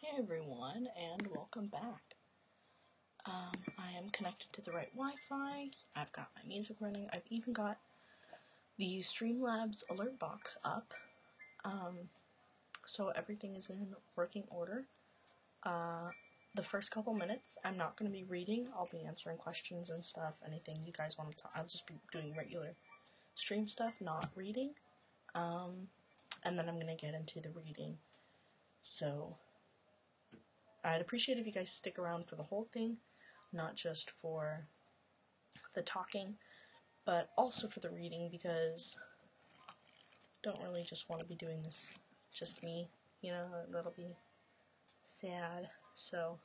Hey everyone, and welcome back. I am connected to the right Wi-Fi. I've got my music running. I've even got the Streamlabs alert box up. So everything is in working order. The first couple minutes, I'm not going to be reading. I'll be answering questions and stuff, anything you guys want to talk. I'll just be doing regular stream stuff, not reading. And then I'm going to get into the reading. So I'd appreciate if you guys stick around for the whole thing, not just for the talking, but also for the reading, because I don't really just want to be doing this just me, you know, that'll be sad. So,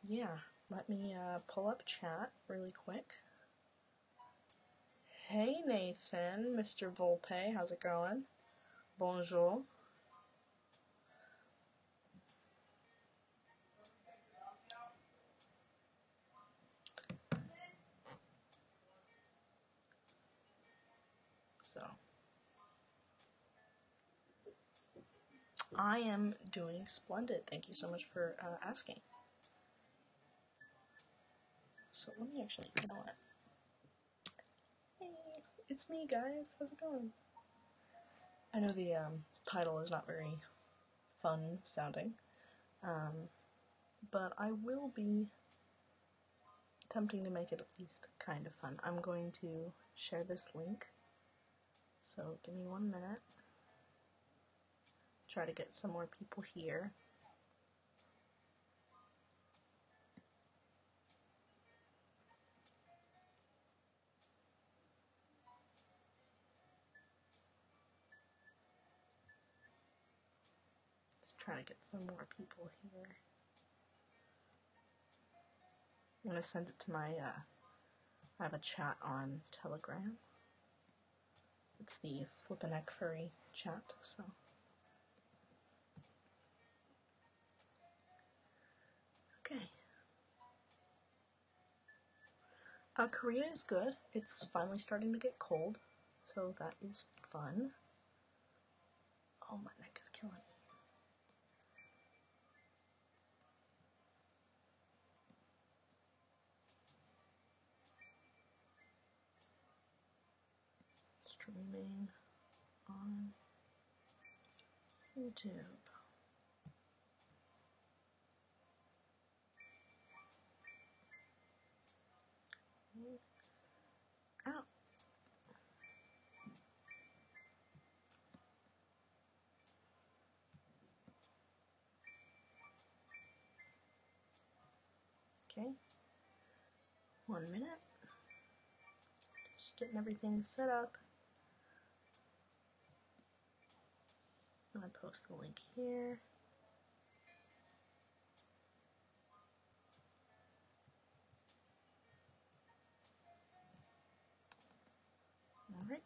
yeah, let me pull up chat really quick. Hey Nathan, Mr. Volpe, how's it going? Bonjour. So, I am doing splendid. Thank you so much for asking. So let me actually, you know what? Hey, it's me guys, how's it going? I know the title is not very fun sounding, but I will be attempting to make it at least kind of fun. I'm going to share this link, so give me 1 minute. Try to get some more people here. Let's try to get some more people here. I'm going to send it to my, I have a chat on Telegram. It's the Flippaneck Furry chat, so. Okay. Korea is good. It's finally starting to get cold, so that is fun. Oh, my neck is killing me. Streaming on YouTube. Ow. Okay. 1 minute. Just getting everything set up. I'm going to post the link here. Alright.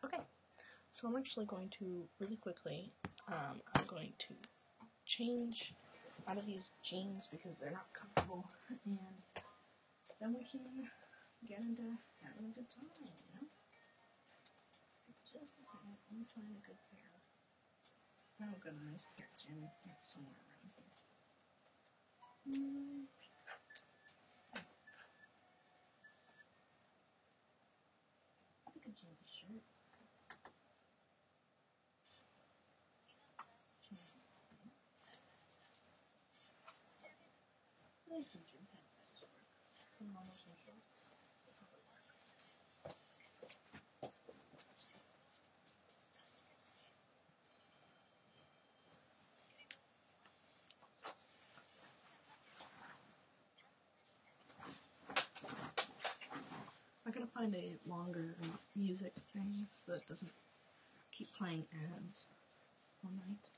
Okay, so I'm actually going to, really quickly, I'm going to change out of these jeans because they're not comfortable, and then we can get into having a good time, you know? Just a second, let me find a good pair. Oh, I've got a nice pair of gym somewhere around here. I think a gym shirt. I think some gym pants I just work. Some normals and shorts. I gotta find a longer music thing so that it doesn't keep playing ads all night.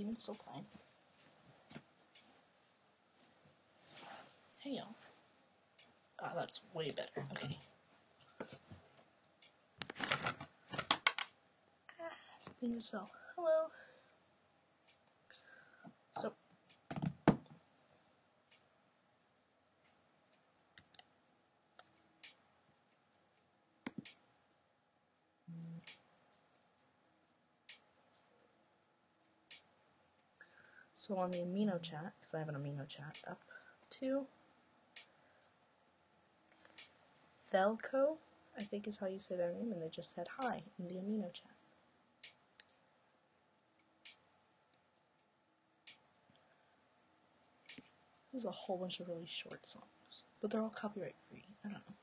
it even still playing? Hey, y'all. Ah, that's way better. Okay. Something just fell. Hello. So on the amino chat, because I have an amino chat up to Velco, I think is how you say their name, and they just said hi in the amino chat. This is a whole bunch of really short songs, but they're all copyright free. I don't know.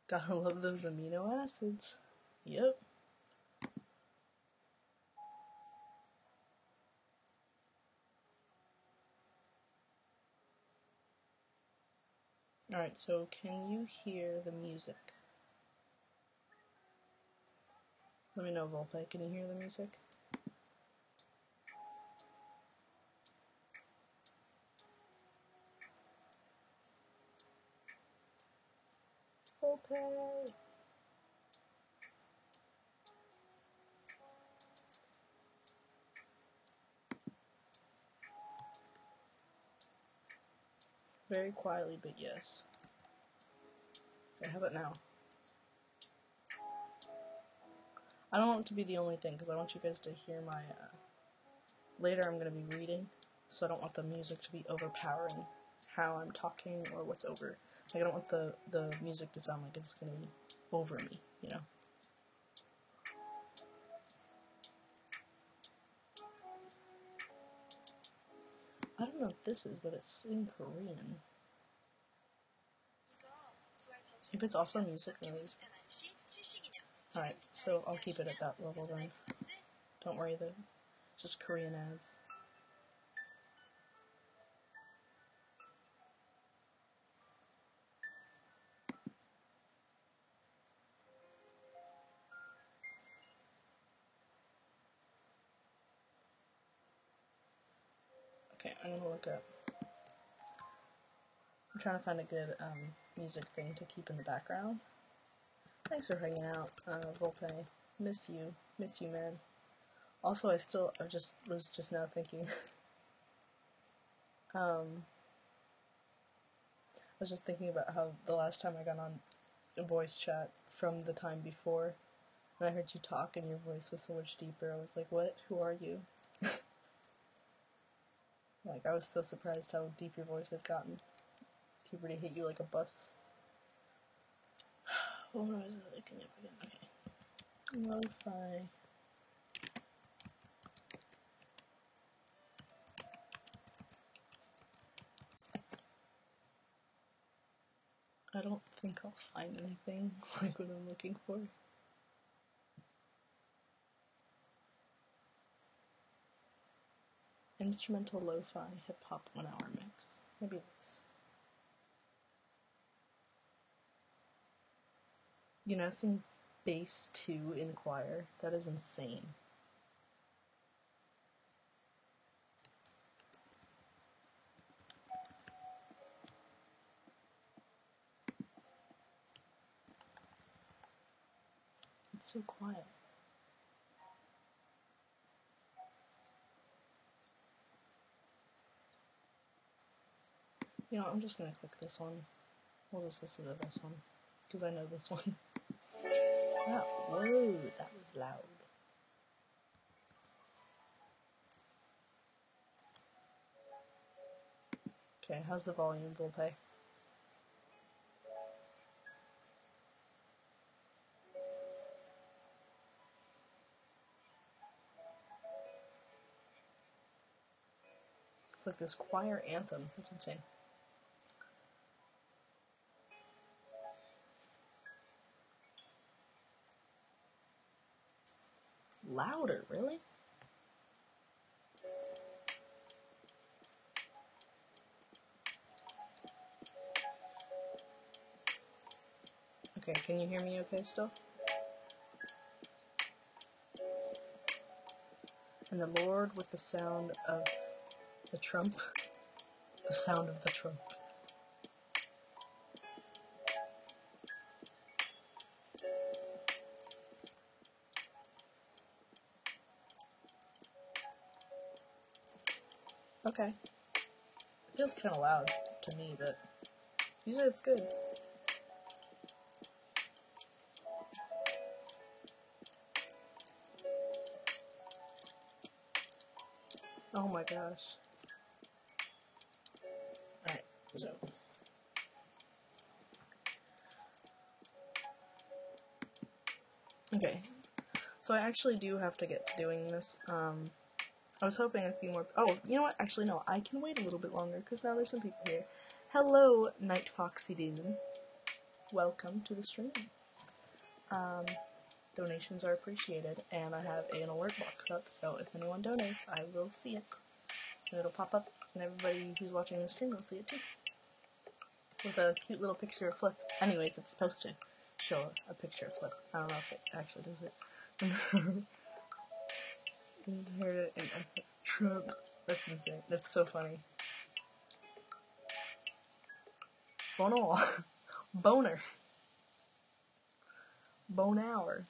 Gotta love those amino acids. Yep. Alright, so can you hear the music? Let me know, Volpe. Can you hear the music? Volpe! Very quietly, but yes. Okay, how about now? I don't want it to be the only thing, because I want you guys to hear my, later I'm going to be reading, so I don't want the music to be overpowering how I'm talking or what's over. Like, I don't want the music to sound like it's going to be over me, you know? I don't know what this is, but it's in Korean. If it's also music, then it is. Alright, so I'll keep it at that level then. Don't worry though. Just Korean ads. Okay, I'm gonna look up. I'm trying to find a good music thing to keep in the background. Thanks for hanging out, Volpe. Miss you, man. Also, I was just now thinking. I was just thinking about how the last time I got on a voice chat from the time before, and I heard you talk, and your voice was so much deeper. I was like, "What? Who are you?" Like, I was so surprised how deep your voice had gotten. Puberty hit you like a bus. What was I looking up again? Okay. Lo-fi. I don't think I'll find anything like what I'm looking for. Instrumental lo-fi hip-hop 1 hour mix. Maybe this. You know, sing bass 2 in choir. That is insane. It's so quiet. You know, I'm just gonna click this one. We'll just listen to this one, because I know this one. Ah, whoa, that was loud. Okay, how's the volume, Volpe? It's like this choir anthem. That's insane. louder, really? Okay, can you hear me okay still? And the Lord with the sound of the trump. The sound of the trump. Okay. It feels kind of loud to me, but usually it's good. Oh my gosh. Alright, so. Okay. So I actually do have to get to doing this. I was hoping a few more. Oh, you know what? Actually, no. I can wait a little bit longer because now there's some people here. Hello, Night Foxy Demon. Welcome to the stream. Donations are appreciated, and I have an alert box up, so if anyone donates, I will see it. And it'll pop up, and everybody who's watching the stream will see it too. With a cute little picture of Flip. Anyways, it's supposed to show a picture of Flip. I don't know if it actually does it. Trump. That's insane. That's so funny. Bono. Boner. Bonour.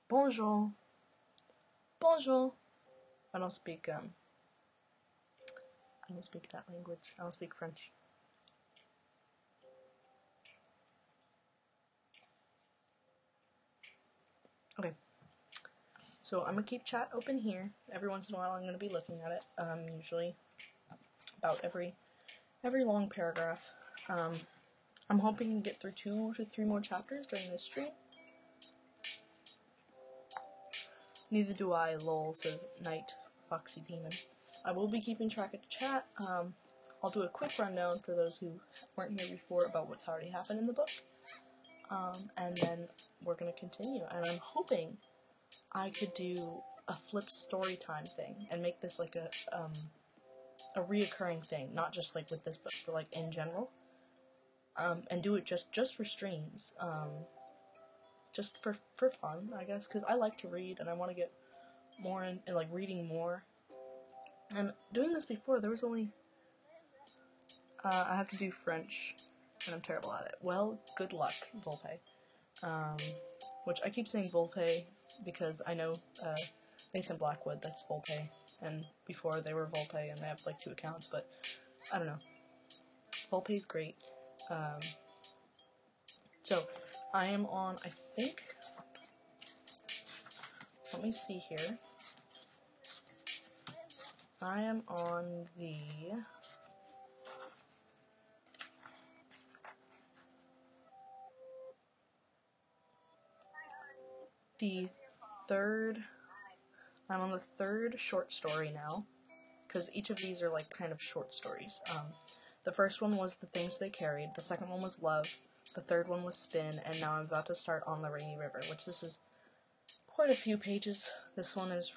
Bonjour. Bonjour. I don't speak that language. I don't speak French. Okay. So I'm gonna keep chat open here. Every once in a while I'm gonna be looking at it. Usually about every long paragraph. I'm hoping to get through 2 to 3 more chapters during this stream. Neither do I, lol, says Night Foxy Demon. I will be keeping track of the chat. I'll do a quick rundown for those who weren't here before about what's already happened in the book. And then we're going to continue. And I'm hoping I could do a Flip story time thing and make this like a reoccurring thing, not just like with this book, but like in general. And do it just for streams. Just for fun, I guess, because I like to read and I want to get more in like reading more. And doing this before, there was only I have to do French, and I'm terrible at it. Well, good luck, Volpe. Which I keep saying Volpe because I know Nathan Blackwood, that's Volpe, and before they were Volpe, and they have like 2 accounts, but I don't know. Volpe's great. So I am on, I think, let me see here. I am on the third, I'm on the 3rd short story now, because each of these are like kind of short stories. The first one was The Things They Carried, the second one was Love, the third one was Spin, and now I'm about to start On the Rainy River, which this is quite a few pages. This one is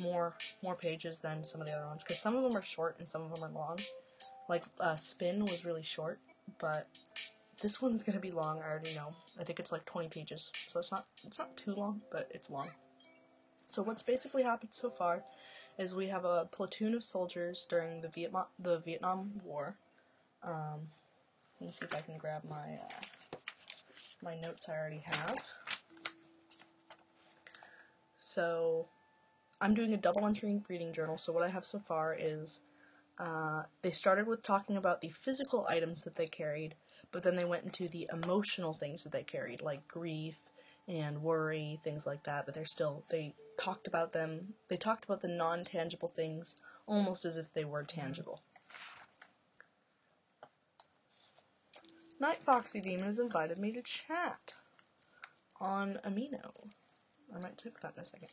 more pages than some of the other ones, because some of them are short and some of them are long. Like, Spin was really short, but this one's gonna be long, I already know. I think it's like 20 pages, so it's not too long, but it's long. So what's basically happened so far is we have a platoon of soldiers during the Vietnam War. Let me see if I can grab my notes I already have. So I'm doing a double entry reading journal, so what I have so far is they started with talking about the physical items that they carried, but then they went into the emotional things that they carried, like grief and worry, things like that, but they talked about them, they talked about the non-tangible things almost as if they were tangible. Night Foxy Demon has invited me to chat on Amino. I might check that in a second.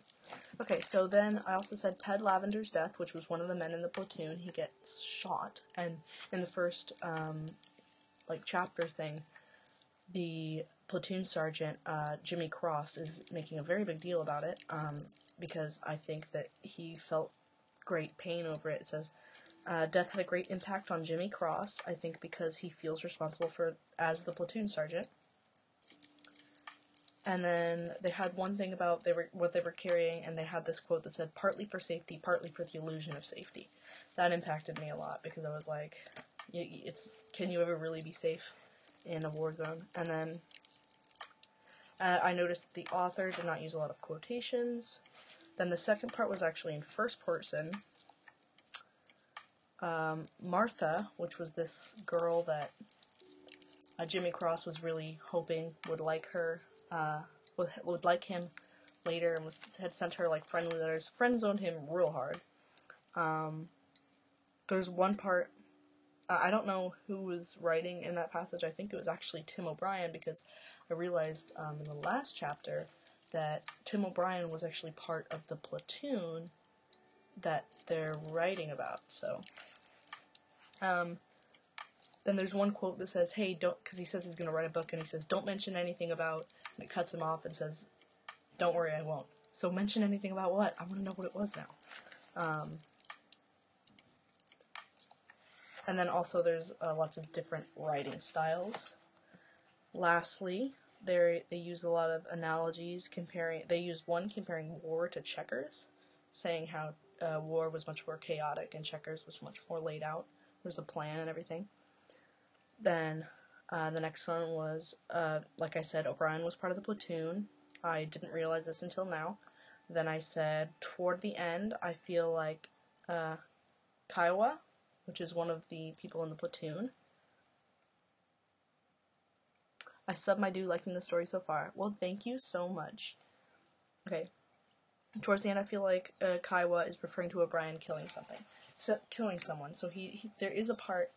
Okay, so then I also said Ted Lavender's death, which was one of the men in the platoon. He gets shot, and in the first like chapter thing, the platoon sergeant, Jimmy Cross, is making a very big deal about it, because I think that he felt great pain over it. It says, death had a great impact on Jimmy Cross, I think because he feels responsible as the platoon sergeant. And then they had one thing about what they were carrying, and they had this quote that said, partly for safety, partly for the illusion of safety. That impacted me a lot, because I was like, can you ever really be safe in a war zone? And then I noticed the author did not use a lot of quotations. Then the second part was actually in first person. Martha, which was this girl that Jimmy Cross was really hoping would like her, would like him later, and had sent her like friendly letters, friend-zoned him real hard. There's one part, I don't know who was writing in that passage. I think it was actually Tim O'Brien, because I realized in the last chapter that Tim O'Brien was actually part of the platoon that they're writing about, so. Then there's one quote that says, hey, don't, because he says he's going to write a book, and he says, don't mention anything about, and it cuts him off and says, don't worry, I won't. So mention anything about what? I want to know what it was now. And then also there's lots of different writing styles. Lastly, they use a lot of analogies they use one comparing war to checkers, saying how war was much more chaotic and checkers was much more laid out. There's a plan and everything. Then the next one was, like I said, O'Brien was part of the platoon. I didn't realize this until now. Then I said, toward the end, I feel like Kiowa, which is one of the people in the platoon. I sub my dude liking the story so far. Well, thank you so much. Okay. Towards the end, I feel like Kiowa is referring to O'Brien killing someone. So there is a part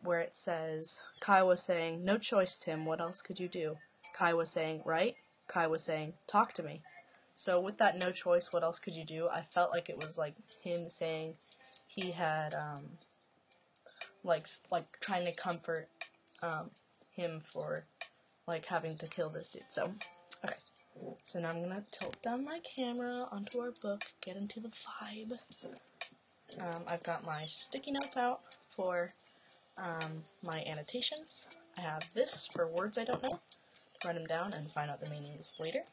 where it says, Kiowa saying, no choice, Tim, what else could you do? Kiowa saying, right? Kiowa saying, talk to me. So with that no choice, what else could you do? I felt like it was like him saying he had, like trying to comfort him for, like, having to kill this dude. So, okay. So now I'm gonna tilt down my camera onto our book, get into the vibe. I've got my sticky notes out for my annotations. I have this for words I don't know, to write them down and find out the meanings later.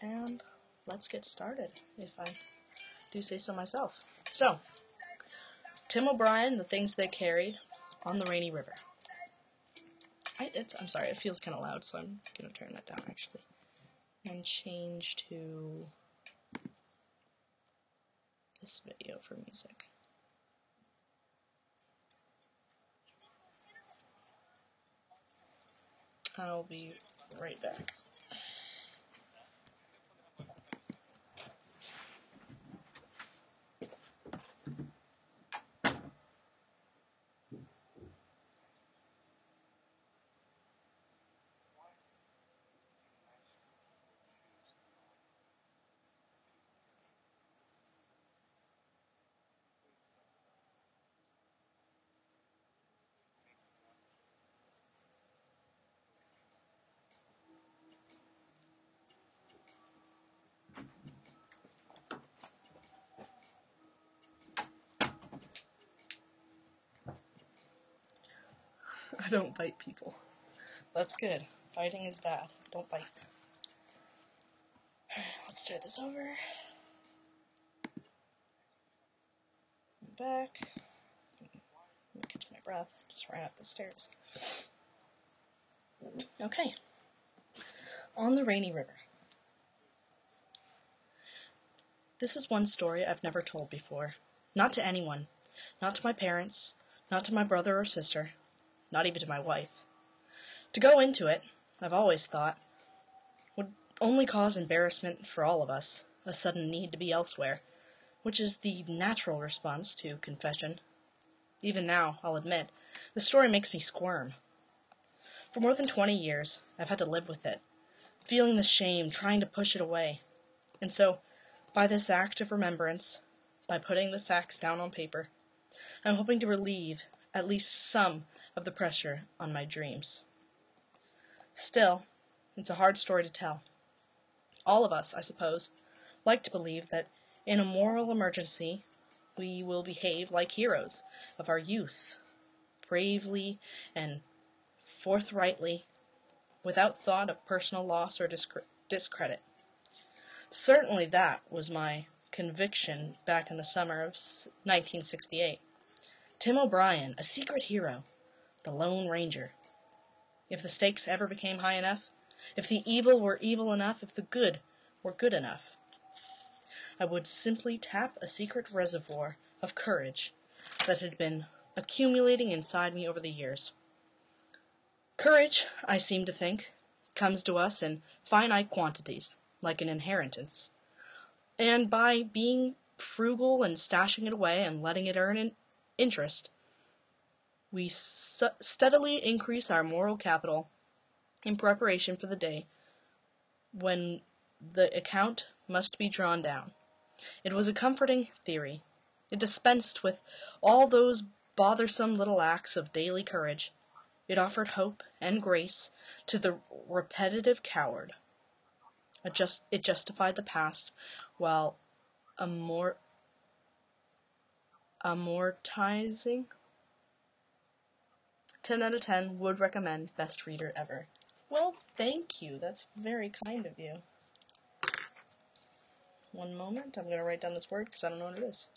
And let's get started, if I do say so myself. So, Tim O'Brien, the things they carried on the rainy river. I'm sorry, it feels kind of loud, so I'm going to turn that down, actually. And change to this video for music. I'll be right back. I don't bite people. That's good. Biting is bad. Don't bite. Alright, let's start this over. I'm back. Let me catch my breath. Just ran up the stairs. Okay. On the rainy river. This is one story I've never told before. Not to anyone. Not to my parents. Not to my brother or sister. Not even to my wife. To go into it, I've always thought, would only cause embarrassment for all of us, a sudden need to be elsewhere, which is the natural response to confession. Even now, I'll admit, the story makes me squirm. For more than 20 years, I've had to live with it, feeling the shame, trying to push it away. And so, by this act of remembrance, by putting the facts down on paper, I'm hoping to relieve at least some of the pressure on my dreams. Still, it's a hard story to tell. All of us, I suppose, like to believe that in a moral emergency we will behave like heroes of our youth, bravely and forthrightly, without thought of personal loss or discredit. Certainly that was my conviction back in the summer of 1968. Tim O'Brien, a secret hero, the Lone Ranger. If the stakes ever became high enough, if the evil were evil enough, if the good were good enough, I would simply tap a secret reservoir of courage that had been accumulating inside me over the years. Courage, I seem to think, comes to us in finite quantities, like an inheritance. And by being frugal and stashing it away and letting it earn interest, we steadily increase our moral capital in preparation for the day when the account must be drawn down. It was a comforting theory. It dispensed with all those bothersome little acts of daily courage. It offered hope and grace to the repetitive coward. It justified the past while amortizing. 10 out of 10 would recommend, best reader ever. Well, thank you. That's very kind of you. One moment. I'm going to write down this word because I don't know what it is.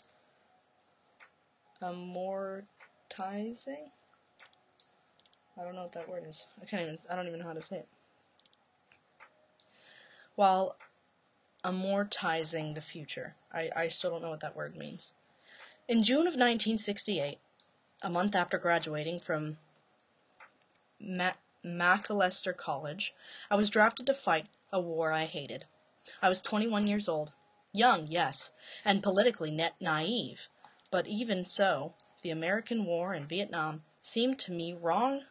Amortizing? I don't know what that word is. I don't even know how to say it. While amortizing the future. I still don't know what that word means. In June of 1968, a month after graduating from Macalester College, I was drafted to fight a war I hated. I was 21 years old. Young, yes, and politically naive. But even so, the American war in Vietnam seemed to me wrong.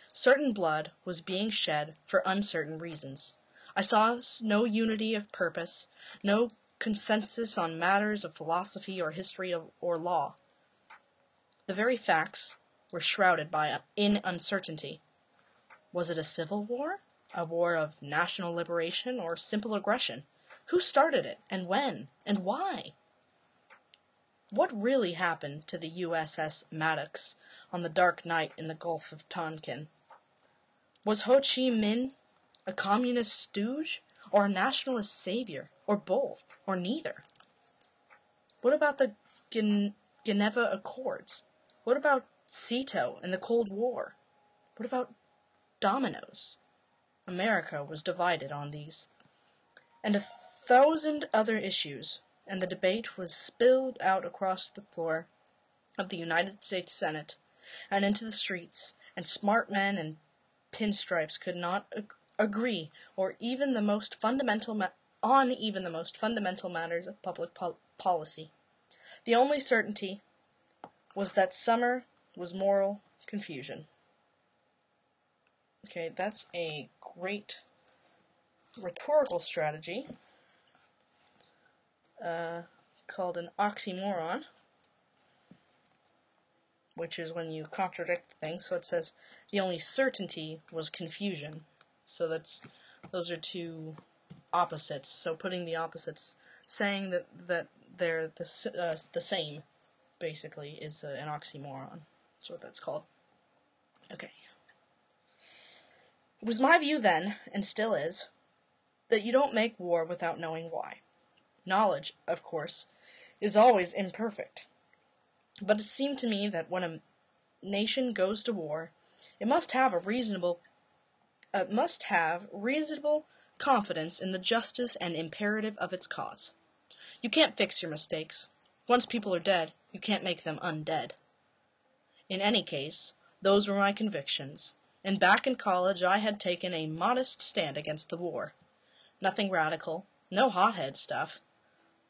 Certain blood was being shed for uncertain reasons. I saw no unity of purpose, no consensus on matters of philosophy or history or law. The very facts were shrouded in uncertainty. Was it a civil war? A war of national liberation or simple aggression? Who started it, and when, and why? What really happened to the USS Maddox on the dark night in the Gulf of Tonkin? Was Ho Chi Minh a communist stooge, or a nationalist savior, or both, or neither? What about the Geneva Accords? What about SEATO and the Cold War? What about dominoes? America was divided on these, and 1,000 other issues, and the debate was spilled out across the floor of the United States Senate and into the streets, and smart men and pinstripes could not agree on even the most fundamental matters of public policy. The only certainty was that summer was moral confusion. Okay, that's a great rhetorical strategy called an oxymoron, which is when you contradict things. So it says the only certainty was confusion. So those are two opposites. So putting the opposites, saying that they're the same, basically, is an oxymoron. That's what that's called. Okay. It was my view then, and still is, that you don't make war without knowing why. Knowledge, of course, is always imperfect. But it seemed to me that when a nation goes to war, it must have reasonable confidence in the justice and imperative of its cause. You can't fix your mistakes. Once people are dead, you can't make them undead. In any case, those were my convictions, and back in college I had taken a modest stand against the war. Nothing radical, no hothead stuff,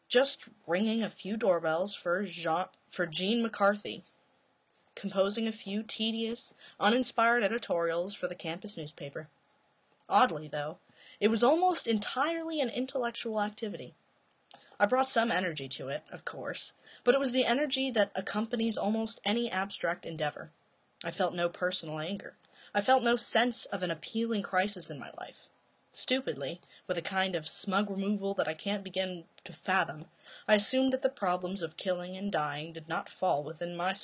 just ringing a few doorbells for Gene McCarthy, composing a few tedious, uninspired editorials for the campus newspaper. Oddly, though, it was almost entirely an intellectual activity. I brought some energy to it, of course, but it was the energy that accompanies almost any abstract endeavor. I felt no personal anger. I felt no sense of an appealing crisis in my life. Stupidly, with a kind of smug removal that I can't begin to fathom, I assumed that the problems of killing and dying did not fall within my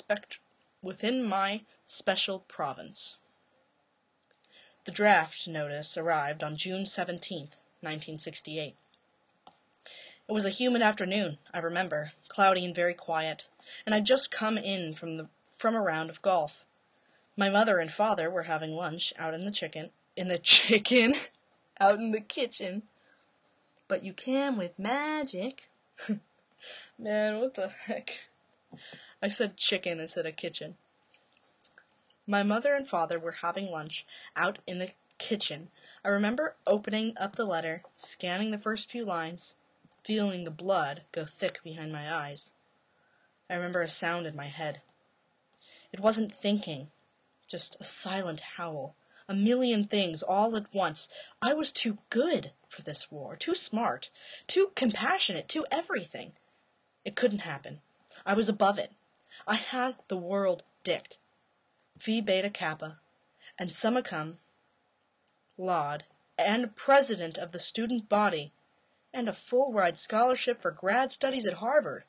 special province. The draft notice arrived on June 17th, 1968. It was a humid afternoon, I remember, cloudy and very quiet, and I'd just come in from a round of golf. My mother and father were having lunch out in the kitchen. But you can with magic. Man, what the heck? I said chicken instead of kitchen. My mother and father were having lunch out in the kitchen. I remember opening up the letter, scanning the first few lines, feeling the blood go thick behind my eyes. I remember a sound in my head. It wasn't thinking, just a silent howl. A million things all at once. I was too good for this war, too smart, too compassionate, too everything. It couldn't happen. I was above it. I had the world dicked. Phi Beta Kappa, and summa cum laude, and president of the student body, and a full-ride scholarship for grad studies at Harvard.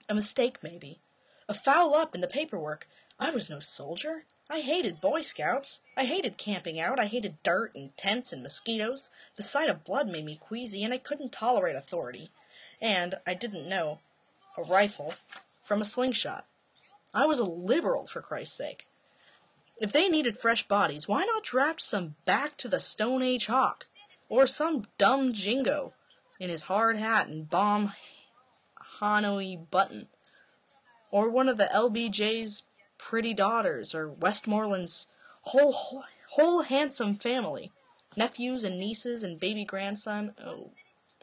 A mistake, maybe. A foul-up in the paperwork. I was no soldier. I hated Boy Scouts. I hated camping out. I hated dirt and tents and mosquitoes. The sight of blood made me queasy, and I couldn't tolerate authority. And I didn't know a rifle from a slingshot. I was a liberal, for Christ's sake. If they needed fresh bodies, why not draft some back to the Stone Age hawk? Or some dumb jingo in his hard hat and bomb Hanoi button? Or one of the LBJ's pretty daughters, or Westmoreland's whole handsome family, nephews and nieces and baby grandson. Oh,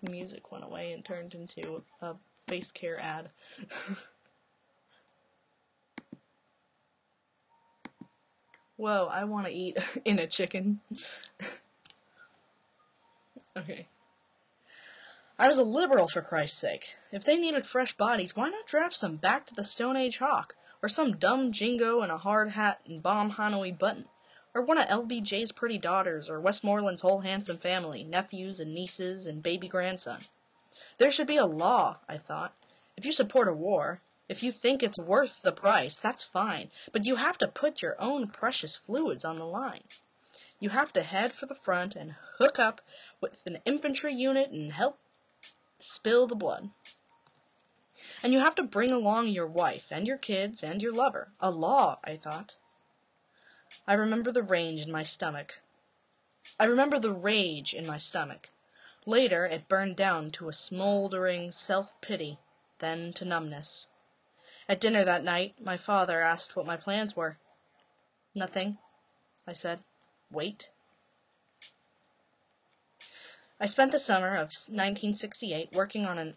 the music went away and turned into a face care ad. Whoa, I want to eat in a chicken. Okay. I was a liberal, for Christ's sake. If they needed fresh bodies, why not draft some back to the Stone Age hawk? Or some dumb jingo in a hard hat and bomb Hanoi button? Or one of LBJ's pretty daughters, or Westmoreland's whole handsome family, nephews and nieces and baby grandson? There should be a law, I thought. If you support a war, if you think it's worth the price, that's fine. But you have to put your own precious fluids on the line. You have to head for the front and hook up with an infantry unit and help spill the blood. And you have to bring along your wife and your kids and your lover. A law, I thought. I remember the rage in my stomach. Later, it burned down to a smoldering self-pity, then to numbness. At dinner that night, my father asked what my plans were. Nothing, I said. Wait. I spent the summer of 1968 working on an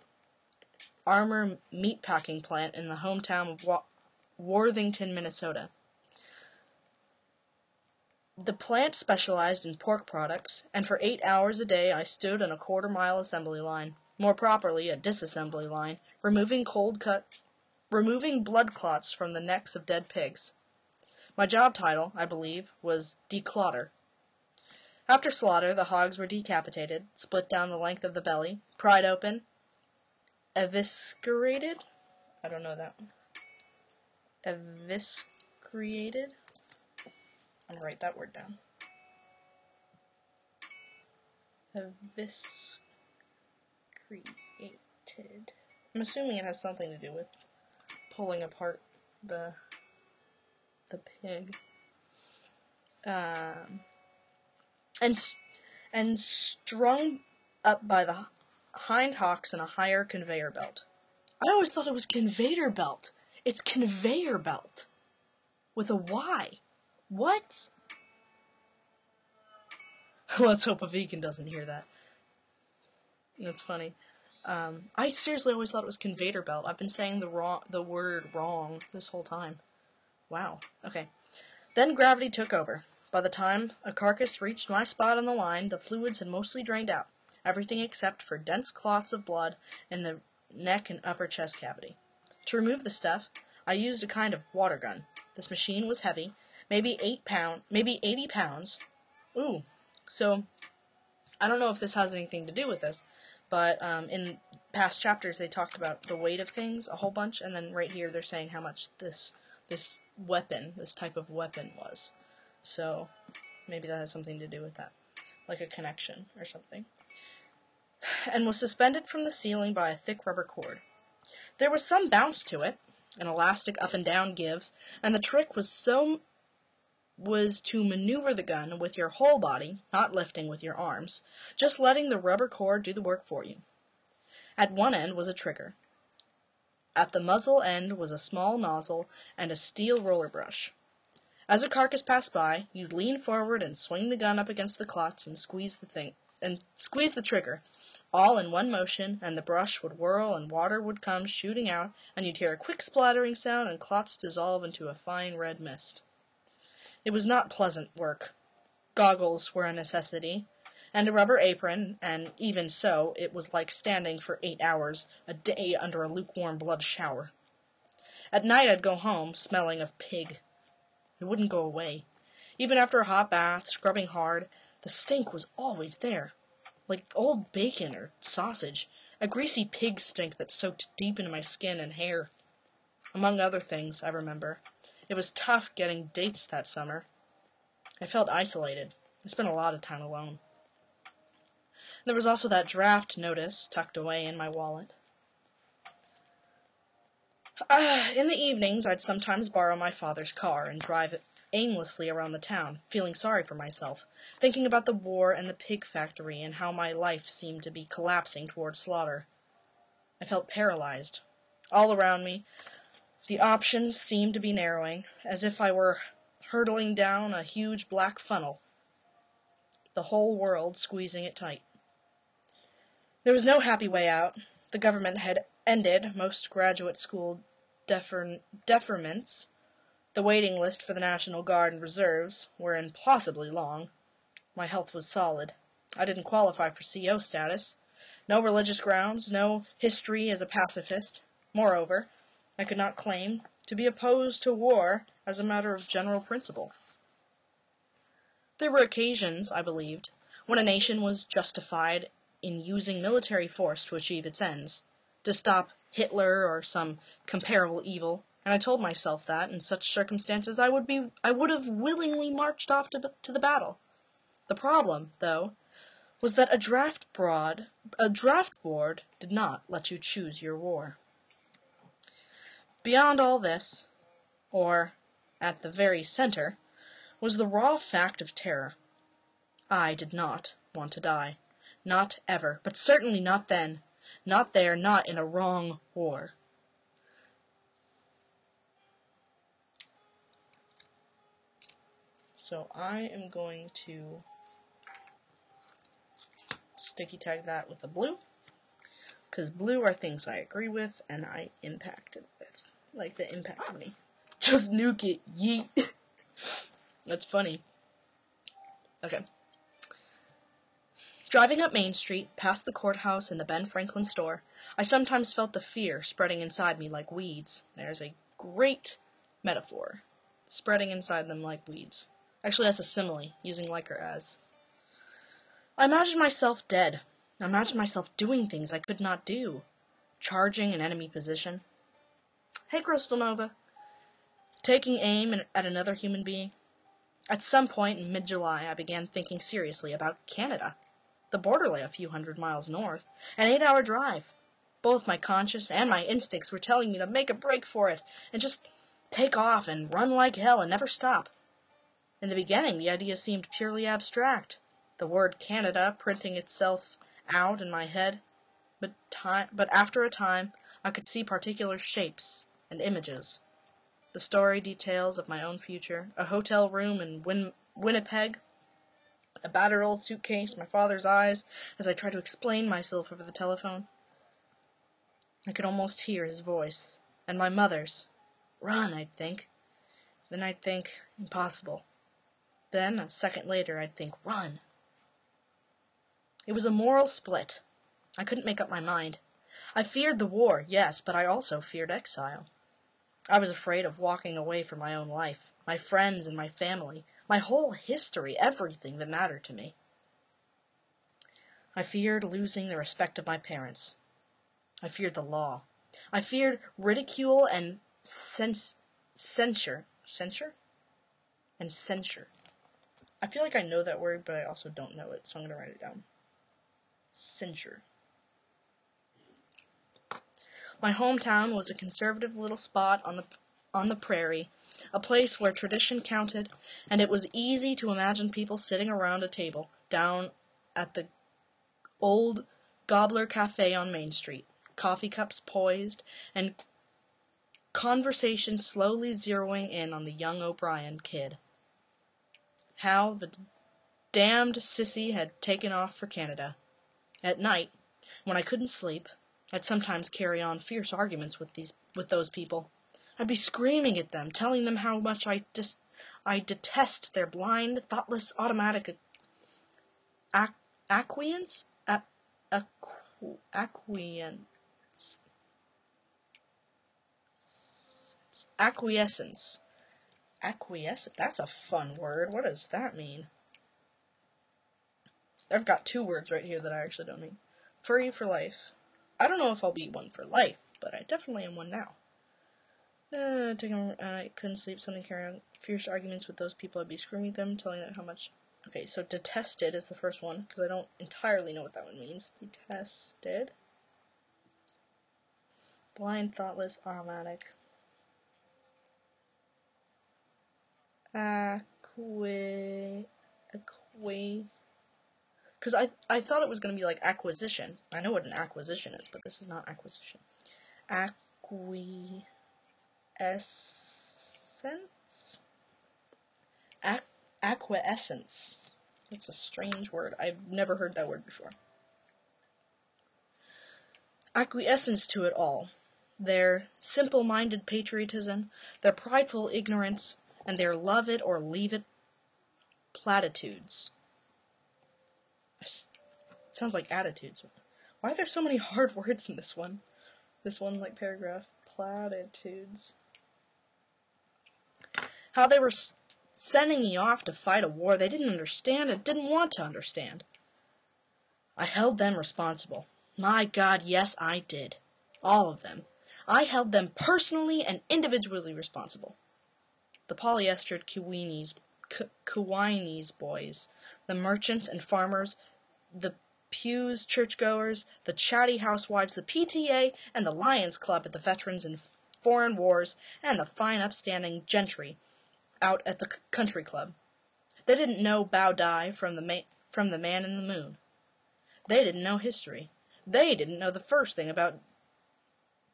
armor meatpacking plant in the hometown of Worthington, Minnesota. The plant specialized in pork products, and for 8 hours a day I stood on a quarter-mile assembly line, more properly a disassembly line, removing blood clots from the necks of dead pigs. My job title, I believe, was declotter. After slaughter, the hogs were decapitated, split down the length of the belly, pried open, eviscerated? I don't know that one. Eviscerated? I'm going to write that word down. Eviscerated. I'm assuming it has something to do with pulling apart the pig. And strung up by the hind hocks in a higher conveyor belt. I always thought it was conveyor belt. It's conveyor belt. With a Y. What? Let's hope a vegan doesn't hear that. That's funny. I seriously always thought it was conveyor belt. I've been saying the word wrong this whole time. Wow. Okay. Then gravity took over. By the time a carcass reached my spot on the line, the fluids had mostly drained out. everything except for dense clots of blood in the neck and upper chest cavity. To remove the stuff, I used a kind of water gun. This machine was heavy, maybe 80 pounds. Ooh, so I don't know if this has anything to do with this, but in past chapters they talked about the weight of things a whole bunch, and then right here they're saying how much this type of weapon was. So maybe that has something to do with that, like a connection or something. And was suspended from the ceiling by a thick rubber cord. There was some bounce to it, an elastic up and down give, and the trick was to maneuver the gun with your whole body, not lifting with your arms, just letting the rubber cord do the work for you. At one end was a trigger. At the muzzle end was a small nozzle and a steel roller brush. As a carcass passed by, you'd lean forward and swing the gun up against the clots and squeeze the trigger, all in one motion, and the brush would whirl and water would come shooting out, and you'd hear a quick splattering sound and clots dissolve into a fine red mist. It was not pleasant work. Goggles were a necessity, and a rubber apron, and even so, it was like standing for 8 hours a day under a lukewarm blood shower. At night I'd go home, smelling of pig. It wouldn't go away. Even after a hot bath, scrubbing hard, the stink was always there. Like old bacon or sausage, a greasy pig stink that soaked deep into my skin and hair. Among other things, I remember, it was tough getting dates that summer. I felt isolated. I spent a lot of time alone. There was also that draft notice tucked away in my wallet. In the evenings, I'd sometimes borrow my father's car and drive it aimlessly around the town, feeling sorry for myself, thinking about the war and the pig factory and how my life seemed to be collapsing toward slaughter. I felt paralyzed. All around me, the options seemed to be narrowing, as if I were hurtling down a huge black funnel, the whole world squeezing it tight. There was no happy way out. The government had ended most graduate school deferments. The waiting list for the National Guard and Reserves were impossibly long. My health was solid. I didn't qualify for CO status. No religious grounds, no history as a pacifist. Moreover, I could not claim to be opposed to war as a matter of general principle. There were occasions, I believed, when a nation was justified in using military force to achieve its ends, to stop Hitler or some comparable evil, and I told myself that, in such circumstances, I would have willingly marched off to the battle. The problem, though, was that a draft board did not let you choose your war. Beyond all this, or at the very center, was the raw fact of terror. I did not want to die. Not ever, but certainly not then. Not there, not in a wrong war. So I am going to sticky tag that with a blue, because blue are things I agree with and I impacted with. Like, that impacted me. Just nuke it, yeet. That's funny. Okay. Driving up Main Street, past the courthouse and the Ben Franklin store, I sometimes felt the fear spreading inside me like weeds. There's a great metaphor. Spreading inside them like weeds. Actually, that's a simile, using like or as. I imagined myself dead. I imagined myself doing things I could not do. Charging an enemy position. Hey, Crystal Nova. Taking aim at another human being. At some point in mid-July, I began thinking seriously about Canada. The border lay a few hundred miles north, an 8-hour drive. Both my conscience and my instincts were telling me to make a break for it, and just take off and run like hell and never stop. In the beginning, the idea seemed purely abstract, the word Canada printing itself out in my head, but after a time, I could see particular shapes and images. The story details of my own future, a hotel room in Winnipeg, a battered old suitcase, my father's eyes, as I tried to explain myself over the telephone. I could almost hear his voice, and my mother's. Run, I'd think. Then I'd think, impossible. Then, a second later, I'd think, run. It was a moral split. I couldn't make up my mind. I feared the war, yes, but I also feared exile. I was afraid of walking away from my own life, my friends and my family, my whole history, everything that mattered to me. I feared losing the respect of my parents. I feared the law. I feared ridicule and censure. Censure? And censure. I feel like I know that word, but I also don't know it, so I'm going to write it down. Censure. My hometown was a conservative little spot on the prairie, a place where tradition counted, and it was easy to imagine people sitting around a table down at the old Gobbler Cafe on Main Street, coffee cups poised, and conversation slowly zeroing in on the young O'Brien kid. How the damned sissy had taken off for Canada. At night, when I couldn't sleep, I'd sometimes carry on fierce arguments with those people. I'd be screaming at them, telling them how much I detest their blind, thoughtless, automatic acquiescence. Acquiescence. That's a fun word. What does that mean? I've got two words right here that I actually don't mean. Furry for life. I don't know if I'll be one for life, but I definitely am one now. I couldn't sleep, something carrying on fierce arguments with those people. I'd be screaming at them, telling them how much... Okay, so detested is the first one, because I don't entirely know what that one means. Detested. Blind, thoughtless, automatic. Because I thought it was going to be like acquisition. I know what an acquisition is, but this is not acquisition. Acquiescence? Acquiescence. That's a strange word. I've never heard that word before. Acquiescence to it all. Their simple-minded patriotism, their prideful ignorance, and their love it or leave it platitudes. It sounds like attitudes. Why are there so many hard words in this one? This one, like, paragraph. Platitudes. How they were sending me off to fight a war they didn't understand and didn't want to understand. I held them responsible. My God, yes, I did. All of them. I held them personally and individually responsible. The polyestered Kiwanis boys, the merchants and farmers, the pews churchgoers, the chatty housewives, the PTA, and the Lions Club at the Veterans and Foreign Wars, and the fine upstanding gentry out at the country club. They didn't know Bao Dai from the Man in the Moon. They didn't know history. They didn't know the first thing about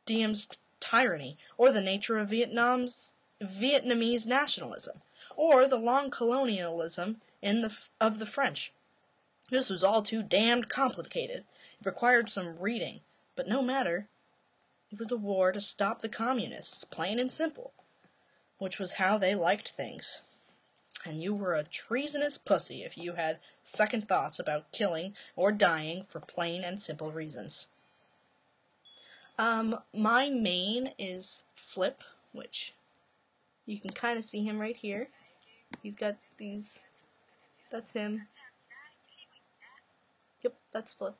Diem's tyranny, or the nature of Vietnamese nationalism, or the long colonialism of the French. This was all too damned complicated. It required some reading, but no matter. It was a war to stop the communists, plain and simple, which was how they liked things. And you were a treasonous pussy if you had second thoughts about killing or dying for plain and simple reasons. My main is Flip, which you can kind of see him right here. He's got these, that's him. Yep, that's Flip.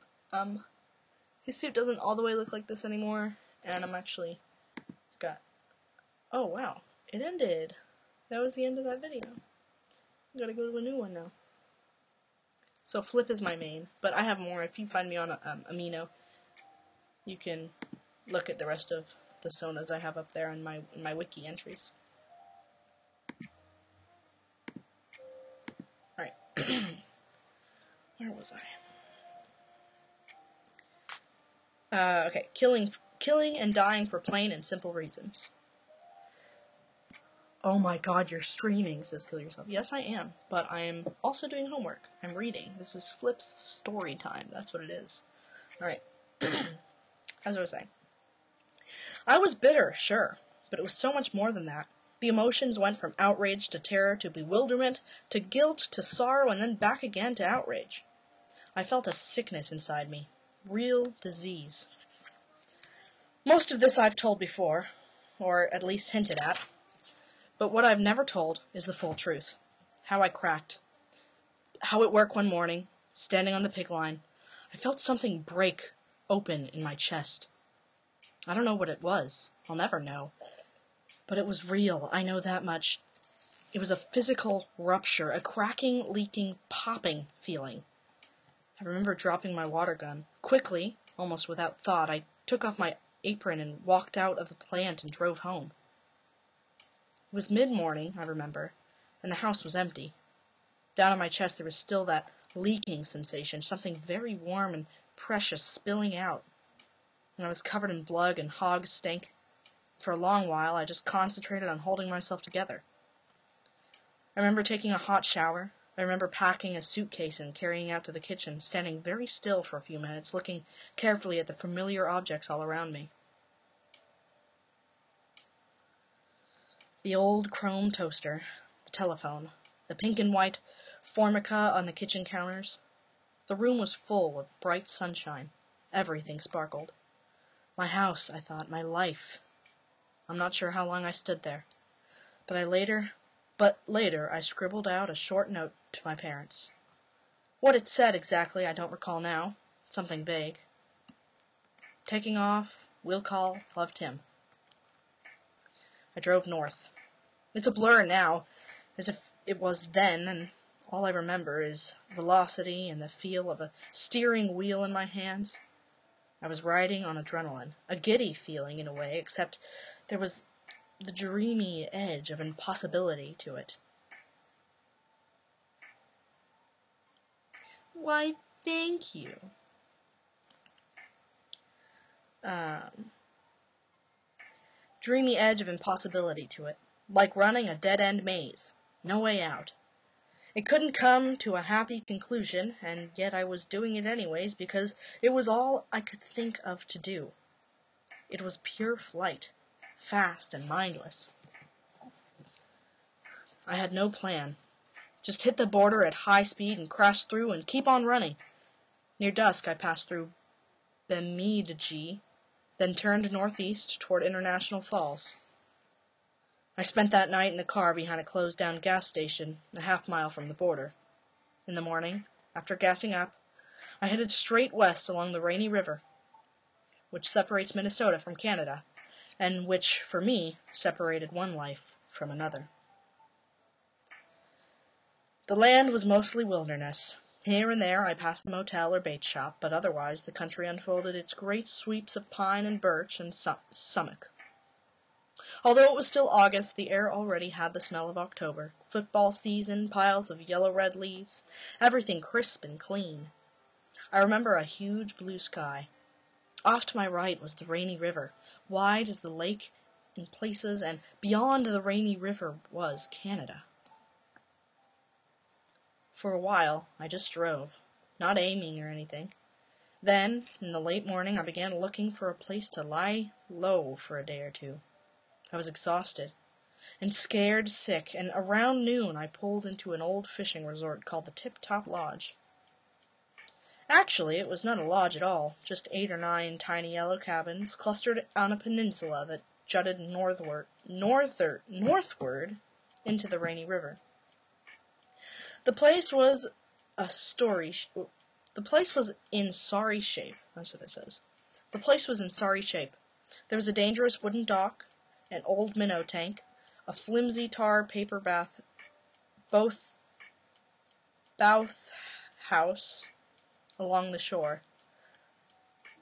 His suit doesn't all the way look like this anymore, and I'm actually oh wow, it ended. That was the end of that video. Gotta go to a new one now. So Flip is my main, but I have more. If you find me on Amino, you can look at the rest of the sonas I have up there in my wiki entries. Alright. Where was I? Okay. Killing and dying for plain and simple reasons. Oh my God, you're streaming, says Kill Yourself. Yes, I am, but I am also doing homework. I'm reading. This is Flip's story time. That's what it is. Alright. As I was saying. I was bitter, sure, but it was so much more than that. The emotions went from outrage to terror to bewilderment to guilt to sorrow and then back again to outrage. I felt a sickness inside me. Real disease. Most of this I've told before, or at least hinted at, but what I've never told is the full truth. How I cracked. How at work one morning, standing on the pig line, I felt something break open in my chest. I don't know what it was. I'll never know. But it was real, I know that much. It was a physical rupture, a cracking, leaking, popping feeling. I remember dropping my water gun. Quickly, almost without thought, I took off my apron and walked out of the plant and drove home. It was mid-morning, I remember, and the house was empty. Down on my chest there was still that leaking sensation, something very warm and precious spilling out. And I was covered in blood and hog stink. For a long while I just concentrated on holding myself together. I remember taking a hot shower. I remember packing a suitcase and carrying out to the kitchen, standing very still for a few minutes, looking carefully at the familiar objects all around me. The old chrome toaster, the telephone, the pink and white formica on the kitchen counters. The room was full of bright sunshine. Everything sparkled. My house, I thought, my life. I'm not sure how long I stood there, but later I scribbled out a short note to my parents. What it said exactly I don't recall now. Something vague. Taking off. Will call. Love, Tim. I drove north. It's a blur now, as if it was then, and all I remember is velocity and the feel of a steering wheel in my hands. I was riding on adrenaline, a giddy feeling in a way, except there was the dreamy edge of impossibility to it. Why, thank you. Dreamy edge of impossibility to it, like running a dead-end maze, no way out. It couldn't come to a happy conclusion, and yet I was doing it anyways because it was all I could think of to do. It was pure flight, fast and mindless. I had no plan. Just hit the border at high speed and crash through and keep on running. Near dusk I passed through Bemidji, then turned northeast toward International Falls. I spent that night in the car behind a closed-down gas station a half-mile from the border. In the morning, after gassing up, I headed straight west along the Rainy River, which separates Minnesota from Canada, and which, for me, separated one life from another. The land was mostly wilderness. Here and there I passed a motel or bait shop, but otherwise the country unfolded its great sweeps of pine and birch and sumach. Although it was still August, the air already had the smell of October. Football season, piles of yellow-red leaves, everything crisp and clean. I remember a huge blue sky. Off to my right was the Rainy River, wide as the lake in places, and beyond the Rainy River was Canada. For a while, I just drove, not aiming or anything. Then, in the late morning, I began looking for a place to lie low for a day or two. I was exhausted and scared sick, and around noon I pulled into an old fishing resort called the Tip Top Lodge. Actually, it was not a lodge at all, just 8 or 9 tiny yellow cabins clustered on a peninsula that jutted northward into the Rainy River. The place was in sorry shape. That's what it says. The place was in sorry shape. There was a dangerous wooden dock, an old minnow tank, a flimsy tar paper both house along the shore.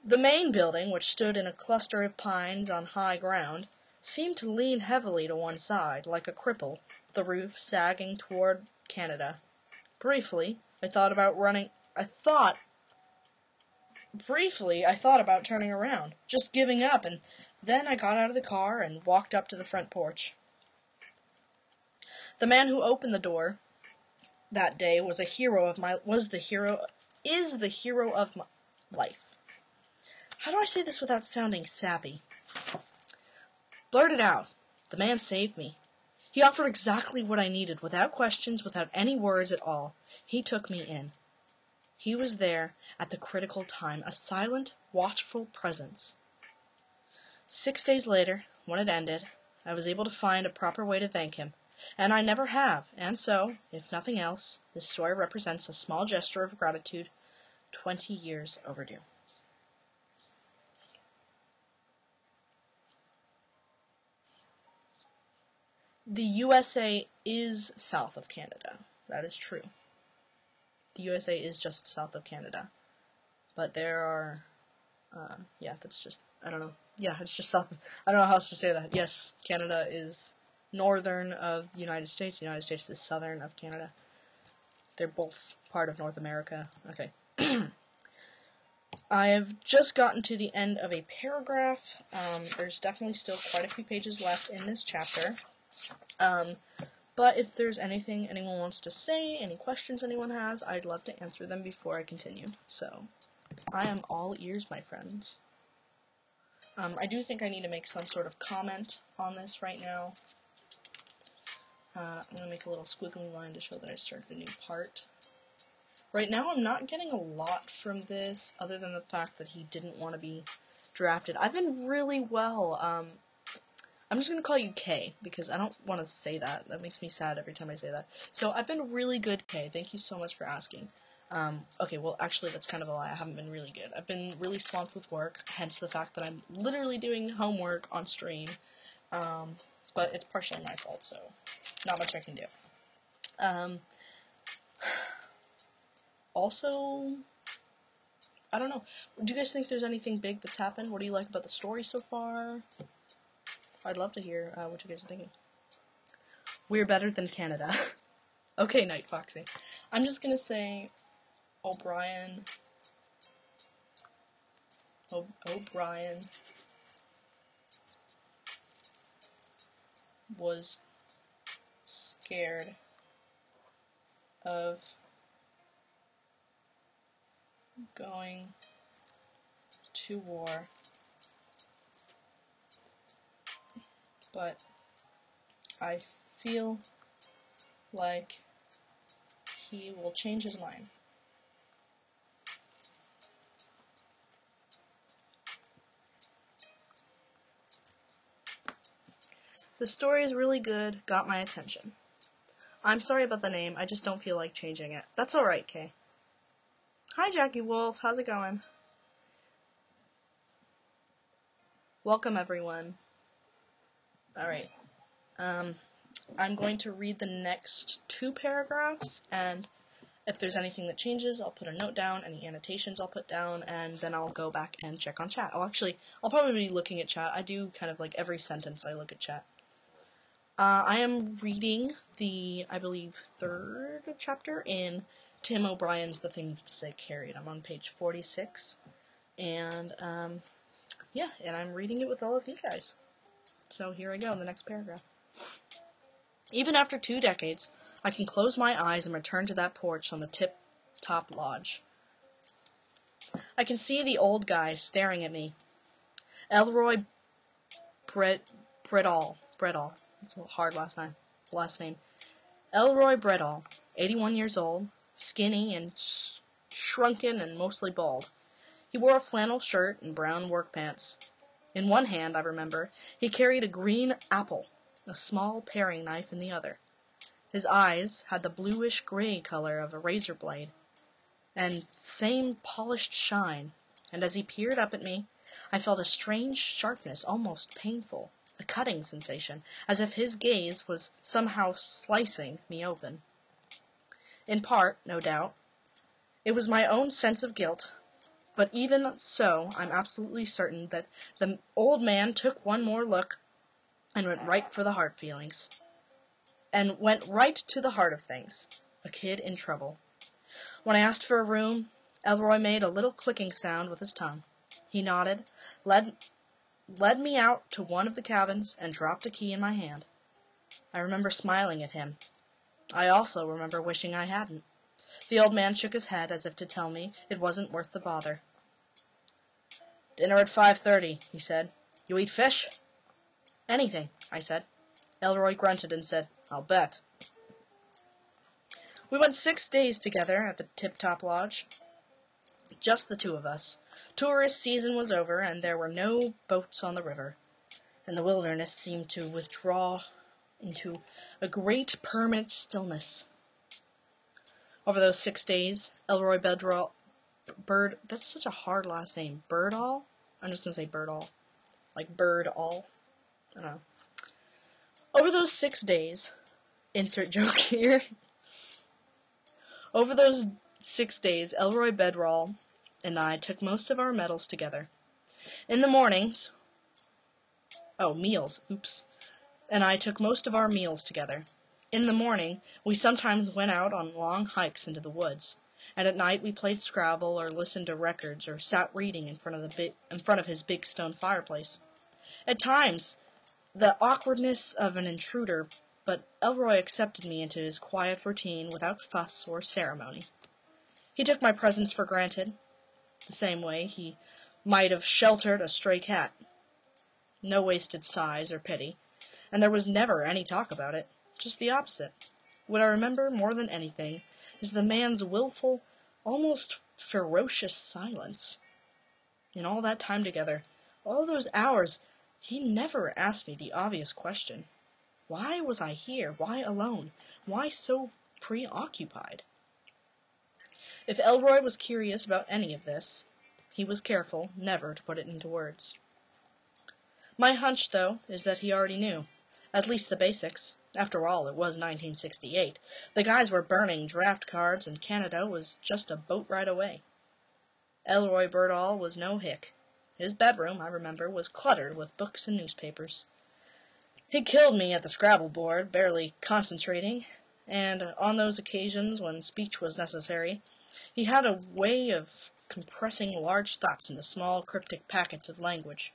The main building, which stood in a cluster of pines on high ground, seemed to lean heavily to one side, like a cripple, the roof sagging toward Canada. Briefly, I thought about turning around, just giving up, and then I got out of the car and walked up to the front porch. The man who opened the door that day is the hero of my life. How do I say this without sounding sappy? Blurted out. The man saved me. He offered exactly what I needed, without questions, without any words at all. He took me in. He was there at the critical time, a silent, watchful presence. 6 days later, when it ended, I was able to find a proper way to thank him, and I never have, and so, if nothing else, this story represents a small gesture of gratitude 20 years overdue. The USA is south of Canada. That is true. The USA is just south of Canada. But there are, that's just, I don't know. Yeah, it's just south. I don't know how else to say that. Yes, Canada is northern of the United States. The United States is southern of Canada. They're both part of North America. Okay. I have just gotten to the end of a paragraph. There's definitely still quite a few pages left in this chapter. But if there's anything anyone wants to say, any questions anyone has, I'd love to answer them before I continue. So, I am all ears, my friends. I do think I need to make some sort of comment on this right now. I'm going to make a little squiggly line to show that I started a new part. Right now I'm not getting a lot from this, other than the fact that he didn't want to be drafted. I've been really well. I'm just going to call you Kay, because I don't want to say that. That makes me sad every time I say that. So I've been really good, Kay. Thank you so much for asking. Okay, well, actually, that's kind of a lie. I haven't been really good. I've been really swamped with work, hence the fact that I'm literally doing homework on stream. But it's partially my fault, so not much I can do. Also, I don't know. Do you guys think there's anything big that's happened? What do you like about the story so far? I'd love to hear what you guys are thinking. We're better than Canada. Okay, Night Foxy. I'm just gonna say O'Brien was scared of going to war, but I feel like he will change his mind. The story is really good, got my attention. I'm sorry about the name, I just don't feel like changing it. That's alright, Kay. Hi, Jackie Wolf, how's it going? Welcome, everyone. Alright. I'm going to read the next 2 paragraphs, and if there's anything that changes, I'll put a note down, any annotations I'll put down, and then I'll go back and check on chat. I'll probably be looking at chat. I do kind of like every sentence I look at chat. I am reading the, I believe, 3rd chapter in Tim O'Brien's The Things They Carried. I'm on page 46, and, yeah, and I'm reading it with all of you guys. So here I go, the next paragraph. Even after 2 decades, I can close my eyes and return to that porch on the tip-top lodge. I can see the old guy staring at me. Elroy Bredall. That's a hard last name. Elroy Bredall, 81 years old, skinny and shrunken and mostly bald. He wore a flannel shirt and brown work pants. In one hand, I remember, he carried a green apple, a small paring knife in the other. His eyes had the bluish-gray color of a razor blade, and same polished shine, and as he peered up at me, I felt a strange sharpness, almost painful, a cutting sensation, as if his gaze was somehow slicing me open. In part, no doubt, it was my own sense of guilt, but even so, I'm absolutely certain that the old man took one more look and went right for the heart feelings. And went right to the heart of things. A kid in trouble. When I asked for a room, Elroy made a little clicking sound with his tongue. He nodded, led me out to one of the cabins, and dropped a key in my hand. I remember smiling at him. I also remember wishing I hadn't. The old man shook his head as if to tell me it wasn't worth the bother. "Dinner at 5:30, he said. "You eat fish?" "Anything," I said. Elroy grunted and said, "I'll bet." We went 6 days together at the Tip-Top Lodge. Just the two of us. Tourist season was over, and there were no boats on the river, and the wilderness seemed to withdraw into a great permanent stillness. Over those 6 days, Elroy that's such a hard last name, Birdall? I'm just going to say Birdall. Like Birdall. I don't know. Over those 6 days, insert joke here. Over those 6 days, Elroy Bedrall and I took most of our meals together. In the mornings, and I took most of our meals together. In the morning, we sometimes went out on long hikes into the woods, and at night we played Scrabble or listened to records or sat reading in front of his big stone fireplace. At times, the awkwardness of an intruder, but Elroy accepted me into his quiet routine without fuss or ceremony. He took my presence for granted, the same way he might have sheltered a stray cat. No wasted sighs or pity, and there was never any talk about it, just the opposite. What I remember more than anything is the man's willful, almost ferocious silence. In all that time together, all those hours, he never asked me the obvious question. Why was I here? Why alone? Why so preoccupied? If Elroy was curious about any of this, he was careful never to put it into words. My hunch, though, is that he already knew. At least the basics. After all, it was 1968. The guys were burning draft cards, and Canada was just a boat ride away. Elroy Birdall was no hick. His bedroom, I remember, was cluttered with books and newspapers. He killed me at the Scrabble board, barely concentrating, and on those occasions when speech was necessary, he had a way of compressing large thoughts into small, cryptic packets of language.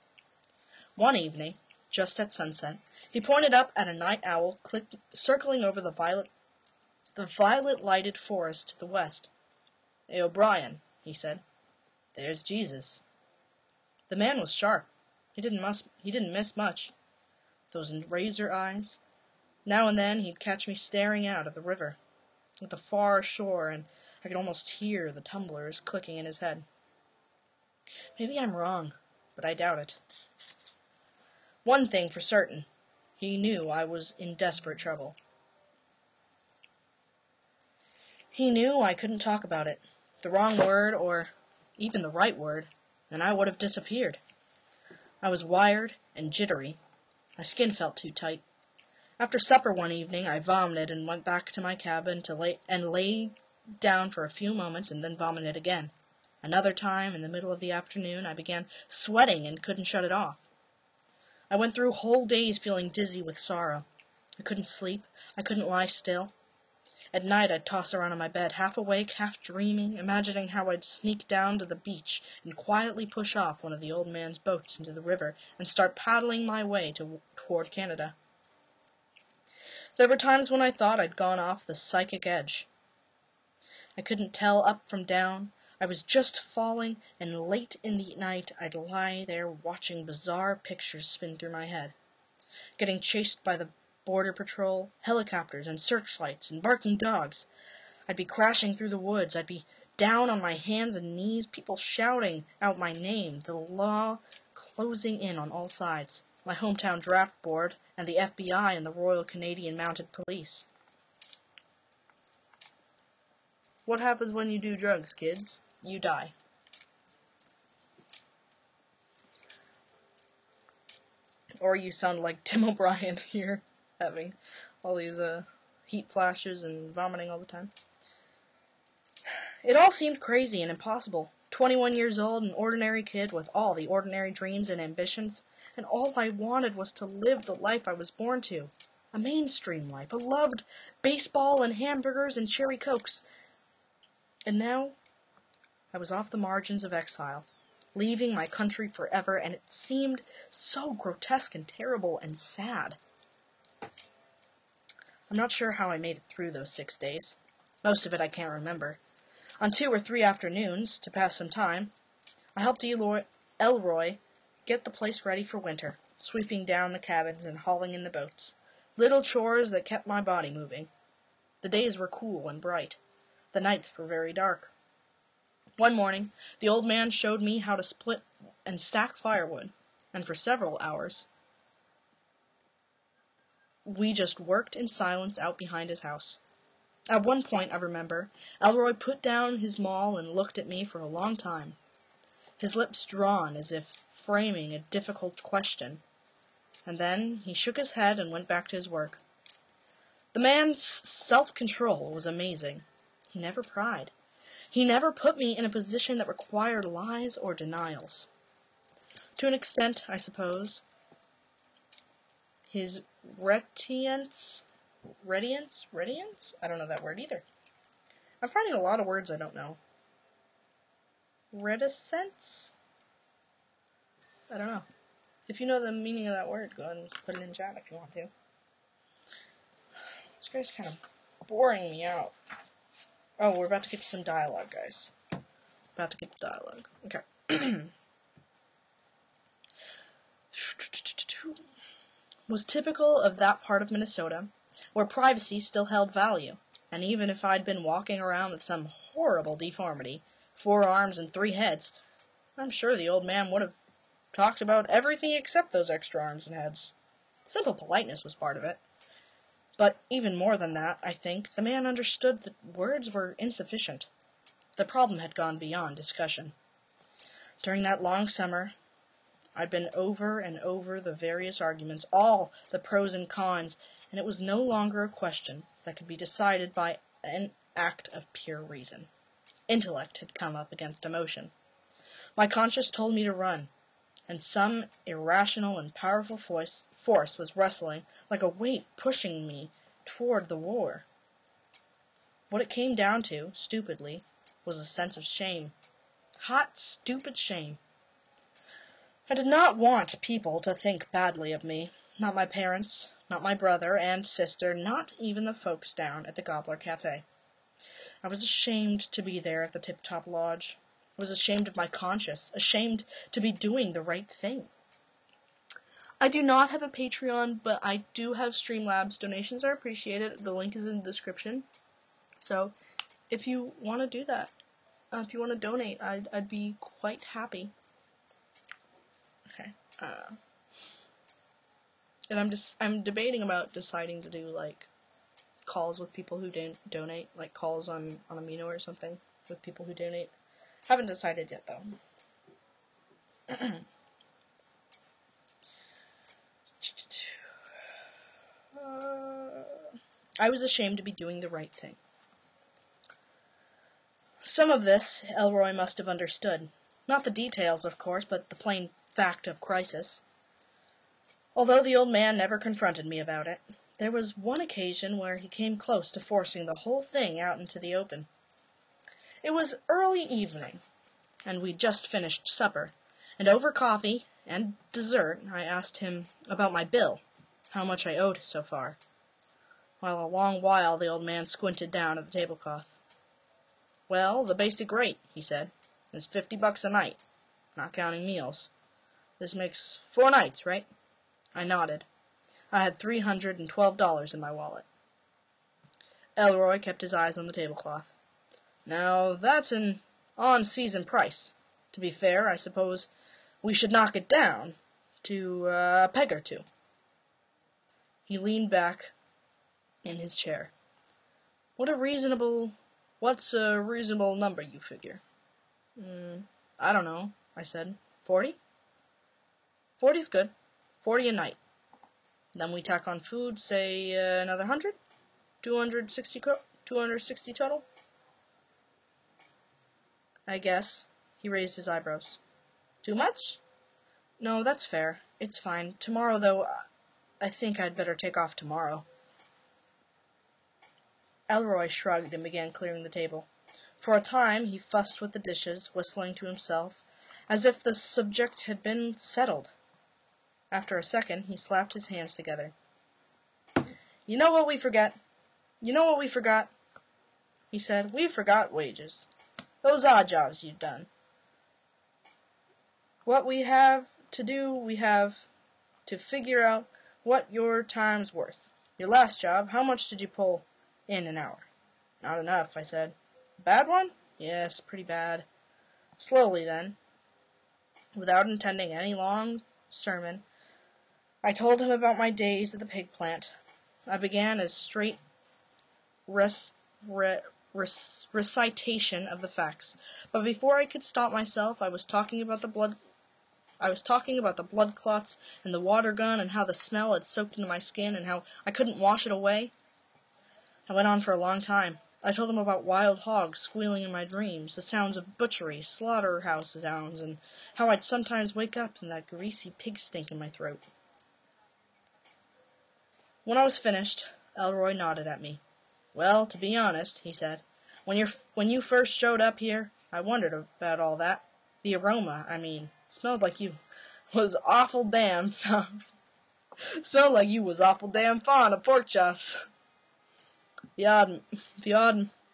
One evening, just at sunset, he pointed up at a night owl circling over the violet-lighted forest to the west. "Hey, O'Brien," he said, "there's Jesus." The man was sharp. He didn't miss much. Those razor eyes. Now and then he'd catch me staring out at the river, at the far shore, and I could almost hear the tumblers clicking in his head. Maybe I'm wrong, but I doubt it. One thing for certain, he knew I was in desperate trouble. He knew I couldn't talk about it. The wrong word, or even the right word, and I would have disappeared. I was wired and jittery. My skin felt too tight. After supper one evening, I vomited and went back to my cabin lay down for a few moments and then vomited again. Another time, in the middle of the afternoon, I began sweating and couldn't shut it off. I went through whole days feeling dizzy with sorrow. I couldn't sleep. I couldn't lie still. At night I'd toss around in my bed, half awake, half dreaming, imagining how I'd sneak down to the beach and quietly push off one of the old man's boats into the river and start paddling my way toward Canada. There were times when I thought I'd gone off the psychic edge. I couldn't tell up from down. I was just falling, and late in the night I'd lie there watching bizarre pictures spin through my head. Getting chased by the border patrol, helicopters, and searchlights, and barking dogs. I'd be crashing through the woods. I'd be down on my hands and knees, people shouting out my name, the law closing in on all sides, my hometown draft board, and the FBI and the Royal Canadian Mounted Police. What happens when you do drugs, kids? You die. Or you sound like Tim O'Brien here, having all these heat flashes and vomiting all the time. It all seemed crazy and impossible. 21 years old, an ordinary kid with all the ordinary dreams and ambitions, and all I wanted was to live the life I was born to. A mainstream life, a loved baseball and hamburgers and cherry cokes. And now I was off the margins of exile, leaving my country forever, and it seemed so grotesque and terrible and sad. I'm not sure how I made it through those 6 days. Most of it I can't remember. On 2 or 3 afternoons, to pass some time, I helped Elroy get the place ready for winter, sweeping down the cabins and hauling in the boats. Little chores that kept my body moving. The days were cool and bright. The nights were very dark. One morning, the old man showed me how to split and stack firewood, and for several hours, we just worked in silence out behind his house. At one point, I remember, Elroy put down his maul and looked at me for a long time, his lips drawn as if framing a difficult question. And then he shook his head and went back to his work. The man's self-control was amazing. He never pried. He never put me in a position that required lies or denials. To an extent, I suppose, his retience? I don't know that word either. I'm finding a lot of words I don't know. Reticence? I don't know. If you know the meaning of that word, go ahead and put it in chat if you want to. This guy's kind of boring me out. Oh, we're about to get to some dialogue, guys. About to get to dialogue. Okay. Was typical of that part of Minnesota, where privacy still held value, and even if I'd been walking around with some horrible deformity, 4 arms and 3 heads, I'm sure the old man would have talked about everything except those extra arms and heads. Simple politeness was part of it. But even more than that, I think, the man understood that words were insufficient. The problem had gone beyond discussion. During that long summer, I'd been over and over the various arguments, all the pros and cons, and it was no longer a question that could be decided by an act of pure reason. Intellect had come up against emotion. My conscience told me to run, and some irrational and powerful force was wrestling like a weight pushing me toward the war. What it came down to, stupidly, was a sense of shame. Hot, stupid shame. I did not want people to think badly of me. Not my parents, not my brother and sister, not even the folks down at the Gobbler Cafe. I was ashamed to be there at the Tip Top Lodge. I was ashamed of my conscience, ashamed to be doing the right thing. I do not have a Patreon, but I do have Streamlabs. Donations are appreciated. The link is in the description. So, if you want to do that, if you want to donate, I'd be quite happy. Okay. And I'm debating about deciding to do, like, calls with people who donate, like calls on Amino or something with people who donate. Haven't decided yet, though. I was ashamed to be doing the right thing. Some of this Elroy must have understood. Not the details, of course, but the plain fact of crisis. Although the old man never confronted me about it, there was one occasion where he came close to forcing the whole thing out into the open. It was early evening, and we'd just finished supper, and over coffee and dessert I asked him about my bill, how much I owed so far. While a long while the old man squinted down at the tablecloth. Well, the basic rate, he said, is $50 a night, not counting meals. This makes 4 nights, right? I nodded. I had $312 in my wallet. Elroy kept his eyes on the tablecloth. Now, that's an on-season price. To be fair, I suppose we should knock it down to a peg or 2. He leaned back in his chair. What's a reasonable number, you figure? I don't know, I said. 40? 40's good. 40 a night. Then we tack on food, say another 100? 260 total? I guess. He raised his eyebrows. Too much? No, that's fair. It's fine. Tomorrow, though, I think I'd better take off tomorrow. Elroy shrugged and began clearing the table. For a time, he fussed with the dishes, whistling to himself, as if the subject had been settled. After a second, he slapped his hands together. You know what we forget? He said. We forgot wages. Those odd jobs you've done. What we have to do, we have to figure out what your time's worth. Your last job, how much did you pull in an hour? Not enough, I said. Bad one? Yes, pretty bad. Slowly then, without intending any long sermon, I told him about my days at the pig plant. I began as straight recitation of the facts, but before I could stop myself, I was talking about the blood clots and the water gun and how the smell had soaked into my skin and how I couldn't wash it away. I went on for a long time. I told him about wild hogs squealing in my dreams, the sounds of butchery, slaughterhouse sounds, and how I'd sometimes wake up in that greasy pig stink in my throat. When I was finished, Elroy nodded at me. "Well, to be honest," he said, when you first showed up here, I wondered about all that. The aroma, I mean, smelled like you was awful damn fond of pork chops." The odd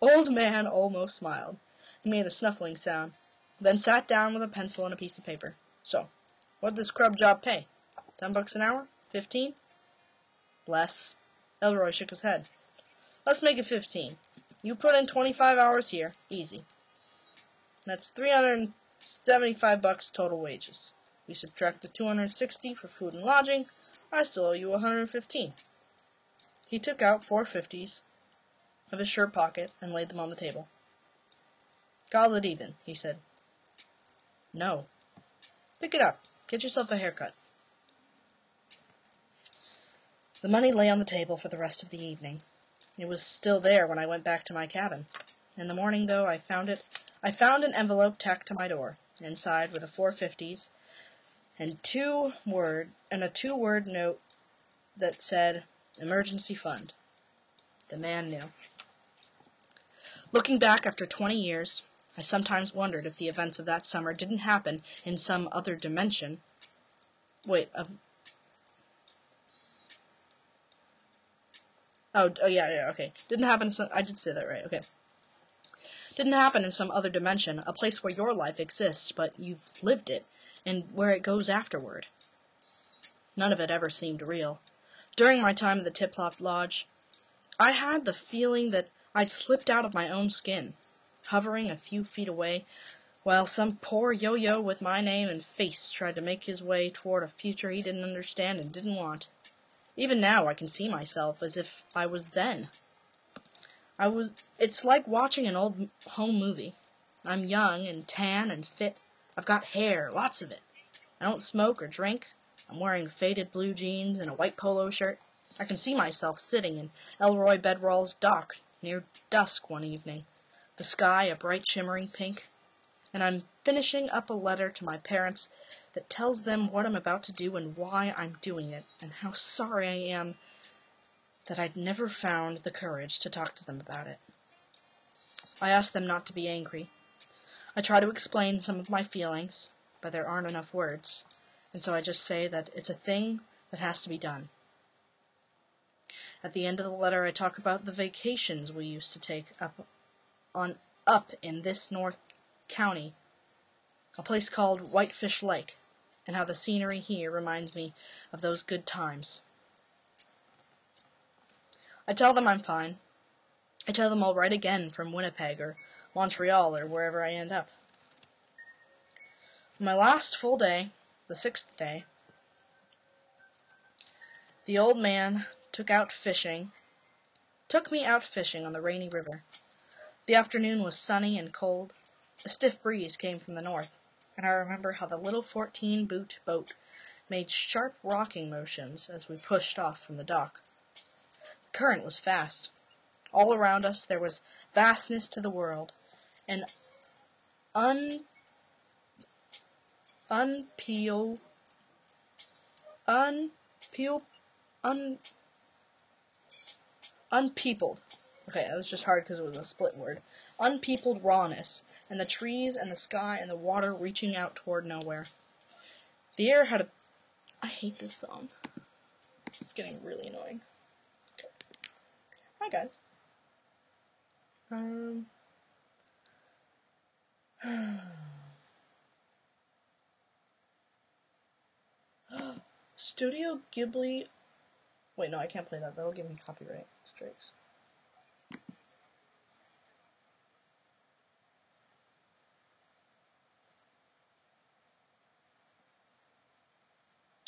old man almost smiled. He made a snuffling sound, then sat down with a pencil and a piece of paper. "So, what'd this scrub job pay? $10 an hour? 15? Less." Elroy shook his head. "Let's make it 15. You put in 25 hours here, easy. That's $375 total wages. We subtract the $260 for food and lodging. I still owe you $115. He took out 4 50s of his shirt pocket and laid them on the table. "Call it even," he said. "No." "Pick it up. Get yourself a haircut." The money lay on the table for the rest of the evening. It was still there when I went back to my cabin. In the morning, though, I found an envelope tacked to my door. Inside were the 4 50s and a 2-word note that said, "Emergency Fund." The man knew. Looking back after 20 years, I sometimes wondered if the events of that summer didn't happen in some other dimension. Okay. Didn't happen in some... I did say that right, okay. Didn't happen in some other dimension, a place where your life exists, but you've lived it, and where it goes afterward. None of it ever seemed real. During my time at the Tip-Top Lodge, I had the feeling that I'd slipped out of my own skin, hovering a few feet away, while some poor yo-yo with my name and face tried to make his way toward a future he didn't understand and didn't want. Even now I can see myself as if I was then. It's like watching an old home movie. I'm young and tan and fit. I've got hair, lots of it. I don't smoke or drink. I'm wearing faded blue jeans and a white polo shirt. I can see myself sitting in Elroy Bedwell's dock near dusk one evening, the sky a bright shimmering pink, and I'm finishing up a letter to my parents that tells them what I'm about to do and why I'm doing it, and how sorry I am that I'd never found the courage to talk to them about it. I ask them not to be angry. I try to explain some of my feelings, but there aren't enough words, and so I just say that it's a thing that has to be done. At the end of the letter, I talk about the vacations we used to take up in this North County, a place called Whitefish Lake, and how the scenery here reminds me of those good times. I tell them I'm fine. I tell them I'll write again from Winnipeg or Montreal or wherever I end up. On my last full day, the 6th day, the old man took me out fishing on the rainy river. The afternoon was sunny and cold. A stiff breeze came from the north, and I remember how the little 14-boot boat made sharp rocking motions as we pushed off from the dock. The current was fast. All around us there was vastness to the world, an unpeopled unpeopled. Okay, that was just hard because it was a split word. Unpeopled rawness, and the trees and the sky and the water reaching out toward nowhere. The air had a... I hate this song. It's getting really annoying. Okay. Hi, guys. Studio Ghibli... Wait, no, I can't play that. That'll give me copyright strikes.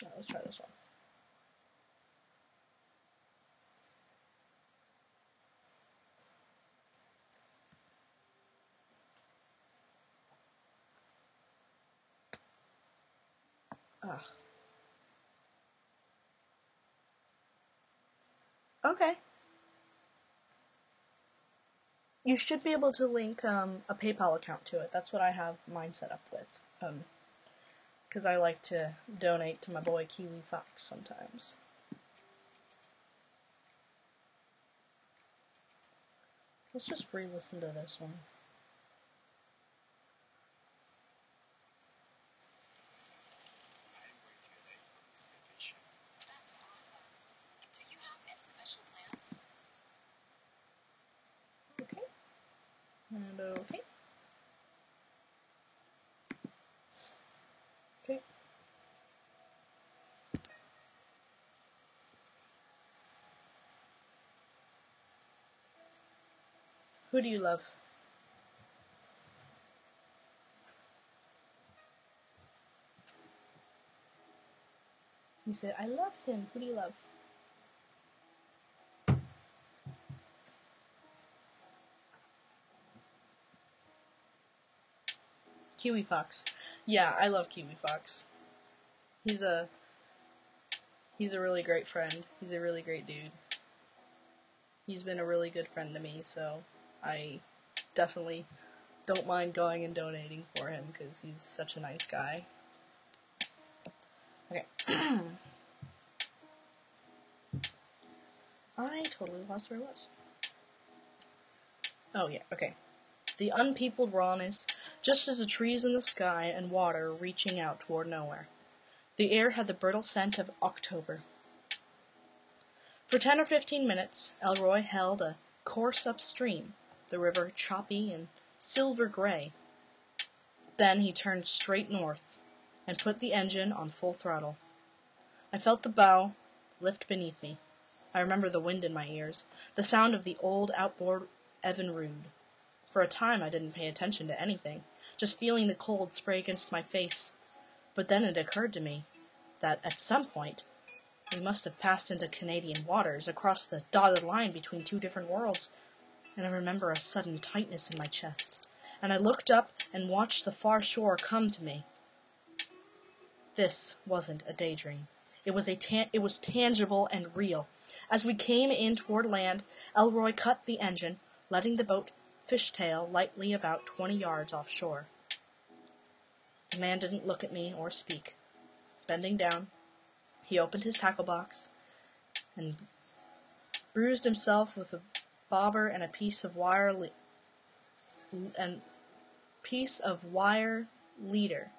Alright, let's try this one. Ugh. Okay. You should be able to link a PayPal account to it. That's what I have mine set up with. Because I like to donate to my boy Kiwi Fox sometimes. Let's just re-listen to this one. And okay. Okay. Who do you love? You say, I love him. Who do you love? Kiwi Fox. Yeah, I love Kiwi Fox. He's a really great friend. He's a really great dude. He's been a really good friend to me, so I definitely don't mind going and donating for him because he's such a nice guy. Okay. I totally lost where I was. Oh yeah, okay. The unpeopled rawness, just as the trees in the sky and water reaching out toward nowhere. The air had the brittle scent of October. For 10 or 15 minutes, Elroy held a course upstream, the river choppy and silver-gray. Then he turned straight north and put the engine on full throttle. I felt the bow lift beneath me. I remember the wind in my ears, the sound of the old outboard Evinrude. For a time I didn't pay attention to anything, just feeling the cold spray against my face. But then it occurred to me that at some point we must have passed into Canadian waters, across the dotted line between two different worlds, and I remember a sudden tightness in my chest, and I looked up and watched the far shore come to me. This wasn't a daydream. It was tangible and real. As we came in toward land, Elroy cut the engine, letting the boat fishtail lightly about 20 yards offshore. The man didn't look at me or speak. Bending down, he opened his tackle box and bruised himself with a bobber and a piece of wire leader,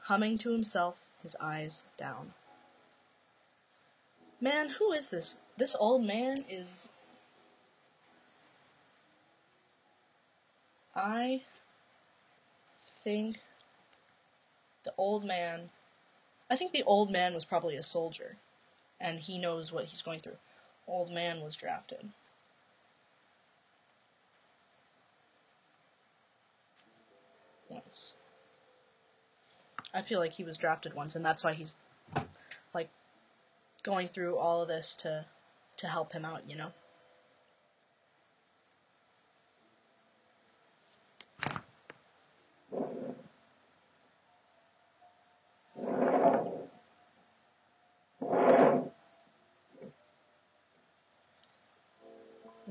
humming to himself, his eyes down. Man, who is this? This old man is... I think the old man was probably a soldier, and he knows what he's going through. Old man was drafted. Once. I feel like he was drafted once, and that's why he's, like, going through all of this to help him out, you know?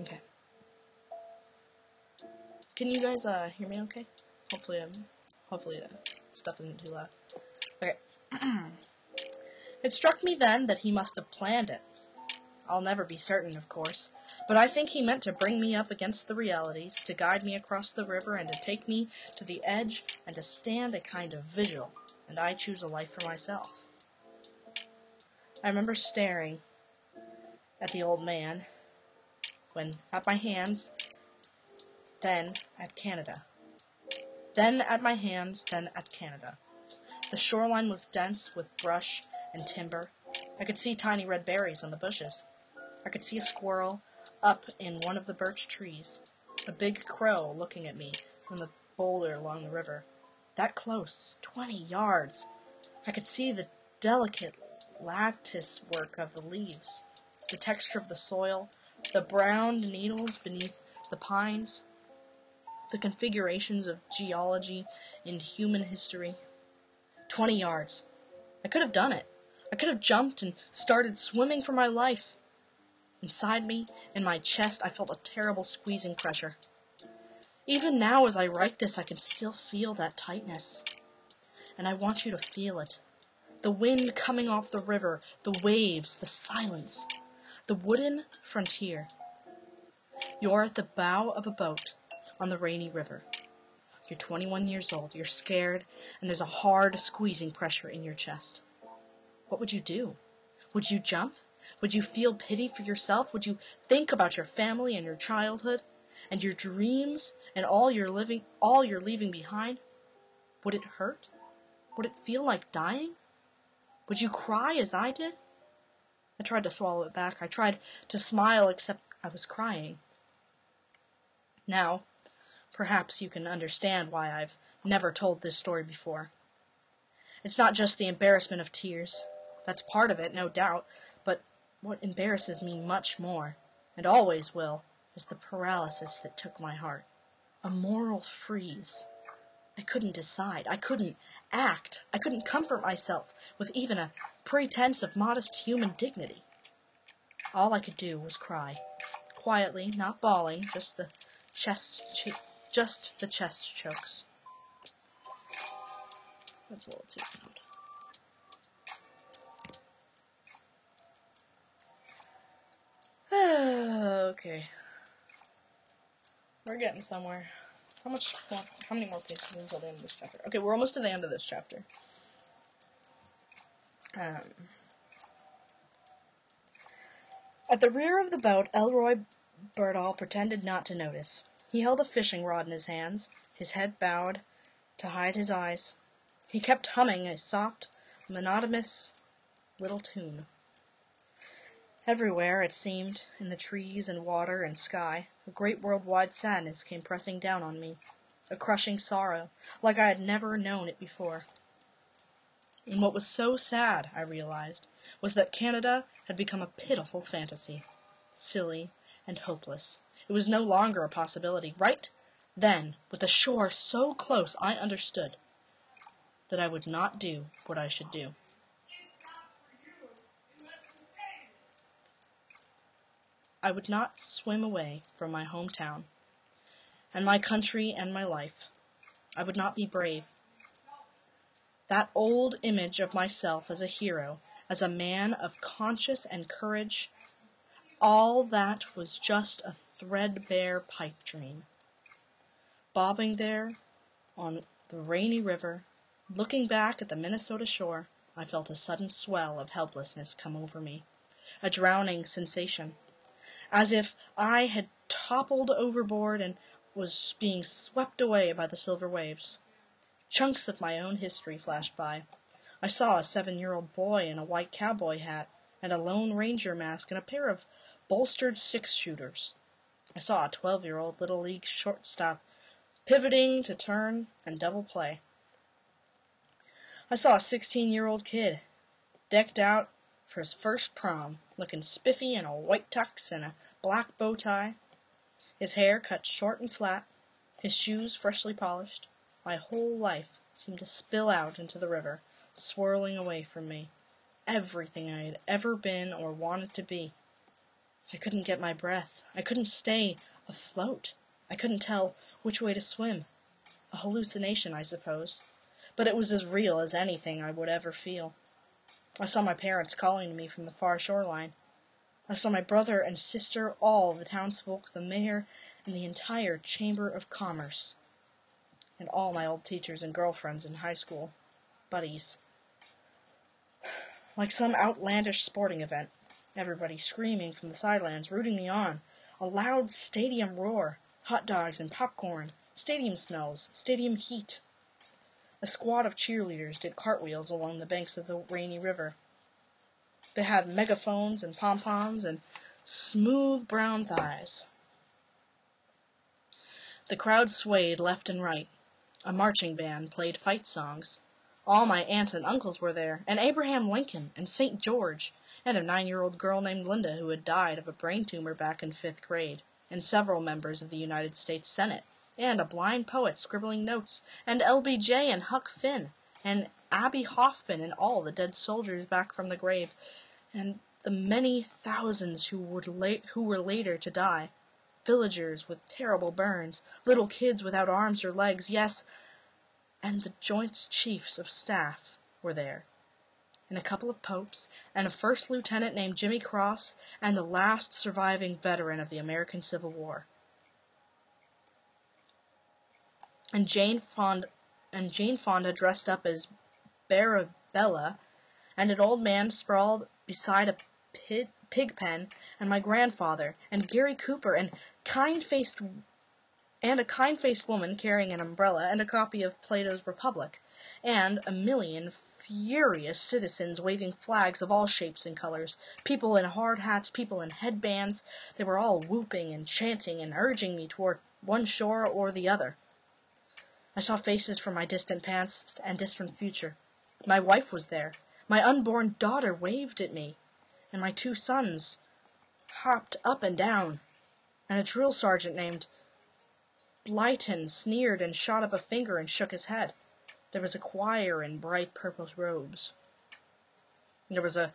Okay. Can you guys hear me okay? Hopefully the stuff isn't too loud. Okay. It struck me then that he must have planned it. I'll never be certain, of course, but I think he meant to bring me up against the realities, to guide me across the river and to take me to the edge and to stand a kind of vigil, and I choose a life for myself. I remember staring at the old man, when at my hands, then at Canada. Then at my hands, then at Canada. The shoreline was dense with brush and timber. I could see tiny red berries on the bushes. I could see a squirrel up in one of the birch trees, a big crow looking at me from the boulder along the river. That close, 20 yards. I could see the delicate lattice work of the leaves, the texture of the soil, the browned needles beneath the pines, the configurations of geology and human history. 20 yards. I could have done it. I could have jumped and started swimming for my life. Inside me, in my chest, I felt a terrible squeezing pressure. Even now, as I write this, I can still feel that tightness. And I want you to feel it. The wind coming off the river, the waves, the silence, the wooden frontier. You're at the bow of a boat on the rainy river. You're 21 years old, you're scared, and there's a hard squeezing pressure in your chest. What would you do? Would you jump? Would you feel pity for yourself? Would you think about your family and your childhood and your dreams and all you're leaving behind? Would it hurt? Would it feel like dying? Would you cry as I did? I tried to swallow it back. I tried to smile, except I was crying. Now, perhaps you can understand why I've never told this story before. It's not just the embarrassment of tears. That's part of it, no doubt, but what embarrasses me much more, and always will, is the paralysis that took my heart. A moral freeze. I couldn't decide. I couldn't act. I couldn't comfort myself with even a pretense of modest human dignity. All I could do was cry. Quietly, not bawling, just the chest chokes. That's a little too loud. Okay. We're getting somewhere. How many more pages until the end of this chapter? Okay, we're almost to the end of this chapter. At the rear of the boat, Elroy Birdall pretended not to notice. He held a fishing rod in his hands, his head bowed to hide his eyes. He kept humming a soft, monotonous little tune. Everywhere, it seemed, in the trees and water and sky, a great worldwide sadness came pressing down on me, a crushing sorrow, like I had never known it before. And what was so sad, I realized, was that Canada had become a pitiful fantasy, silly and hopeless. It was no longer a possibility. Right then, with the shore so close, I understood that I would not do what I should do. I would not swim away from my hometown, and my country and my life. I would not be brave. That old image of myself as a hero, as a man of conscience and courage, all that was just a threadbare pipe dream. Bobbing there on the rainy river, looking back at the Minnesota shore, I felt a sudden swell of helplessness come over me, a drowning sensation, as if I had toppled overboard and was being swept away by the silver waves. Chunks of my own history flashed by. I saw a 7-year-old boy in a white cowboy hat and a Lone Ranger mask and a pair of bolstered six-shooters. I saw a 12-year-old Little League shortstop pivoting to turn and double play. I saw a 16-year-old kid decked out for his first prom, looking spiffy in a white tux and a black bow tie, his hair cut short and flat, his shoes freshly polished. My whole life seemed to spill out into the river, swirling away from me. Everything I had ever been or wanted to be. I couldn't get my breath. I couldn't stay afloat. I couldn't tell which way to swim. A hallucination, I suppose, but it was as real as anything I would ever feel. I saw my parents calling to me from the far shoreline. I saw my brother and sister, all the townsfolk, the mayor, and the entire Chamber of Commerce, and all my old teachers and girlfriends in high school, buddies. Like some outlandish sporting event, everybody screaming from the sidelines, rooting me on, a loud stadium roar, hot dogs and popcorn, stadium smells, stadium heat. A squad of cheerleaders did cartwheels along the banks of the rainy river. They had megaphones and pom-poms and smooth brown thighs. The crowd swayed left and right. A marching band played fight songs. All my aunts and uncles were there, and Abraham Lincoln, and St. George, and a 9-year-old girl named Linda who had died of a brain tumor back in 5th grade, and several members of the United States Senate, and a blind poet scribbling notes, and LBJ and Huck Finn, and Abby Hoffman and all the dead soldiers back from the grave, and the many thousands who were later to die. Villagers with terrible burns, little kids without arms or legs, yes, and the Joint Chiefs of Staff were there, and a couple of popes, and a first lieutenant named Jimmy Cross, and the last surviving veteran of the American Civil War. And Jane Fonda dressed up as Barabella, and an old man sprawled beside a pig pen, and my grandfather, and Gary Cooper, and a kind-faced woman carrying an umbrella and a copy of Plato's Republic, and a million furious citizens waving flags of all shapes and colors, people in hard hats, people in headbands. They were all whooping and chanting and urging me toward one shore or the other. I saw faces from my distant past and distant future. My wife was there. My unborn daughter waved at me, and my 2 sons hopped up and down, and a drill sergeant named Blyton sneered and shot up a finger and shook his head. There was a choir in bright purple robes. There was a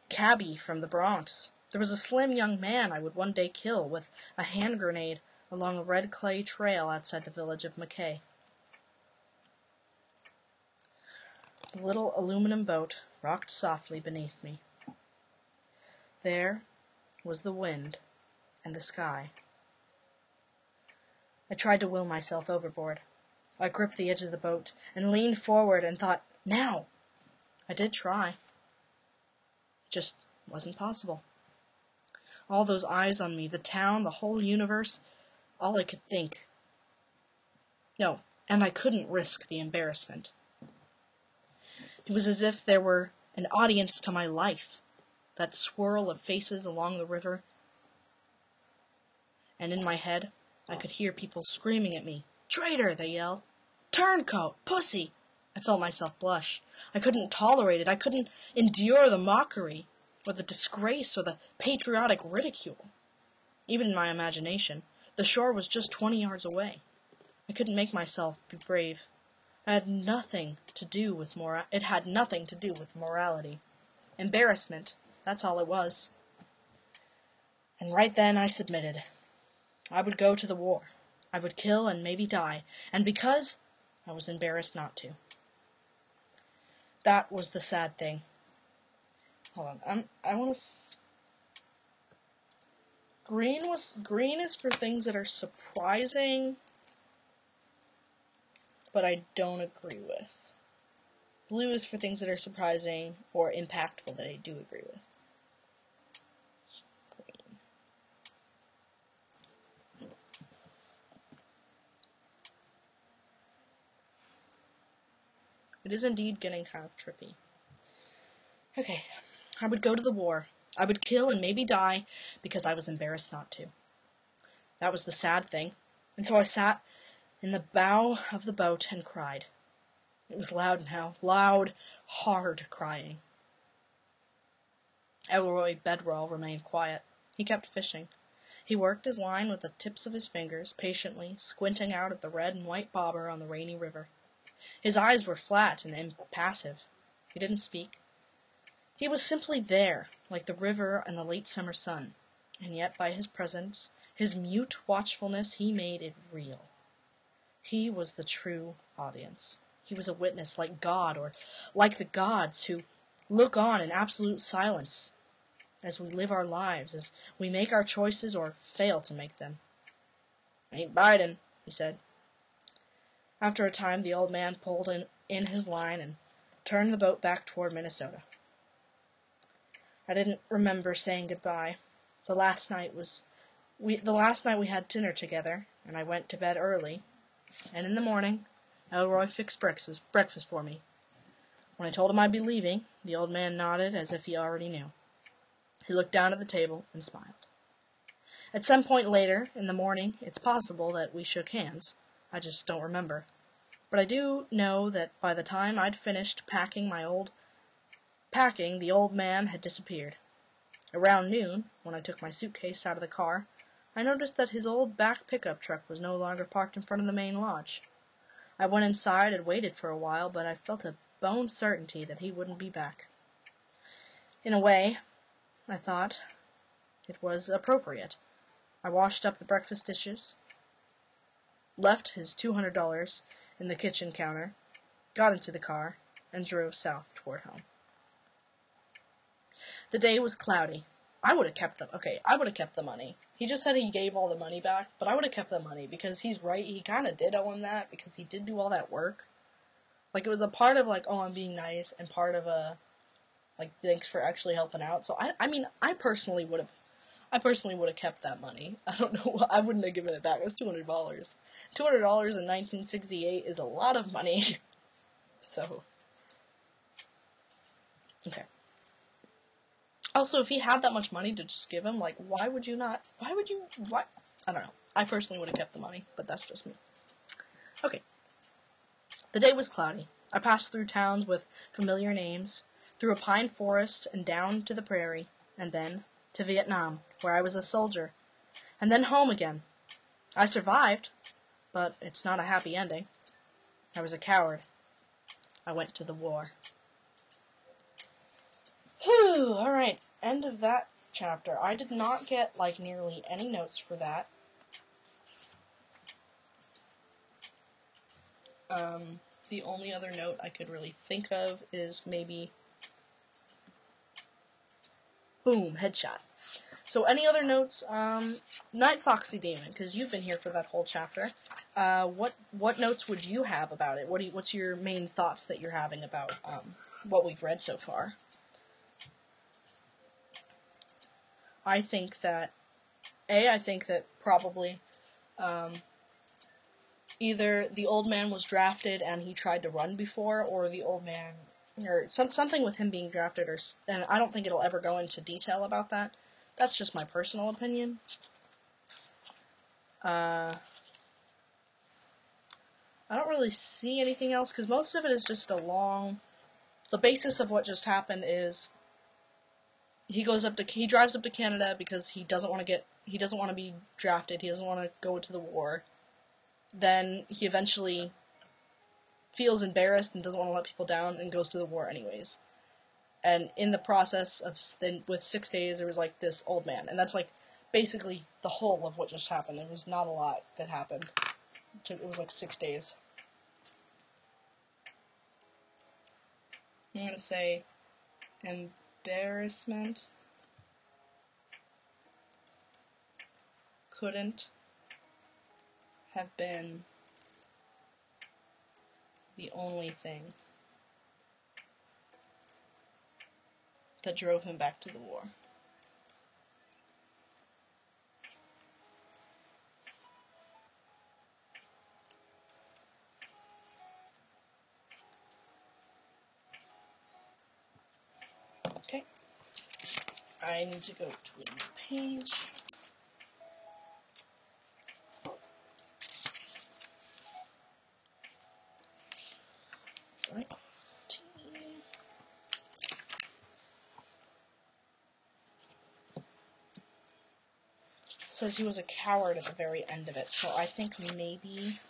cabbie from the Bronx. There was a slim young man I would one day kill with a hand grenade along a red clay trail outside the village of McKay. The little aluminum boat rocked softly beneath me. There was the wind and the sky. I tried to will myself overboard. I gripped the edge of the boat and leaned forward and thought, now! I did try. It just wasn't possible. All those eyes on me, the town, the whole universe, all I could think. No, and I couldn't risk the embarrassment. It was as if there were an audience to my life, that swirl of faces along the river. And in my head, I could hear people screaming at me. "Traitor!" they yelled. "Turncoat! Pussy!" I felt myself blush. I couldn't tolerate it. I couldn't endure the mockery, or the disgrace, or the patriotic ridicule. Even in my imagination, the shore was just 20 yards away. I couldn't make myself be brave. It had nothing to do with morality. Embarrassment, that's all it was. And right then I submitted. I would go to the war. I would kill and maybe die, and because I was embarrassed not to. That was the sad thing. Hold on, I want to... Green is for things that are surprising, but I don't agree with. Blue is for things that are surprising or impactful that I do agree with. Green. It is indeed getting kind of trippy. Okay, I would go to the war. I would kill and maybe die because I was embarrassed not to. That was the sad thing. And so I sat in the bow of the boat and cried. It was loud now. Loud, hard crying. Elroy Bedwell remained quiet. He kept fishing. He worked his line with the tips of his fingers, patiently, squinting out at the red and white bobber on the rainy river. His eyes were flat and impassive. He didn't speak. He was simply there, like the river and the late summer sun, and yet by his presence, his mute watchfulness, he made it real. He was the true audience. He was a witness like God, or like the gods who look on in absolute silence as we live our lives, as we make our choices or fail to make them. "Ain't bidin'," he said. After a time, the old man pulled in his line and turned the boat back toward Minnesota. I didn't remember saying goodbye. The last night we had dinner together, and I went to bed early, and in the morning, Elroy fixed breakfast for me. When I told him I'd be leaving, the old man nodded as if he already knew. He looked down at the table and smiled. At some point later, in the morning, it's possible that we shook hands. I just don't remember. But I do know that by the time I'd finished packing, the old man had disappeared. Around noon, when I took my suitcase out of the car, I noticed that his old back pickup truck was no longer parked in front of the main lodge. I went inside and waited for a while, but I felt a bone certainty that he wouldn't be back. In a way, I thought it was appropriate. I washed up the breakfast dishes, left his $200 in the kitchen counter, got into the car, and drove south toward home. The day was cloudy. I would have kept the money. He just said he gave all the money back, but I would have kept the money because he's right. He kind of did owe him that because he did do all that work. Like, it was a part of, like, oh, I'm being nice, and part of a, like, thanks for actually helping out. So, I personally would have kept that money. I don't know, I wouldn't have given it back. It was $200. $200 in 1968 is a lot of money. So, okay. Also, if he had that much money to just give him, like, why? I don't know. I personally would have kept the money, but that's just me. Okay. The day was cloudy. I passed through towns with familiar names, through a pine forest and down to the prairie, and then to Vietnam, where I was a soldier, and then home again. I survived, but it's not a happy ending. I was a coward. I went to the war. Whew, alright, end of that chapter. I did not get, like, nearly any notes for that. The only other note I could really think of is maybe, boom, headshot. So any other notes? Night Foxy Demon, because you've been here for that whole chapter. What notes would you have about it? What's your main thoughts that you're having about what we've read so far? I think that probably either the old man was drafted and he tried to run before, or the old man, or something with him being drafted, and I don't think it'll ever go into detail about that. That's just my personal opinion. I don't really see anything else, because most of it is just the basis of what just happened is he drives up to Canada because he doesn't want to be drafted, he doesn't want to go into the war. Then he eventually feels embarrassed and doesn't want to let people down and goes to the war anyways. And in the process with 6 days, there was, like, this old man. And that's, like, basically the whole of what just happened. There was not a lot that happened. It was, like, 6 days. I'm going to say embarrassment couldn't have been the only thing that drove him back to the war. Okay. I need to go to a new page. Right. Says he was a coward at the very end of it, so I think maybe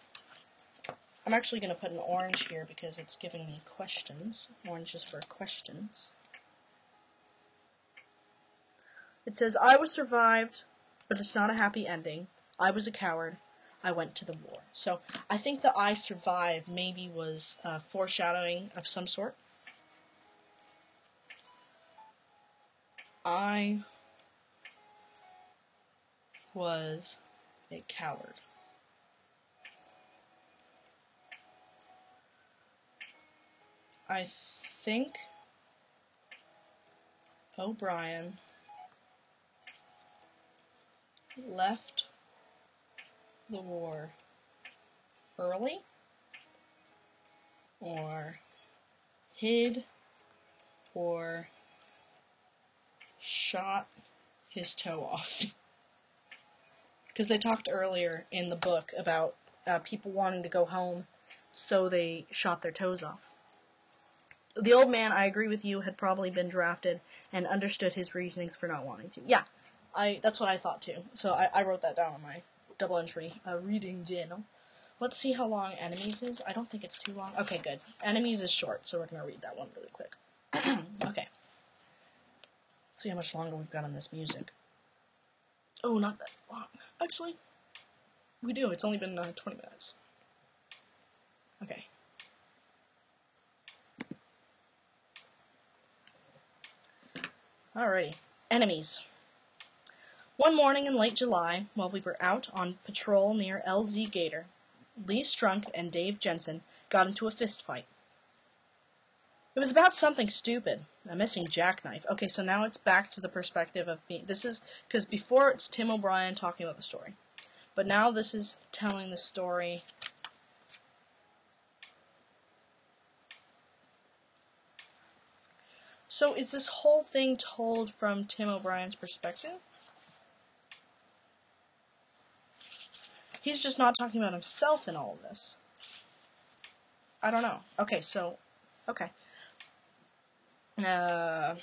I'm actually going to put an orange here because it's giving me questions. Orange is for questions. It says, I was survived, but it's not a happy ending. I was a coward. I went to the war. So I think the I survived maybe was foreshadowing of some sort. I was a coward. I think O'Brien left the war early, or hid, or shot his toe off. Because they talked earlier in the book about people wanting to go home so they shot their toes off. The old man, I agree with you, had probably been drafted and understood his reasonings for not wanting to. Yeah, that's what I thought too. So I wrote that down on my double entry reading journal. Let's see how long Enemies is. I don't think it's too long. Okay, good. Enemies is short, so we're going to read that one really quick. Okay. Let's see how much longer we've got on this music. Oh, not that long. Actually, we do. It's only been 20 minutes. Okay. Alrighty. Enemies. One morning in late July, while we were out on patrol near LZ Gator, Lee Strunk and Dave Jensen got into a fist fight. It was about something stupid, a missing jackknife. Okay, so now it's back to the perspective of me. This is, because before it's Tim O'Brien talking about the story. But now this is telling the story. So is this whole thing told from Tim O'Brien's perspective? He's just not talking about himself in all of this. I don't know. Okay, so, okay. About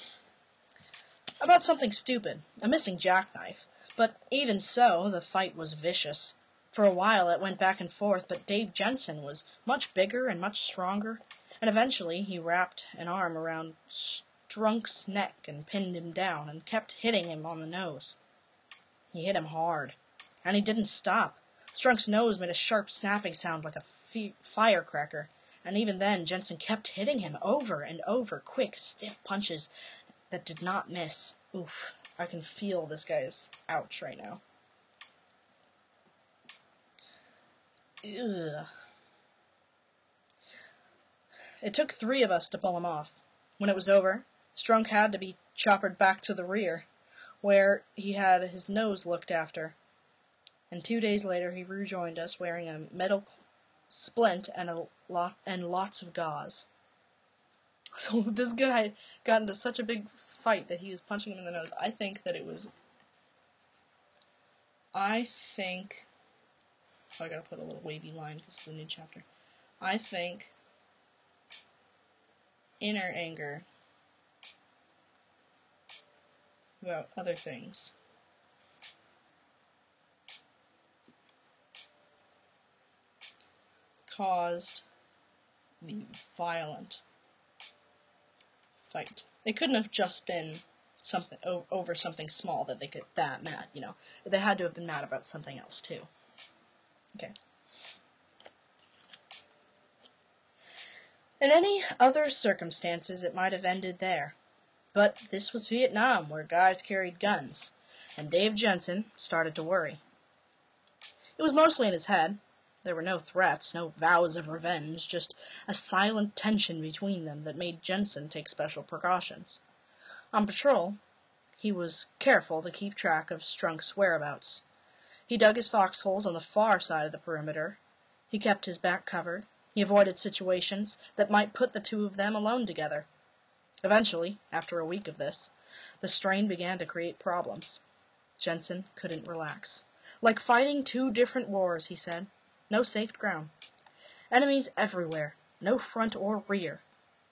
something stupid, a missing jackknife. But even so, the fight was vicious. For a while it went back and forth, but Dave Jensen was much bigger and much stronger, and eventually he wrapped an arm around Strunk's neck and pinned him down and kept hitting him on the nose. He hit him hard, and he didn't stop. Strunk's nose made a sharp snapping sound like a firecracker, and even then Jensen kept hitting him over and over, quick, stiff punches that did not miss. Oof, I can feel this guy's ouch right now. Ugh. It took 3 of us to pull him off. When it was over, Strunk had to be choppered back to the rear, where he had his nose looked after. And 2 days later he rejoined us wearing a metal splint and lots of gauze. So this guy got into such a big fight that he was punching him in the nose. I think oh, I gotta put a little wavy line because it's a new chapter. I think inner anger about other things caused the violent fight. It couldn't have just been something over something small that they could that mad, you know. They had to have been mad about something else too. Okay. In any other circumstances, it might have ended there. But this was Vietnam, where guys carried guns, and Dave Jensen started to worry. It was mostly in his head. There were no threats, no vows of revenge, just a silent tension between them that made Jensen take special precautions. On patrol, he was careful to keep track of Strunk's whereabouts. He dug his foxholes on the far side of the perimeter. He kept his back covered. He avoided situations that might put the two of them alone together. Eventually, after a week of this, the strain began to create problems. Jensen couldn't relax. Like fighting 2 different wars, he said. No safe ground. Enemies everywhere. No front or rear.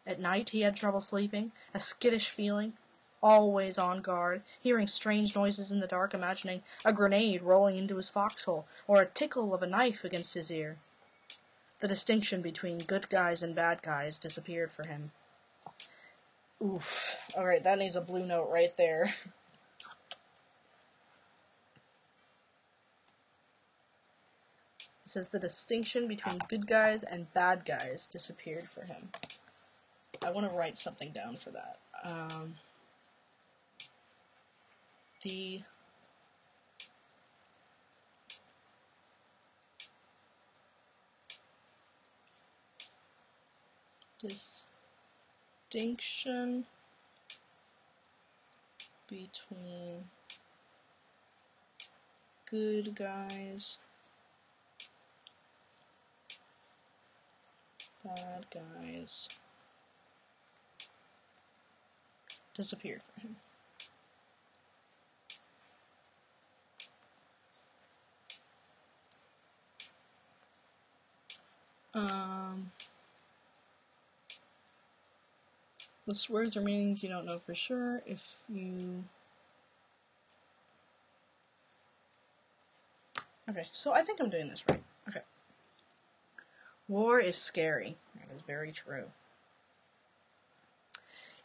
At night he had trouble sleeping, a skittish feeling, always on guard, hearing strange noises in the dark, imagining a grenade rolling into his foxhole, or a tickle of a knife against his ear. The distinction between good guys and bad guys disappeared for him. Oof. Alright, that needs a blue note right there. It says the distinction between good guys and bad guys disappeared for him. I want to write something down for that. The distinction between good guys, bad guys disappeared for him. List words or meanings you don't know for sure. If you... Okay, so I think I'm doing this right. Okay. War is scary. That is very true.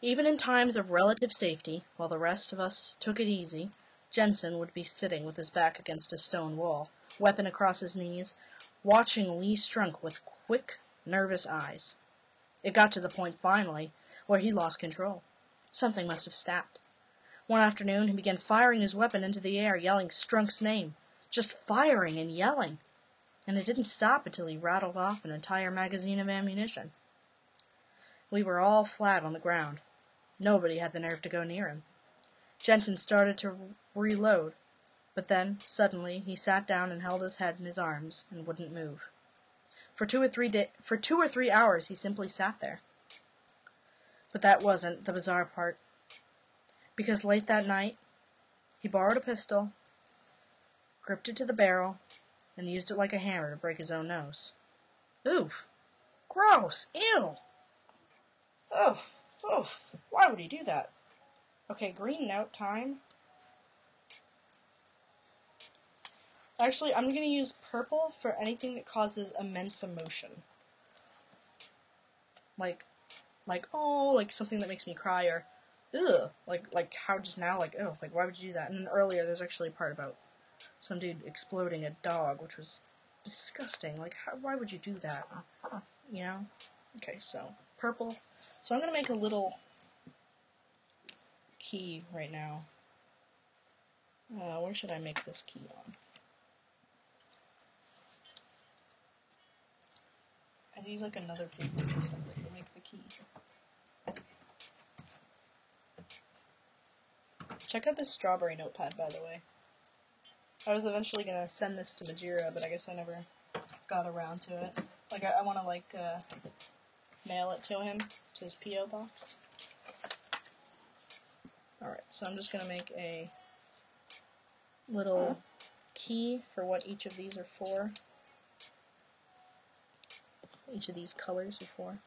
Even in times of relative safety, while the rest of us took it easy, Jensen would be sitting with his back against a stone wall, weapon across his knees, watching Lee Strunk with quick, nervous eyes. It got to the point, finally, where he lost control. Something must have snapped. One afternoon, he began firing his weapon into the air, yelling Strunk's name. Just firing and yelling. And it didn't stop until he rattled off an entire magazine of ammunition. We were all flat on the ground. Nobody had the nerve to go near him. Jensen started to reload, but then, suddenly, he sat down and held his head in his arms and wouldn't move. For 2 or 3 hours, he simply sat there. But that wasn't the bizarre part, because late that night, he borrowed a pistol, gripped it to the barrel, and used it like a hammer to break his own nose. Oof! Gross! Ew! Oh, why would he do that? Okay, green note time. Actually, I'm going to use purple for anything that causes immense emotion. Like something that makes me cry, or, ugh, like how just now, like, oh, like, why would you do that? And then earlier, there's actually a part about some dude exploding a dog, which was disgusting. Like, why would you do that? You know? Okay, so, purple. So I'm going to make a little key right now. Where should I make this key on? I need, like, another paper or something to make the key. Check out this strawberry notepad, by the way. I was eventually going to send this to Majira, but I guess I never got around to it. Like, I want to, like, mail it to him, to his P.O. box. Alright, so I'm just going to make a little key for what each of these are for. Each of these colors are for.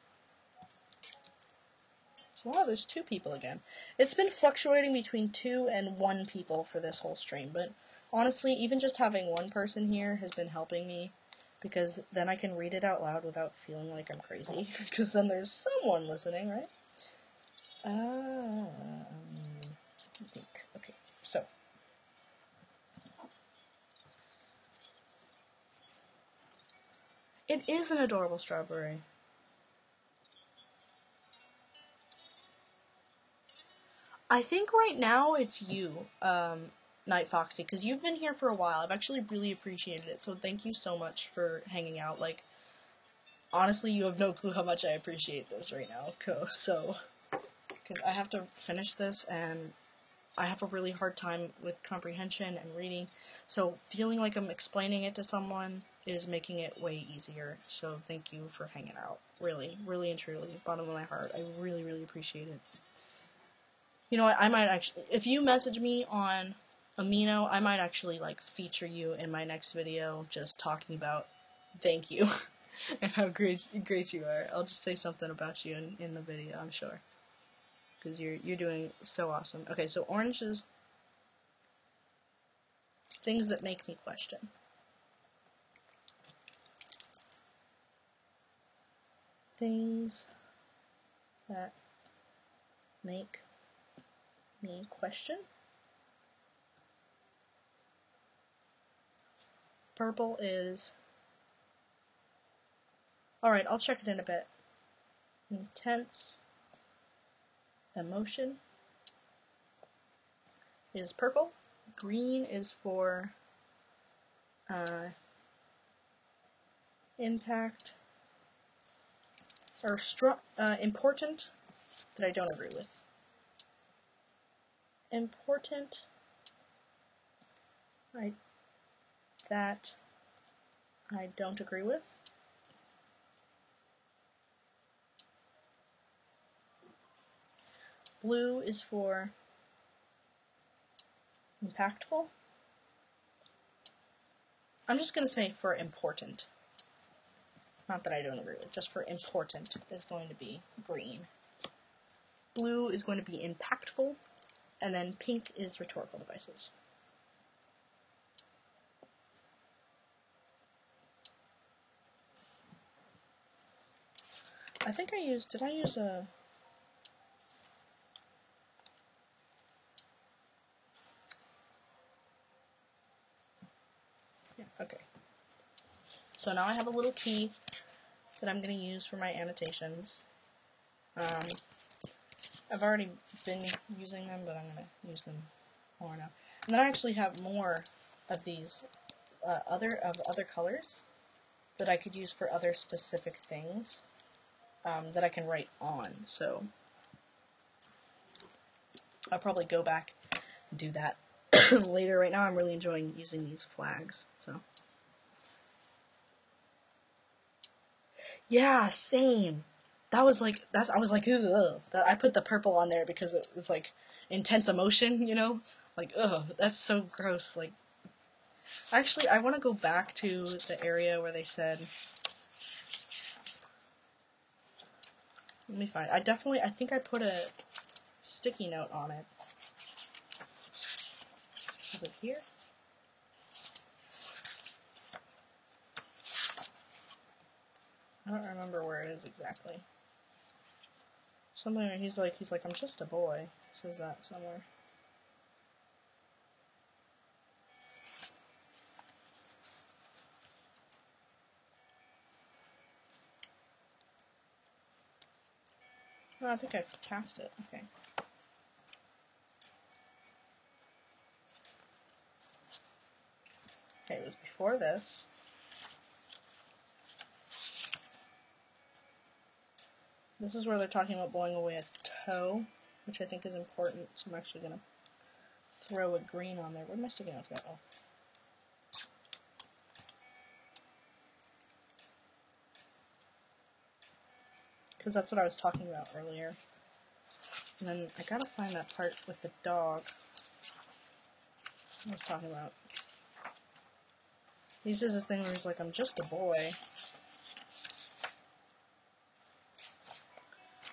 So, wow, there's 2 people again. It's been fluctuating between 2 and 1 people for this whole stream, but honestly, even just having 1 person here has been helping me, because then I can read it out loud without feeling like I'm crazy, because then there's someone listening, right? Okay, so. It is an adorable strawberry. I think right now it's you, Night Foxy, because you've been here for a while. I've actually really appreciated it, so thank you so much for hanging out. Like, honestly, you have no clue how much I appreciate this right now, so, because I have to finish this, and I have a really hard time with comprehension and reading, so feeling like I'm explaining it to someone is making it way easier, so thank you for hanging out. Really, really and truly, bottom of my heart, I really, really appreciate it. You know what, I might actually, if you message me on Amino, I might actually, like, feature you in my next video, just talking about thank you, and how great you are. I'll just say something about you in the video, I'm sure. Because you're doing so awesome. Okay, so oranges, things that make me question. Things that make me question. Purple is... Alright, I'll check it in a bit. Intense emotion is purple. Green is for impact, or important, that I don't agree with. Important, that I don't agree with. Blue is for impactful. I'm just going to say for important. Not that I don't agree with, just for important, is going to be green. Blue is going to be impactful, and then pink is rhetorical devices. I think did I use a... Yeah, okay. So now I have a little key that I'm going to use for my annotations. I've already been using them, but I'm going to use them more now. And then I actually have more of these other colors that I could use for other specific things that I can write on. So I'll probably go back and do that later. Right now I'm really enjoying using these flags. So yeah, same. I was like, ugh. I put the purple on there because it was like intense emotion, you know? Like, ugh, that's so gross. Like, actually, I want to go back to the area where they said, let me find, I think I put a sticky note on it. Is it here? I don't remember where it is exactly. Somewhere he's like, I'm just a boy. It says that somewhere. Oh, I think I cast it. Okay. Okay, it was before this. This is where they're talking about blowing away a toe, which I think is important, so I'm actually going to throw a green on there. Where did my sticky notes go? Oh. Because that's what I was talking about earlier. And then I gotta find that part with the dog I was talking about. He says this thing where he's like, I'm just a boy.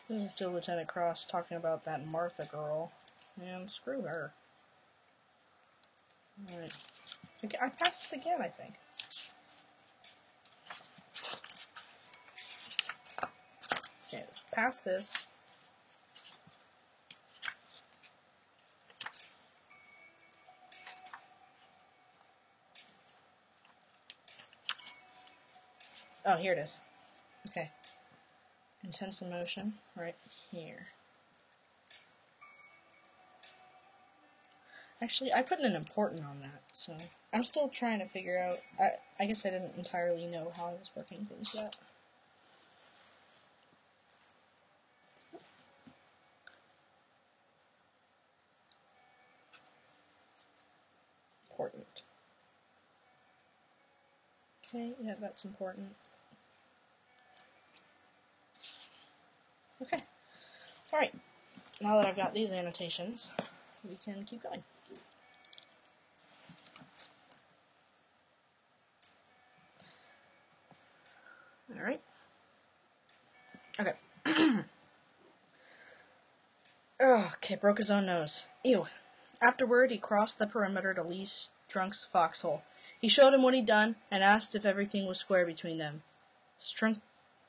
This is still Lieutenant Cross talking about that Martha girl. Man, screw her. Alright. I passed it again, I think. Okay, let's pass this. Oh, here it is. Okay. Intense emotion, right here. Actually, I put an important on that, so I'm still trying to figure out. I guess I didn't entirely know how I was working things yet. Important. Okay, yeah, that's important. Okay. Alright. Now that I've got these annotations, we can keep going. Alright. Okay. Okay, broke his own nose. Ew. Afterward, he crossed the perimeter to Lee Strunk's foxhole. He showed him what he'd done, and asked if everything was square between them. Strunk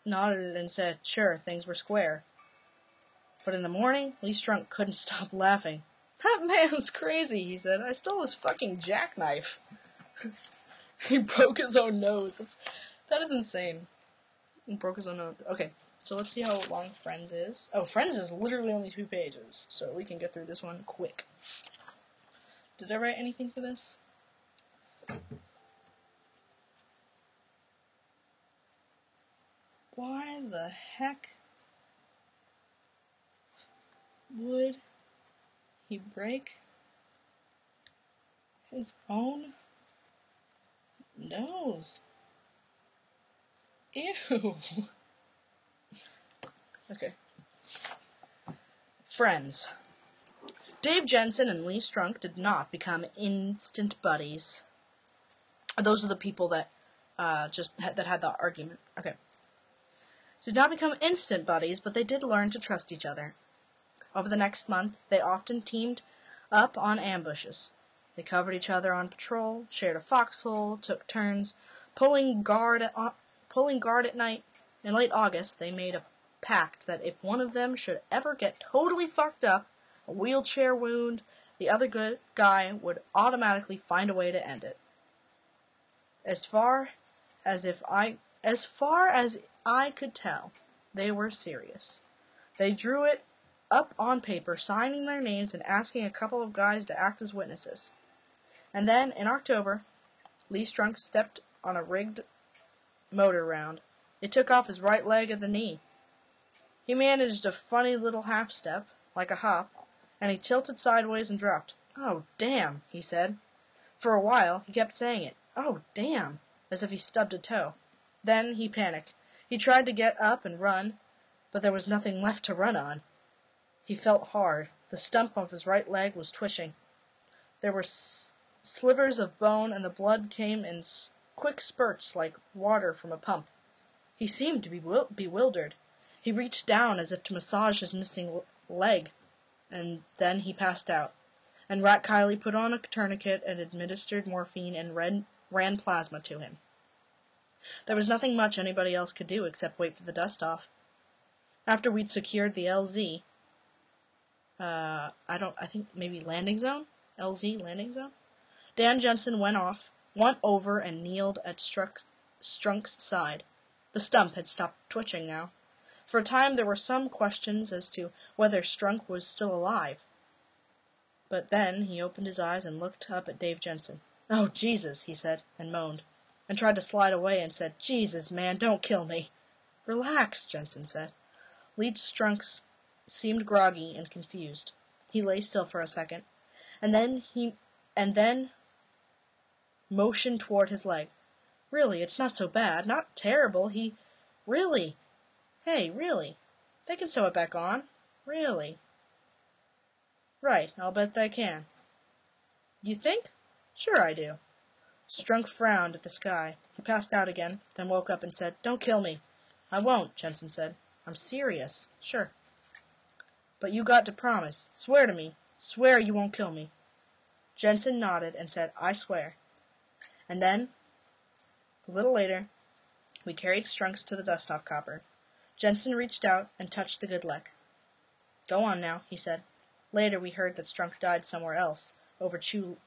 nodded and said, sure, things were square. But in the morning, Lee Strunk couldn't stop laughing. That man's crazy, he said. I stole his fucking jackknife. He broke his own nose. That is insane. He broke his own nose. Okay, so let's see how long Friends is. Oh, Friends is literally only 2 pages, so we can get through this one quick. Did I write anything for this? Why the heck would he break his own nose? Ew. Okay. Friends. Dave Jensen and Lee Strunk did not become instant buddies. Those are the people that that had the argument. Okay. Did not become instant buddies, but they did learn to trust each other. Over the next month, they often teamed up on ambushes. They covered each other on patrol, shared a foxhole, took turns pulling guard at night. In late August, they made a pact that if one of them should ever get totally fucked up, a wheelchair wound, the other good guy would automatically find a way to end it. As far as I could tell, they were serious. They drew it up on paper, signing their names and asking a couple of guys to act as witnesses. And then, in October, Lee Strunk stepped on a rigged motor round. It took off his right leg at the knee. He managed a funny little half-step, like a hop, and he tilted sideways and dropped. "Oh, damn," he said. For a while, he kept saying it. "Oh, damn," as if he stubbed a toe. Then he panicked. He tried to get up and run, but there was nothing left to run on. He felt hard. The stump of his right leg was twitching. There were slivers of bone, and the blood came in quick spurts like water from a pump. He seemed to be bewildered. He reached down as if to massage his missing leg, and then he passed out. And Rat Kiley put on a tourniquet and administered morphine and ran plasma to him. There was nothing much anybody else could do except wait for the dust-off. After we'd secured the LZ, I think maybe landing zone? LZ, landing zone? Dan Jensen went over and kneeled at Strunk's side. The stump had stopped twitching now. For a time there were some questions as to whether Strunk was still alive. But then he opened his eyes and looked up at Dave Jensen. "Oh, Jesus," he said, and moaned, and tried to slide away and said, "Jesus, man, don't kill me." "Relax," Jensen said. Lee Strunk seemed groggy and confused. He lay still for a second, and then motioned toward his leg. "Really, it's not so bad. Not terrible. Really. Hey, really. They can sew it back on. Really." "Right, I'll bet they can." "You think?" "Sure I do." Strunk frowned at the sky. He passed out again, then woke up and said, "Don't kill me." "I won't," Jensen said. "I'm serious." "Sure." "But you got to promise. Swear to me. Swear you won't kill me." Jensen nodded and said, "I swear." And then, a little later, we carried Strunks to the dust-off copper. Jensen reached out and touched the good leg. "Go on now," he said. Later we heard that Strunk died somewhere else, over Chu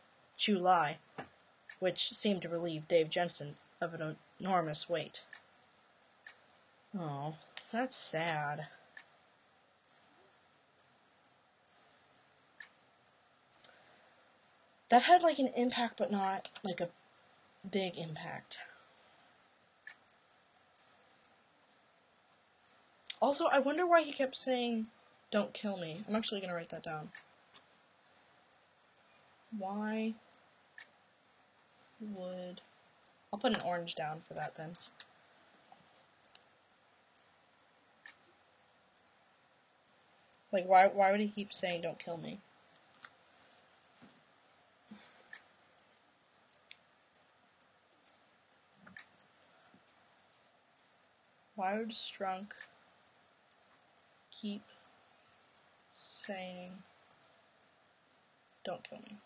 Lai, which seemed to relieve Dave Jensen of an enormous weight. Oh, that's sad. That had like an impact, but not like a big impact. Also, I wonder why he kept saying, "Don't kill me." I'm actually going to write that down. Why would... I'll put an orange down for that then. Like, why would he keep saying, "Don't kill me"? Why would Strunk keep saying, "Don't kill me"?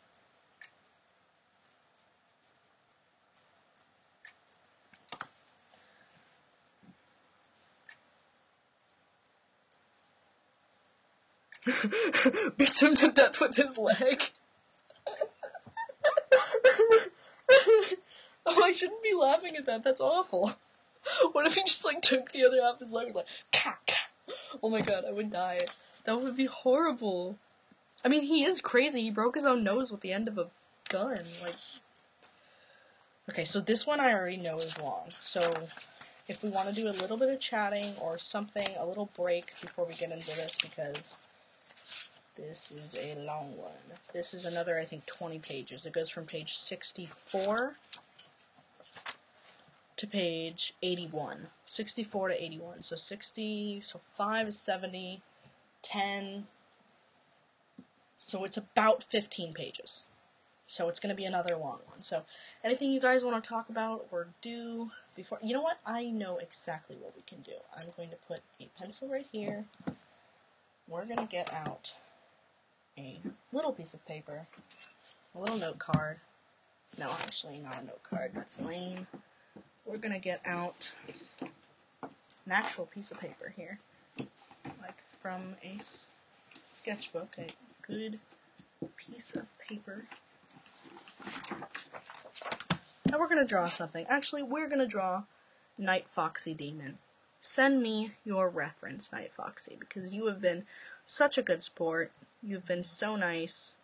Beats him to death with his leg. Oh, I shouldn't be laughing at that. That's awful. What if he just, like, took the other half of his leg and, like, oh my god, I would die. That would be horrible. I mean, he is crazy. He broke his own nose with the end of a gun. Like, okay, so this one I already know is long. So, if we want to do a little bit of chatting or something, a little break before we get into this, because this is a long one. This is another, I think, 20 pages. It goes from page 64 to page 81. 64 to 81. So 5 is 70, 10. So it's about 15 pages. So it's going to be another long one. So anything you guys want to talk about or do before... You know what? I know exactly what we can do. I'm going to put a pencil right here. We're going to get out a little piece of paper, a little note card. No, actually not a note card. That's lame. We're going to get out an actual piece of paper here, like from a sketchbook, a good piece of paper. And we're going to draw something. Actually, we're going to draw Night Foxy Demon. Send me your reference, Night Foxy, because you have been such a good sport. You've been so nice.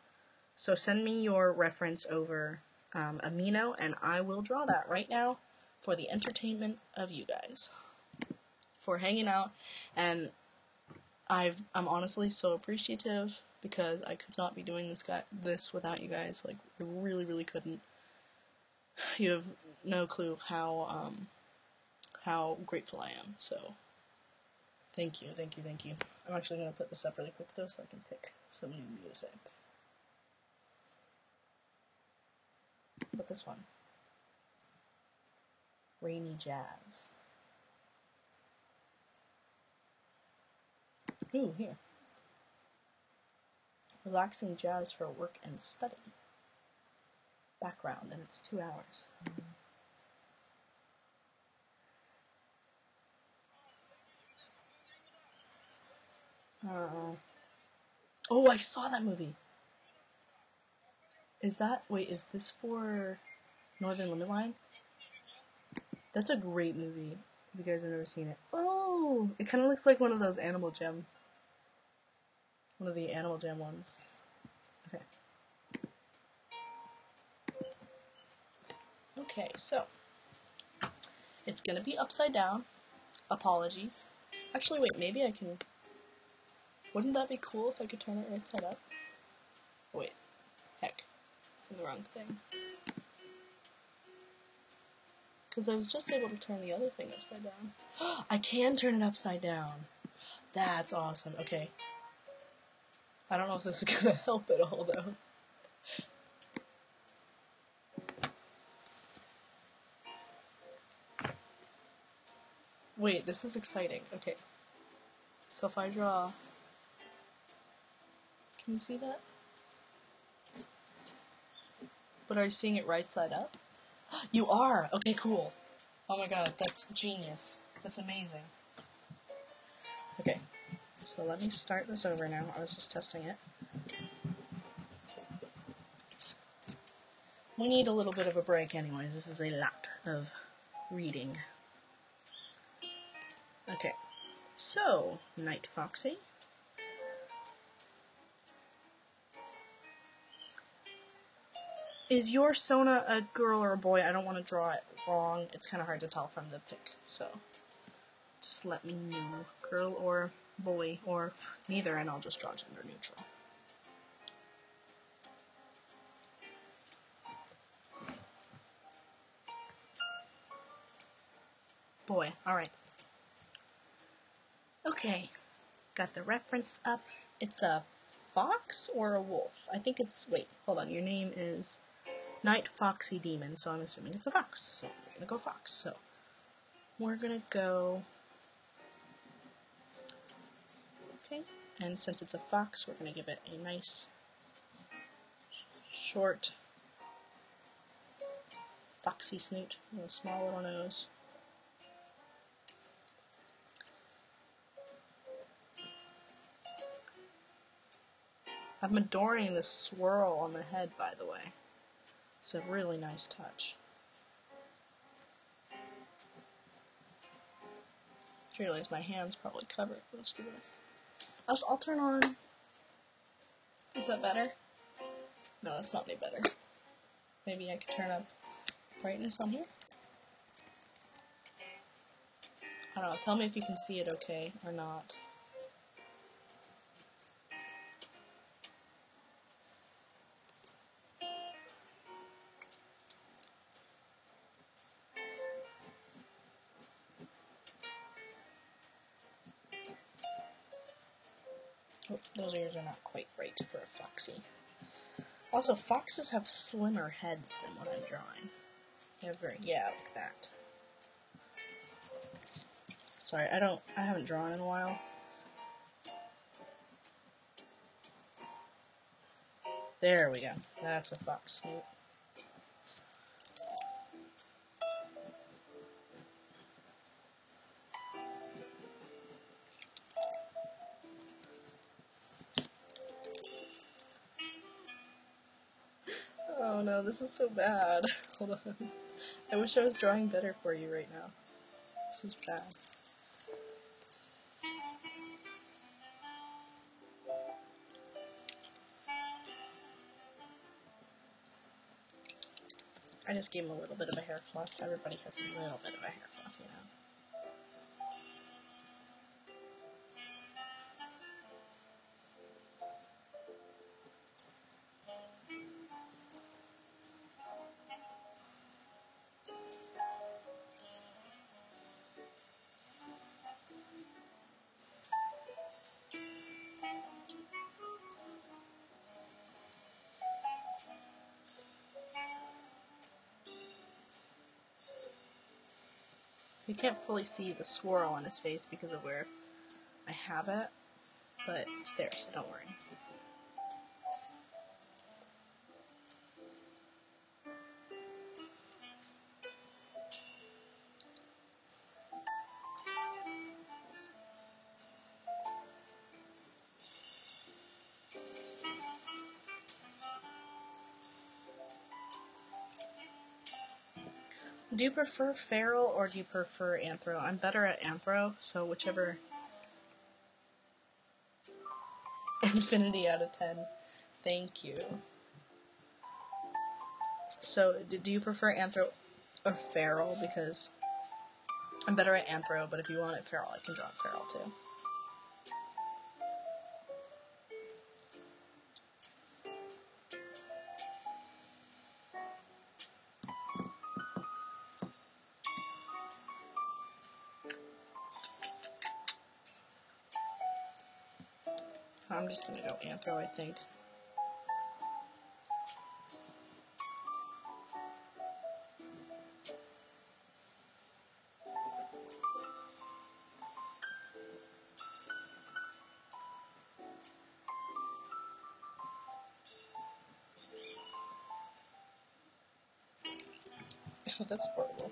So send me your reference over Amino, and I will draw that right now for the entertainment of you guys. For hanging out, and I'm honestly so appreciative because I could not be doing this without you guys. Like, I really, really couldn't. You have no clue how grateful I am. So, thank you, thank you, thank you. I'm actually gonna put this up really quick though, so I can pick some new music. But this one, rainy jazz. Ooh, here. Relaxing jazz for work and study. Background, and it's 2 hours. Oh, I saw that movie. Is this for Northern Limit Line? That's a great movie. If you guys have never seen it. Oh, it kind of looks like one of those Animal Jam. One of the Animal Jam ones. Okay. Okay, so it's gonna be upside down. Apologies. Actually, wait, maybe I can... Wouldn't that be cool if I could turn it right side up? Oh, wait. Heck. I'm the wrong thing. Because I was just able to turn the other thing upside down. I can turn it upside down. That's awesome. Okay. I don't know if this is gonna help at all, though. Wait, this is exciting. Okay. So if I draw... Can you see that? But are you seeing it right side up? You are! Okay, cool. Oh my god, that's genius. That's amazing. Okay. So let me start this over now. I was just testing it. We need a little bit of a break anyways. This is a lot of reading. Okay. So, Night Foxy. Is your Sona a girl or a boy? I don't want to draw it wrong. It's kind of hard to tell from the pic, so just let me know. Girl or boy, or neither, and I'll just draw gender neutral. Boy, alright. Okay, got the reference up. It's a fox or a wolf? I think it's, wait, hold on, your name is Night Foxy Demon, so I'm assuming it's a fox. So we're gonna go fox. So we're gonna go, okay, and since it's a fox, we're gonna give it a nice short foxy snoot and a small little nose. I'm adoring this swirl on the head, by the way. It's a really nice touch. I realize my hands probably covered most of this. I'll turn on... Is that better? No, that's not any better. Maybe I could turn up brightness on here? I don't know, tell me if you can see it okay or not. Oh, those ears are not quite right for a foxy. Also, foxes have slimmer heads than what I'm drawing. They're very, yeah, like that. Sorry, I haven't drawn in a while. There we go. That's a fox snoot. Oh no, this is so bad. Hold on. I wish I was drawing better for you right now. This is bad. I just gave him a little bit of a hair fluff. Everybody has a little bit of a hair fluff, you know. You can't fully see the swirl on his face because of where I have it, but it's there, so don't worry. Do you prefer feral or do you prefer anthro? I'm better at anthro, so whichever. Infinity out of 10. Thank you. So, do you prefer anthro or feral? Because I'm better at anthro, but if you want it feral, I can draw feral too. I'm just gonna go anthro, I think. That's horrible.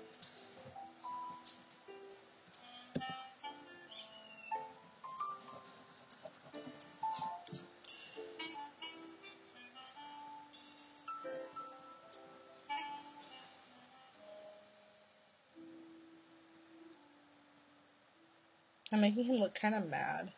I'm making him look kind of mad.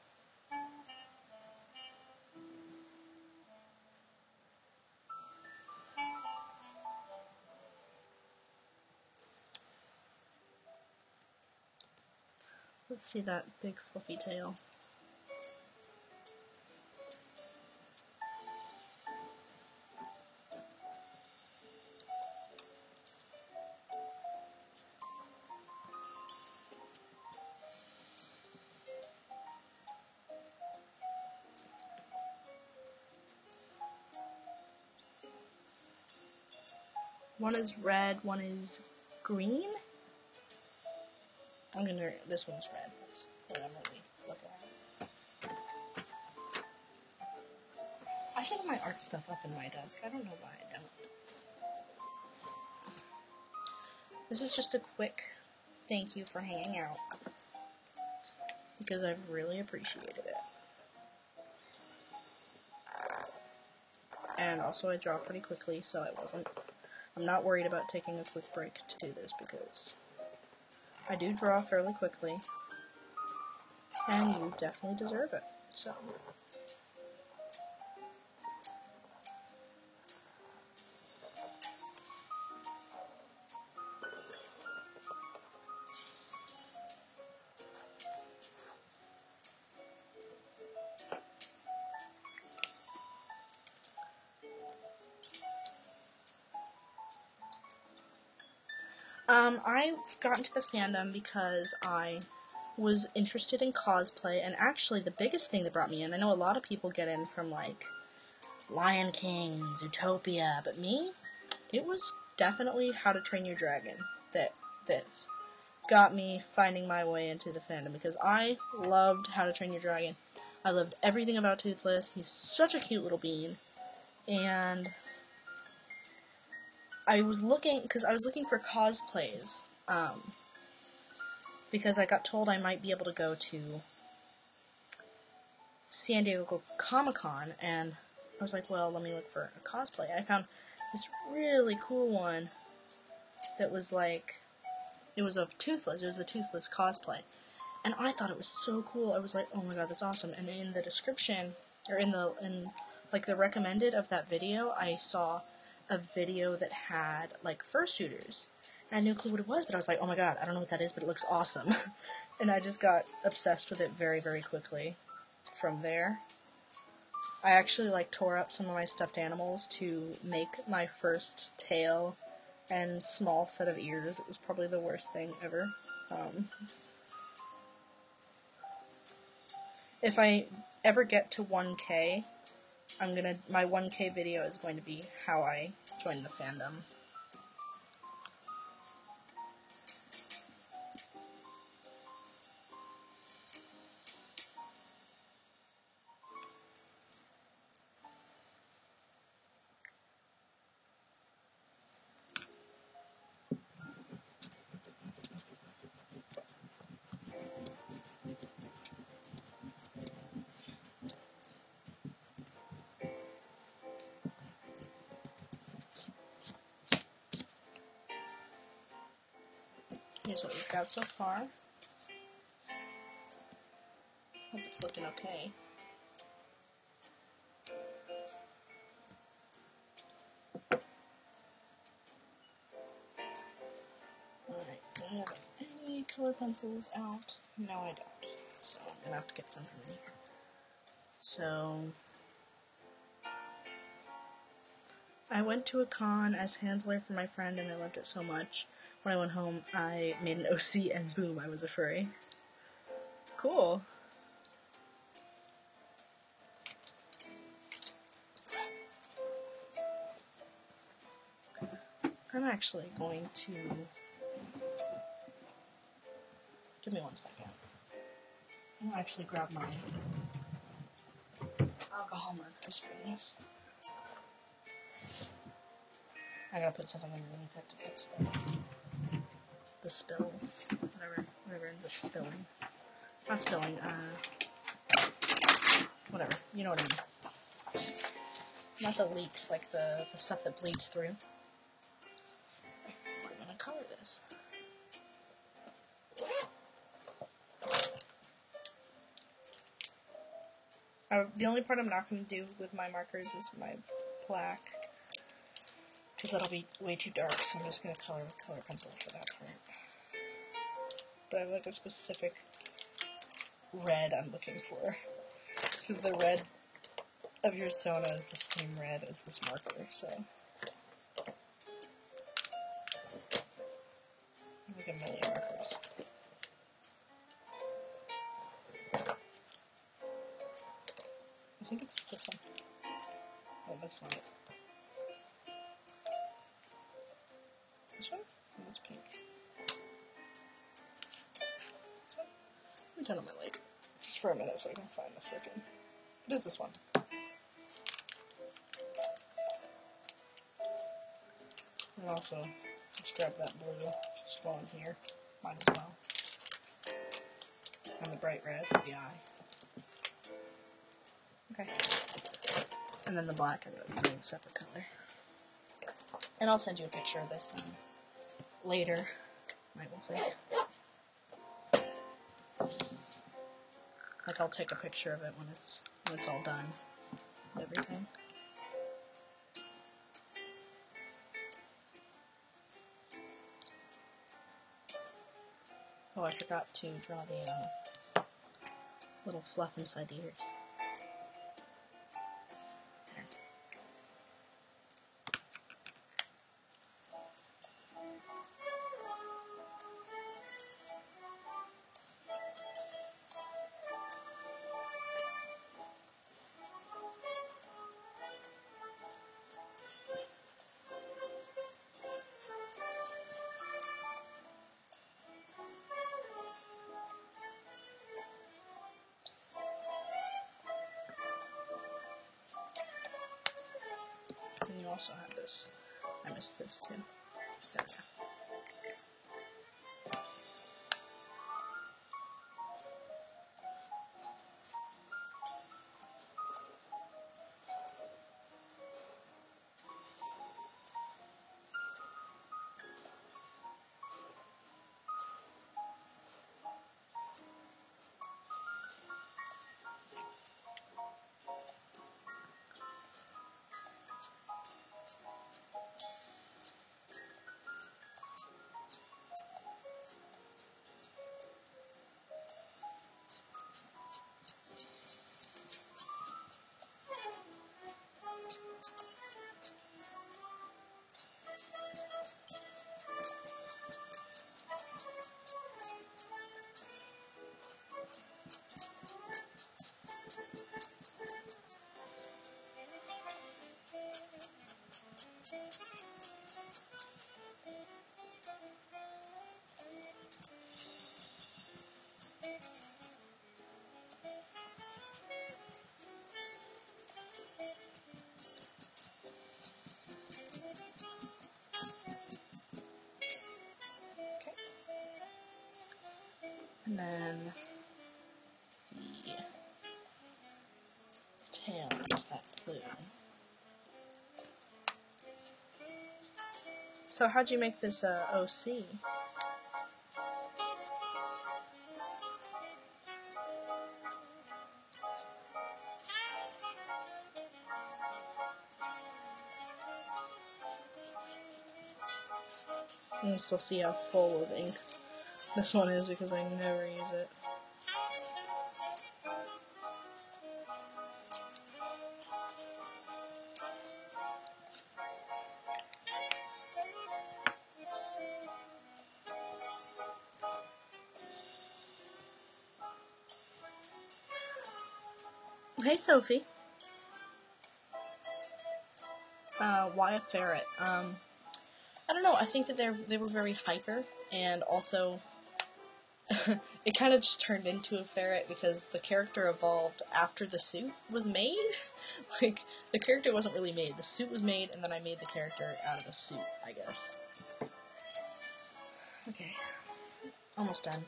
Let's see that big fluffy tail. One is red, one is green. This one's red. That's what I'm really looking at. I have my art stuff up in my desk. I don't know why I don't. This is just a quick thank you for hanging out, because I've really appreciated it. And also I draw pretty quickly, so I'm not worried about taking a quick break to do this, because I do draw fairly quickly, and you definitely deserve it, so. I got into the fandom because I was interested in cosplay, and actually the biggest thing that brought me in, I know a lot of people get in from, like, Lion King, Zootopia, but me, it was definitely How to Train Your Dragon that got me finding my way into the fandom, because I loved How to Train Your Dragon. I loved everything about Toothless. He's such a cute little bean. And I was looking for cosplays, because I got told I might be able to go to San Diego Comic-Con, and I was like, well, let me look for a cosplay. I found this really cool one that was like, it was of Toothless. It was a Toothless cosplay. And I thought it was so cool. I was like, oh my god, that's awesome. And in the description, or in the recommended of that video, I saw a video that had, like, fursuiters. And I had no clue what it was, but I was like, oh my god, I don't know what that is, but it looks awesome. And I just got obsessed with it very, very quickly from there. I actually, like, tore up some of my stuffed animals to make my first tail and small set of ears. It was probably the worst thing ever. If I ever get to 1K, my 1K video is going to be how I joined the fandom. Here's what we've got so far. Hope it's looking okay. Alright, do I have any color pencils out? No, I don't. So I'm gonna have to get some from me. So I went to a con as handler for my friend, and I loved it so much. When I went home, I made an OC, and boom, I was a furry. Cool. I'm actually going to... Give me 1 second. I'll actually grab my alcohol markers for this. I gotta put something underneath it to fix the spills. Whatever ends up spilling. Not spilling, whatever. You know what I mean. Not the leaks, like the stuff that bleeds through. We're gonna color this. The only part I'm not going to do with my markers is my black, because that'll be way too dark, so I'm just going to color with color pencil for that part. But I have like a specific red I'm looking for, because the red of your Sona is the same red as this marker, so. Look at million markers. I think it's this one. Oh, that's not it. This one? Oh, that's pink. This one? Let me turn on my light. Just for a minute so I can find the frickin'... It is this one. And also, let's grab that blue. Just go in here. Might as well. And the bright red for the eye. Okay. And then the black, I'm going to do a separate color. And I'll send you a picture of this later. Might will think. Like, I'll take a picture of it when it's all done. Everything. Oh, I forgot to draw the little fluff inside the ears. And you also have this. I missed this too. There we go. And then the tail is that plume. So how'd you make this OC? You can still see how full of ink this one is because I never use it. Hey Sophie. Why a ferret? I don't know, I think that they were very hyper, and also it kind of just turned into a ferret because the character evolved after the suit was made. Like, the character wasn't really made. The suit was made, and then I made the character out of the suit, I guess. Okay. Almost done.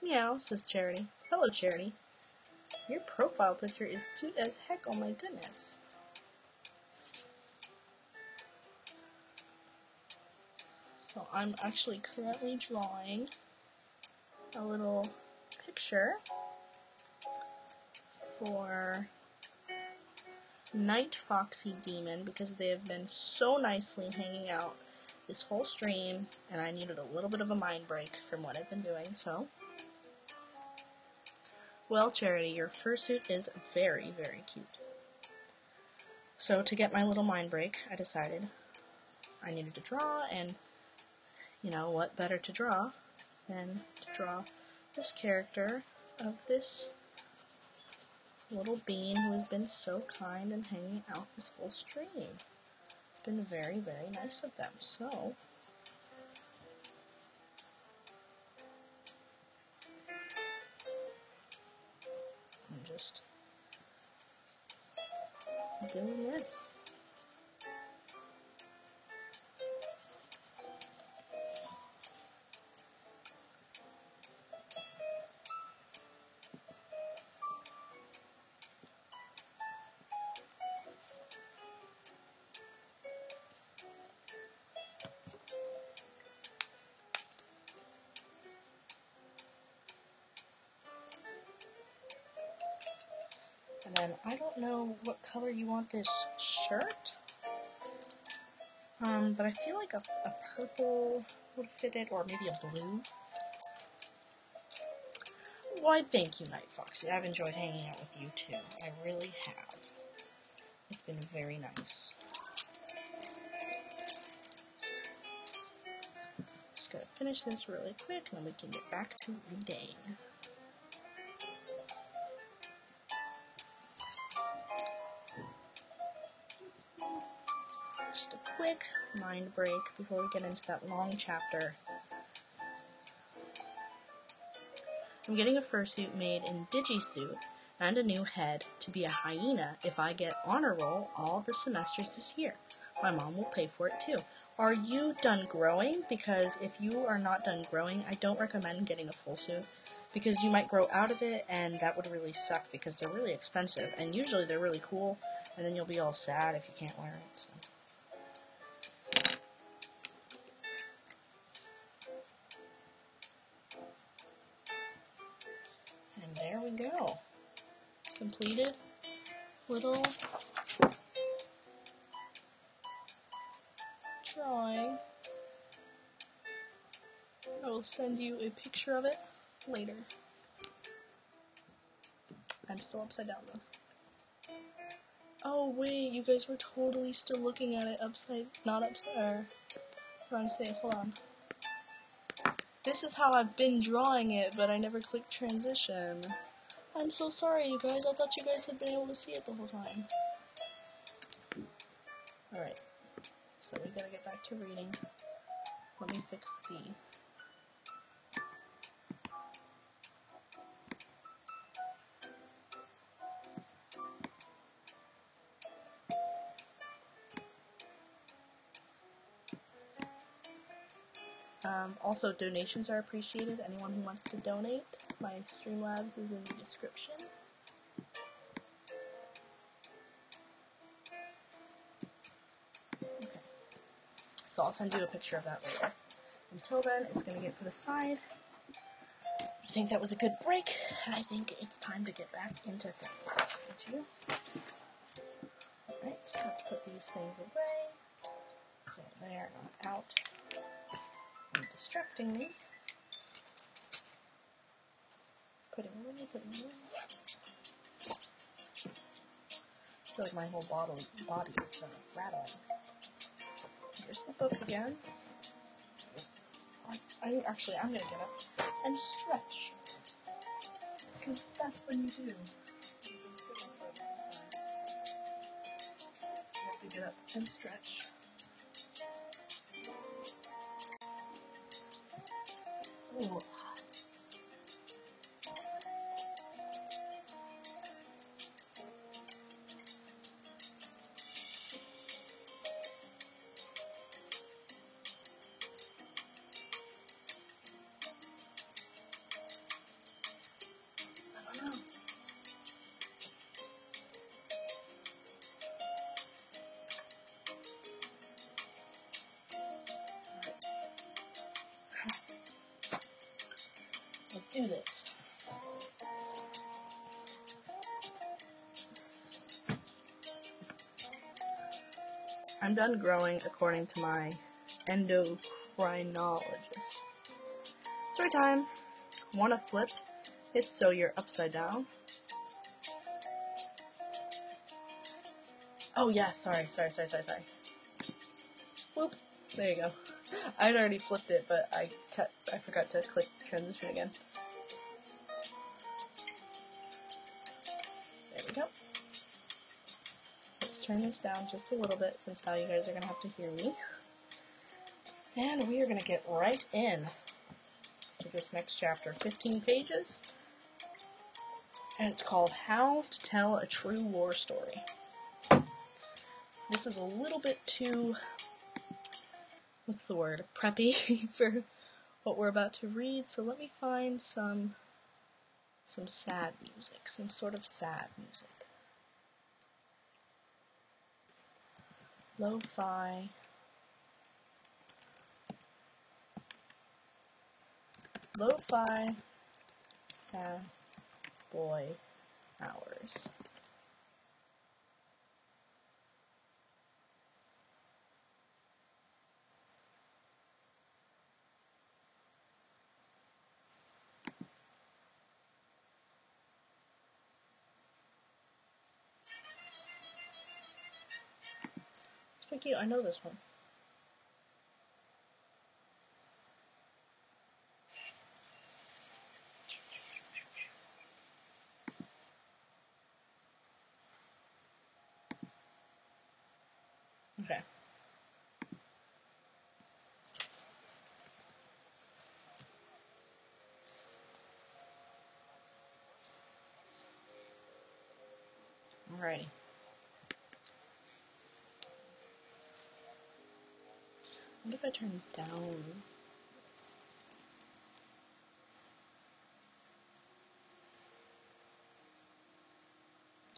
Meow, says Charity. Hello, Charity. Your profile picture is cute as heck, oh my goodness. So I'm actually currently drawing a little picture for Night Foxy Demon because they have been so nicely hanging out this whole stream, and I needed a little bit of a mind break from what I've been doing, so. Well, Charity, your fursuit is very, very cute. So to get my little mind break, I decided I needed to draw, and you know, what better to draw than to draw this character of this little bean who has been so kind and hanging out this whole stream. It's been very, very nice of them, so I'm just doing this. And then I don't know what color you want this shirt. But I feel like a purple would fit it, or maybe a blue. Why, thank you, Night Foxy. I've enjoyed hanging out with you, too. I really have. It's been very nice. Just gotta finish this really quick, and then we can get back to reading. Just a quick mind break before we get into that long chapter. I'm getting a fursuit made in Digisuit and a new head to be a hyena if I get honor roll all the semesters this year. My mom will pay for it too. Are you done growing? Because if you are not done growing, I don't recommend getting a full suit because you might grow out of it and that would really suck because they're really expensive and usually they're really cool and then you'll be all sad if you can't wear it. So. And there we go. Completed little drawing. I will send you a picture of it later. I'm still upside down though. Oh wait, you guys were totally still looking at it not upside, wrong say, hold on. This is how I've been drawing it, but I never clicked transition. I'm so sorry, you guys. I thought you guys had been able to see it the whole time. Alright. So we gotta get back to reading. Let me fix the... Also, donations are appreciated. Anyone who wants to donate, my Streamlabs is in the description. Okay. So I'll send you a picture of that later. Until then, it's going to get put aside. I think that was a good break, and I think it's time to get back into things. Don't you? Alright, let's put these things away. So they're not out and distracting me. Putting away. I feel like my whole body is rattling. Here's the book again. I'm gonna get up and stretch. Because that's what you do. You have to get up and stretch. Ooh. Let's do this. I'm done growing according to my endocrinologist. Story time. Wanna flip it so you're upside down? Oh yeah, sorry. Whoop. There you go. I'd already flipped it, but I forgot to click transition again. There we go. Let's turn this down just a little bit, since now you guys are going to have to hear me. And we are going to get right in to this next chapter. 15 pages. And it's called How to Tell a True War Story. This is a little bit too... what's the word? Preppy for what we're about to read. So let me find some sad music, some sort of sad music. Lo-fi. Lo-fi sad boy hours. Thank you, I know this one. Okay. Alrighty. What if I turn it down?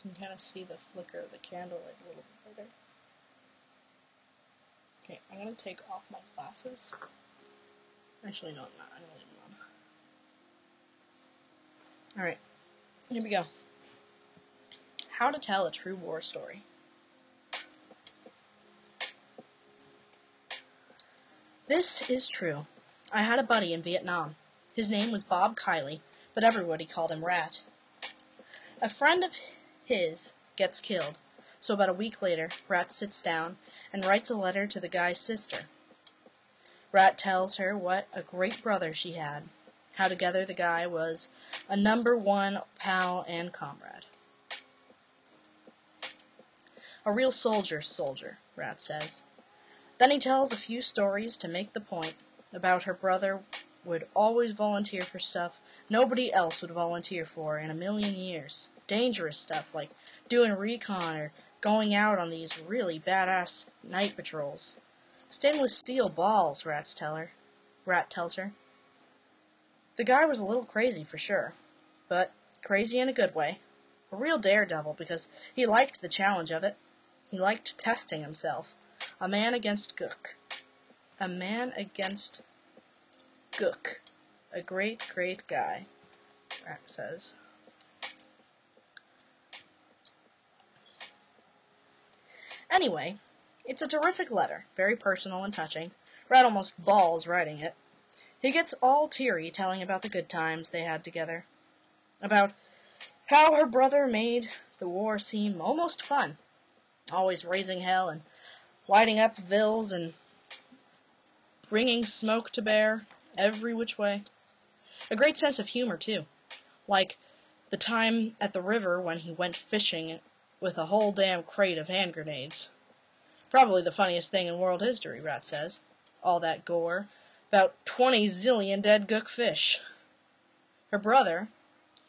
You can kind of see the flicker of the candle like a little bit better. Okay, I'm gonna take off my glasses. Actually, no, I'm not. I'm gonna leave them on. Alright, here we go. How to tell a true war story. This is true. I had a buddy in Vietnam. His name was Bob Kiley, but everybody called him Rat. A friend of his gets killed, so about a week later, Rat sits down and writes a letter to the guy's sister. Rat tells her what a great brother she had, how together the guy was a #1 pal and comrade. A real soldier, Rat says. Then he tells a few stories to make the point about her brother would always volunteer for stuff nobody else would volunteer for in a million years. Dangerous stuff like doing recon or going out on these really badass night patrols. Stainless steel balls, Rat tells her. The guy was a little crazy for sure, but crazy in a good way. A real daredevil because he liked the challenge of it. He liked testing himself. A man against Gook. A man against Gook. A great, great guy, Rat says. Anyway, it's a terrific letter, very personal and touching. Rat almost bawls writing it. He gets all teary telling about the good times they had together. About how her brother made the war seem almost fun. Always raising hell and lighting up vills and bringing smoke to bear every which way. A great sense of humor, too. Like the time at the river when he went fishing with a whole damn crate of hand grenades. Probably the funniest thing in world history, Rat says. All that gore. About 20 zillion dead Gook fish. Her brother,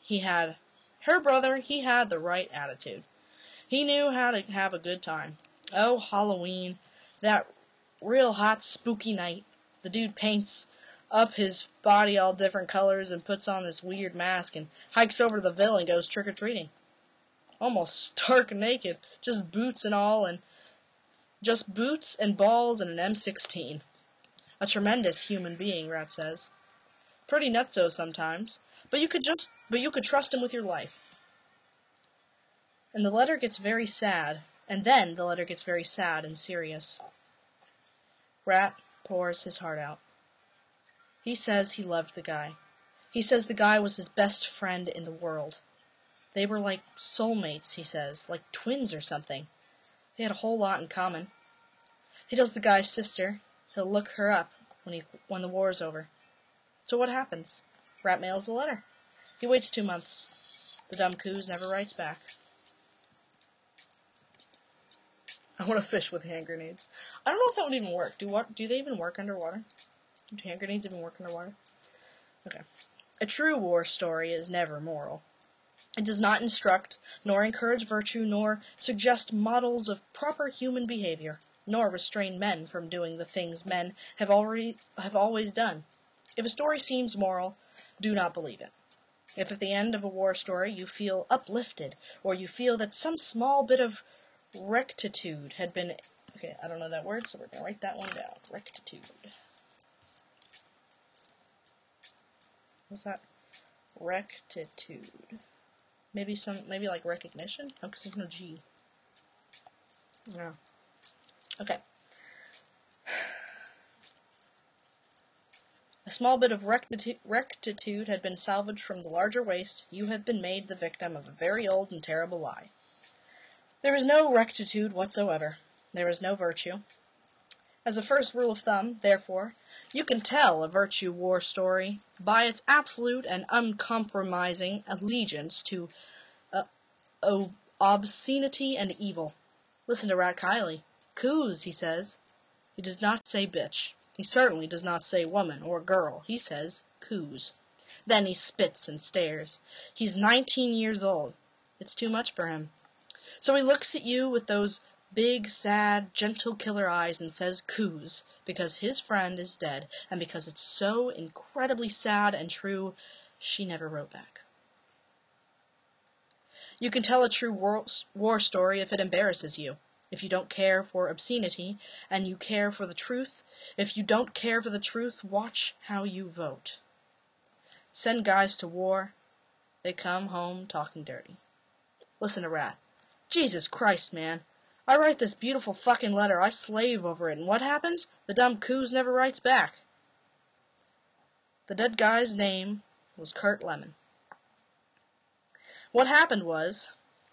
he had the right attitude. He knew how to have a good time. Oh, Halloween. That real hot, spooky night. The dude paints up his body all different colors and puts on this weird mask and hikes over to the Ville and goes trick-or-treating. Almost stark naked. Just boots and all, and just boots and balls and an M16. A tremendous human being, Rat says. Pretty nutso sometimes, but you could trust him with your life. And the letter gets very sad, and then the letter gets very sad and serious. Rat pours his heart out. He says he loved the guy. He says the guy was his best friend in the world. They were like soulmates, he says, like twins or something. They had a whole lot in common. He tells the guy's sister he'll look her up when the war's over. So what happens? Rat mails the letter. He waits 2 months. The dumb coos never writes back. I want to fish with hand grenades. I don't know if that would even work. Do they even work underwater? Do hand grenades even work underwater? Okay. A true war story is never moral. It does not instruct, nor encourage virtue, nor suggest models of proper human behavior, nor restrain men from doing the things men have always done. If a story seems moral, do not believe it. If at the end of a war story you feel uplifted, or you feel that some small bit of rectitude had been... Okay, I don't know that word, so we're going to write that one down. Rectitude. What's that? Rectitude. Maybe like recognition? Oh, because there's no G. No. Okay. A small bit of rectitude had been salvaged from the larger waste. You have been made the victim of a very old and terrible lie. There is no rectitude whatsoever. there is no virtue. As a first rule of thumb, therefore, you can tell a virtue war story by its absolute and uncompromising allegiance to obscenity and evil. Listen to Rat Kiley. Coos, he says. He does not say bitch. He certainly does not say woman or girl. He says coos. Then he spits and stares. He's 19 years old. It's too much for him. So he looks at you with those big, sad, gentle killer eyes and says coos, because his friend is dead, and because it's so incredibly sad and true, she never wrote back. You can tell a true war story if it embarrasses you. If you don't care for obscenity, and you care for the truth, if you don't care for the truth, watch how you vote. Send guys to war, they come home talking dirty. Listen to Rat. Jesus Christ, man. I write this beautiful fucking letter, I slave over it, and what happens? The dumb coos never writes back. The dead guy's name was Kurt Lemon. What happened was,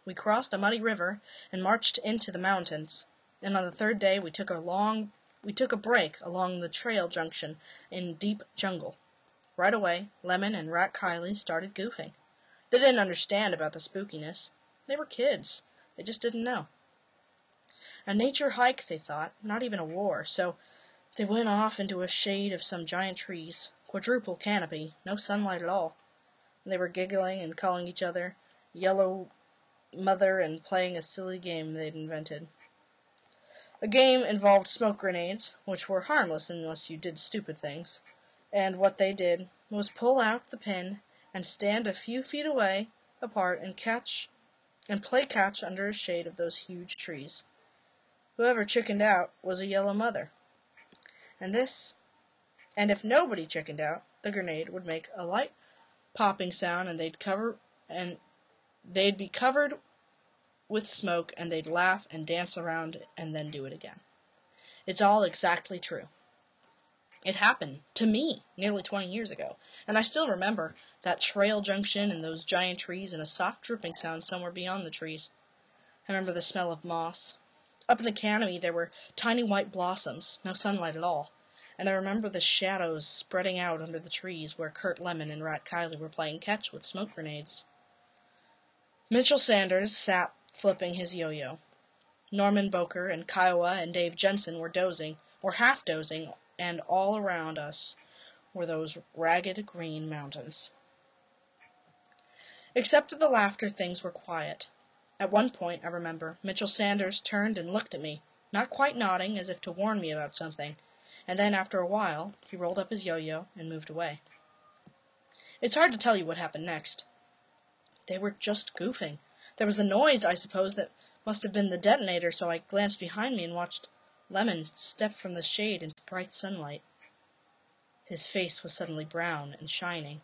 we crossed a muddy river and marched into the mountains, and on the third day we took a break along the trail junction in deep jungle. Right away, Lemon and Rat Kiley started goofing. They didn't understand about the spookiness. They were kids. They just didn't know. A nature hike, they thought, not even a war, so they went off into a shade of some giant trees, quadruple canopy, no sunlight at all. They were giggling and calling each other Yellow Mother and playing a silly game they'd invented. The game involved smoke grenades, which were harmless unless you did stupid things, and what they did was pull out the pin and stand a few feet away apart and play catch under a shade of those huge trees. Whoever chickened out was a Yellow Mother. And if nobody chickened out, the grenade would make a light popping sound and they'd be covered with smoke and they'd laugh and dance around and then do it again. It's all exactly true. It happened to me nearly 20 years ago, and I still remember that trail junction and those giant trees and a soft dripping sound somewhere beyond the trees. I remember the smell of moss. Up in the canopy there were tiny white blossoms, no sunlight at all, and I remember the shadows spreading out under the trees where Kurt Lemon and Rat Kiley were playing catch with smoke grenades. Mitchell Sanders sat flipping his yo-yo. Norman Boker and Kiowa and Dave Jensen were dozing, or half-dozing, and all around us were those ragged green mountains. Except for the laughter, things were quiet. At one point, I remember, Mitchell Sanders turned and looked at me, not quite nodding, as if to warn me about something, and then, after a while, he rolled up his yo-yo and moved away. It's hard to tell you what happened next. They were just goofing. There was a noise, I suppose, that must have been the detonator, so I glanced behind me and watched Lemon step from the shade into bright sunlight. His face was suddenly brown and shining.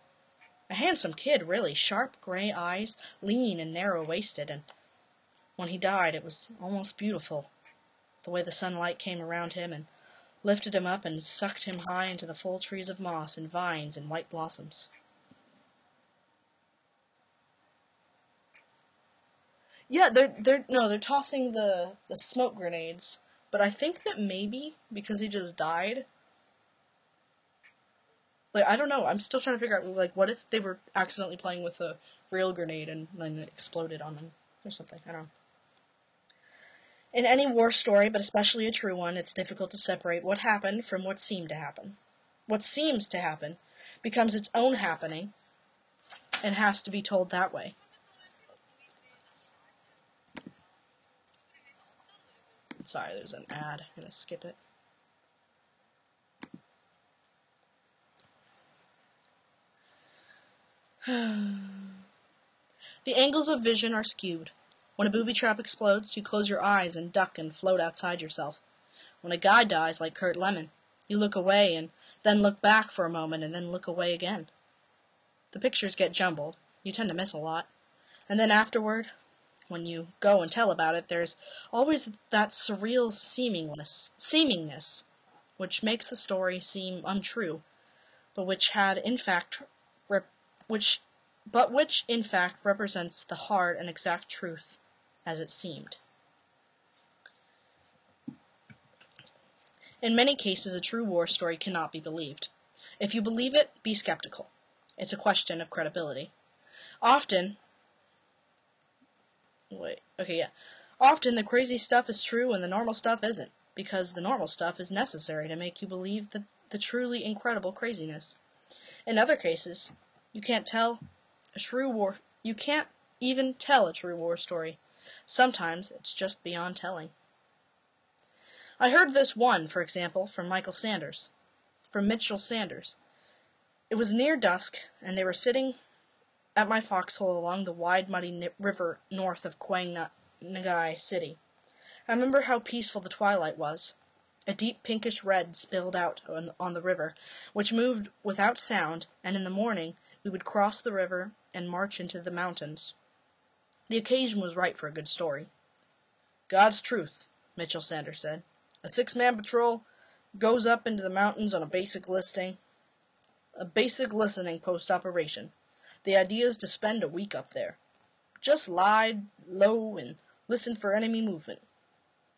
A handsome kid, really, sharp gray eyes, lean and narrow-waisted, and when he died it was almost beautiful, the way the sunlight came around him and lifted him up and sucked him high into the full trees of moss and vines and white blossoms. Yeah, they're tossing the smoke grenades, but I think that maybe, because he just died, I don't know, I'm still trying to figure out, what if they were accidentally playing with a real grenade and then it exploded on them, or something, I don't know. In any war story, but especially a true one, it's difficult to separate what happened from what seemed to happen. What seems to happen becomes its own happening, and has to be told that way. Sorry, there's an ad. I'm gonna skip it. The angles of vision are skewed. When a booby trap explodes, you close your eyes and duck and float outside yourself. When a guy dies, like Kurt Lemon, you look away and then look back for a moment and then look away again. The pictures get jumbled. You tend to miss a lot. And then afterward, when you go and tell about it, there's always that surreal seemingness, which makes the story seem untrue, but which in fact represents the hard and exact truth as it seemed. In many cases, a true war story cannot be believed. If you believe it, be skeptical. It's a question of credibility. Often the crazy stuff is true and the normal stuff isn't, because the normal stuff is necessary to make you believe the truly incredible craziness. In other cases, you can't even tell a true war story. Sometimes it's just beyond telling. I heard this one, for example, from Mitchell Sanders. It was near dusk, and they were sitting at my foxhole along the wide, muddy river north of Quang Ngai City. I remember how peaceful the twilight was. A deep pinkish red spilled out on the river, which moved without sound, and in the morning we would cross the river and march into the mountains. The occasion was right for a good story. God's truth, Mitchell Sanders said. A 6-man patrol goes up into the mountains on a basic listening post operation. The idea is to spend a week up there. Just lie low and listen for enemy movement.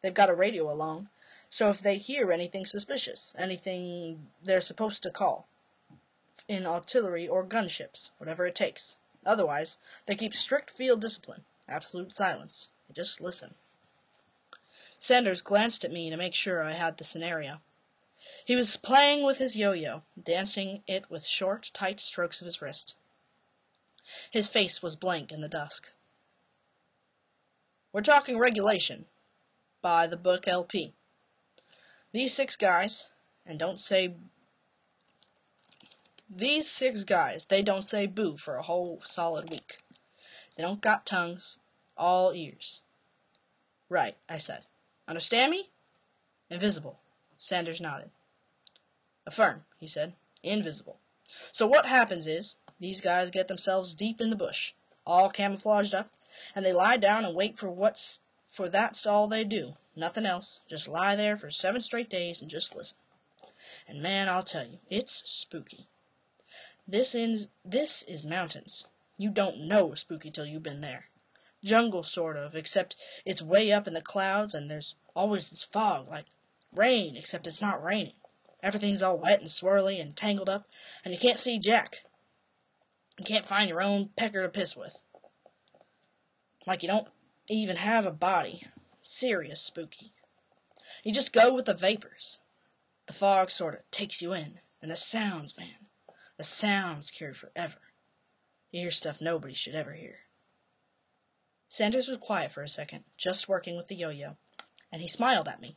They've got a radio along, so if they hear anything suspicious, anything they're supposed to call in artillery or gunships, whatever it takes. Otherwise, they keep strict field discipline, absolute silence. They just listen. Sanders glanced at me to make sure I had the scenario. He was playing with his yo-yo, dancing it with short, tight strokes of his wrist. His face was blank in the dusk. We're talking regulation, by the book LP. These six guys, they don't say boo for a whole solid week. They don't got tongues, all ears. Right, I said. Understand me? Invisible. Sanders nodded. Affirm, he said. Invisible. So what happens is, these guys get themselves deep in the bush, all camouflaged up, and they lie down and wait for that's all they do. Nothing else. Just lie there for 7 straight days and just listen. And man, I'll tell you, it's spooky. This is mountains. You don't know spooky till you've been there. Jungle, sort of, except it's way up in the clouds and there's always this fog, like rain, except it's not raining. Everything's all wet and swirly and tangled up, and you can't see jack. You can't find your own pecker to piss with. Like you don't even have a body. Serious spooky. You just go with the vapors. The fog sort of takes you in. And the sounds, man. The sounds carry forever. You hear stuff nobody should ever hear. Sanders was quiet for a second, just working with the yo-yo, and he smiled at me.